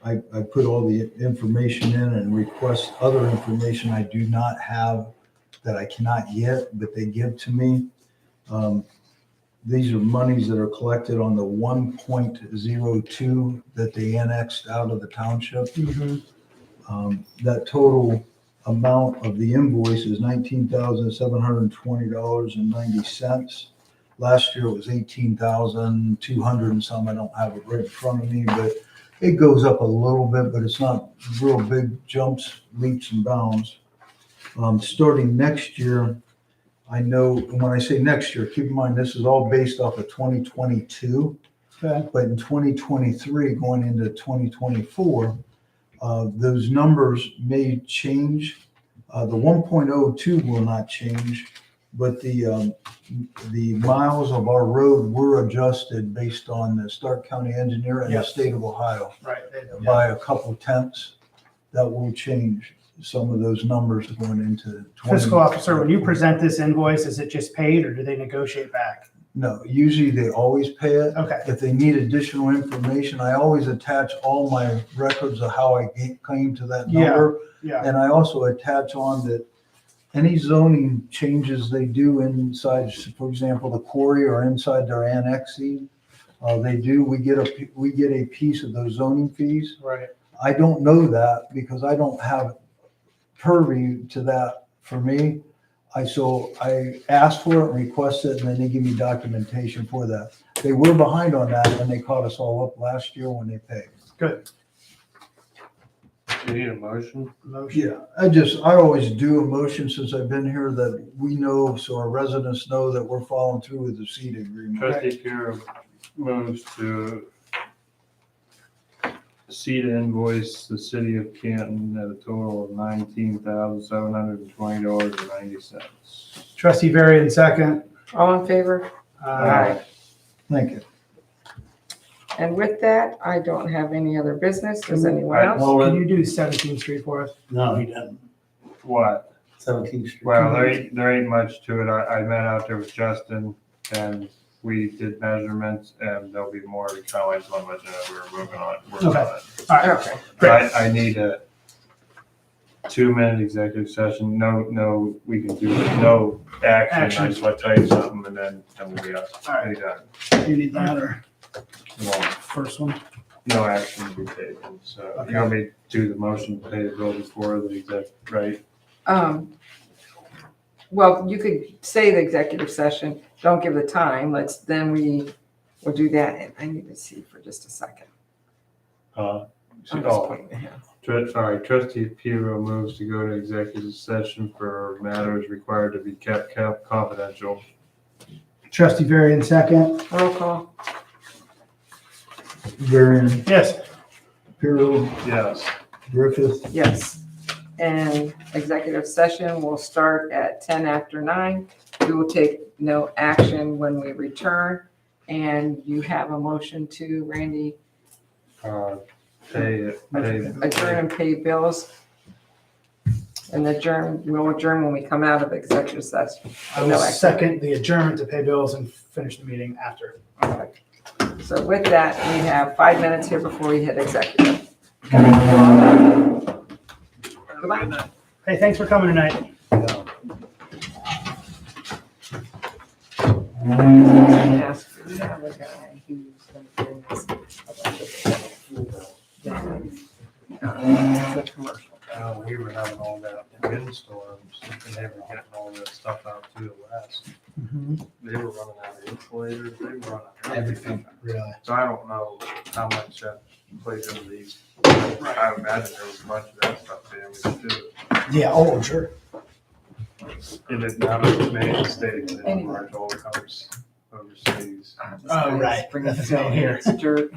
[SPEAKER 6] I put all the information in and request other information I do not have that I cannot get, but they give to me. These are monies that are collected on the 1.02 that they annexed out of the township. That total amount of the invoice is $19,720.90. Last year it was $18,200 and some. I don't have it right in front of me, but It goes up a little bit, but it's not real big jumps, leaps and bounds. Starting next year, I know, and when I say next year, keep in mind, this is all based off of 2022.
[SPEAKER 1] Okay.
[SPEAKER 6] But in 2023, going into 2024, those numbers may change. The 1.02 will not change, but the miles of our road were adjusted based on the Stark County engineer and the
[SPEAKER 1] Yes.
[SPEAKER 6] state of Ohio
[SPEAKER 1] Right.
[SPEAKER 6] by a couple tenths. That will change some of those numbers going into.
[SPEAKER 1] Fiscal officer, when you present this invoice, is it just paid or do they negotiate back?
[SPEAKER 6] No, usually they always pay it.
[SPEAKER 1] Okay.
[SPEAKER 6] If they need additional information, I always attach all my records of how I came to that
[SPEAKER 1] Yeah.
[SPEAKER 6] number.
[SPEAKER 1] Yeah.
[SPEAKER 6] And I also attach on that any zoning changes they do inside, for example, the quarry or inside their annexing, we get a piece of those zoning fees.
[SPEAKER 1] Right.
[SPEAKER 6] I don't know that because I don't have purview to that for me. So I asked for it, requested it, and then they give me documentation for that. They were behind on that and they caught us all up last year when they paid.
[SPEAKER 1] Good.
[SPEAKER 5] You need a motion?
[SPEAKER 1] Motion.
[SPEAKER 6] Yeah, I always do a motion since I've been here that we know, so our residents know that we're following through with the seed agreement.
[SPEAKER 5] Trustee Pure moves to CETA invoice the city of Canton at a total of $19,720.90.
[SPEAKER 1] Trustee Varian, second.
[SPEAKER 2] All in favor?
[SPEAKER 6] Thank you.
[SPEAKER 2] And with that, I don't have any other business. Does anyone else?
[SPEAKER 1] Can you do 17th Street for us?
[SPEAKER 4] No, he didn't.
[SPEAKER 5] What?
[SPEAKER 4] 17th Street.
[SPEAKER 5] Well, there ain't much to it. I met out there with Justin and we did measurements and there'll be more. We kind of like one mention that we were working on it.
[SPEAKER 1] Okay. All right.
[SPEAKER 2] Okay.
[SPEAKER 1] Great.
[SPEAKER 5] I need a 2-minute executive session. No, we can do no action. I just want to tell you something and then we'll be out.
[SPEAKER 1] All right.
[SPEAKER 5] Be done.
[SPEAKER 1] You need that or
[SPEAKER 5] No,
[SPEAKER 1] first one?
[SPEAKER 5] no action to be taken. So
[SPEAKER 1] Okay.
[SPEAKER 5] you want me to do the motion to pay the bill before the exec, right?
[SPEAKER 2] Well, you could say the executive session, don't give the time, we'll do that, and I need to see for just a second. I'm just pointing ahead.
[SPEAKER 5] Trustee Piro moves to go to executive session for matters required to be kept confidential.
[SPEAKER 1] Trustee Varian, second.
[SPEAKER 2] Roll call.
[SPEAKER 6] Varian,
[SPEAKER 1] Yes.
[SPEAKER 6] Pirro,
[SPEAKER 5] Yes.
[SPEAKER 6] Griffith,
[SPEAKER 2] Yes. And executive session will start at 10 after 9. We will take no action when we return. And you have a motion to, Randy,
[SPEAKER 5] Pay
[SPEAKER 2] adjourn and pay bills. And we'll adjourn when we come out of executive session.
[SPEAKER 1] I will second the adjournment to pay bills and finish the meeting after.
[SPEAKER 2] Okay. So with that, we have 5 minutes here before we hit executive. Goodbye.
[SPEAKER 1] Hey, thanks for coming tonight.
[SPEAKER 2] Ask the other guy who's going to bring us the commercial.
[SPEAKER 5] We were having all that windstorms and they were getting all that stuff out to the west. They were running out of insulators, they were running out of everything.
[SPEAKER 1] Really?
[SPEAKER 5] So I don't know how much that plays into these. I imagine there was a bunch of that stuff damaged too.
[SPEAKER 1] Yeah, oh, sure.
[SPEAKER 5] And it now it's made a state that it all comes overseas.
[SPEAKER 1] Oh, right.
[SPEAKER 2] Bring it
[SPEAKER 1] That's down here.
[SPEAKER 2] It's dirt.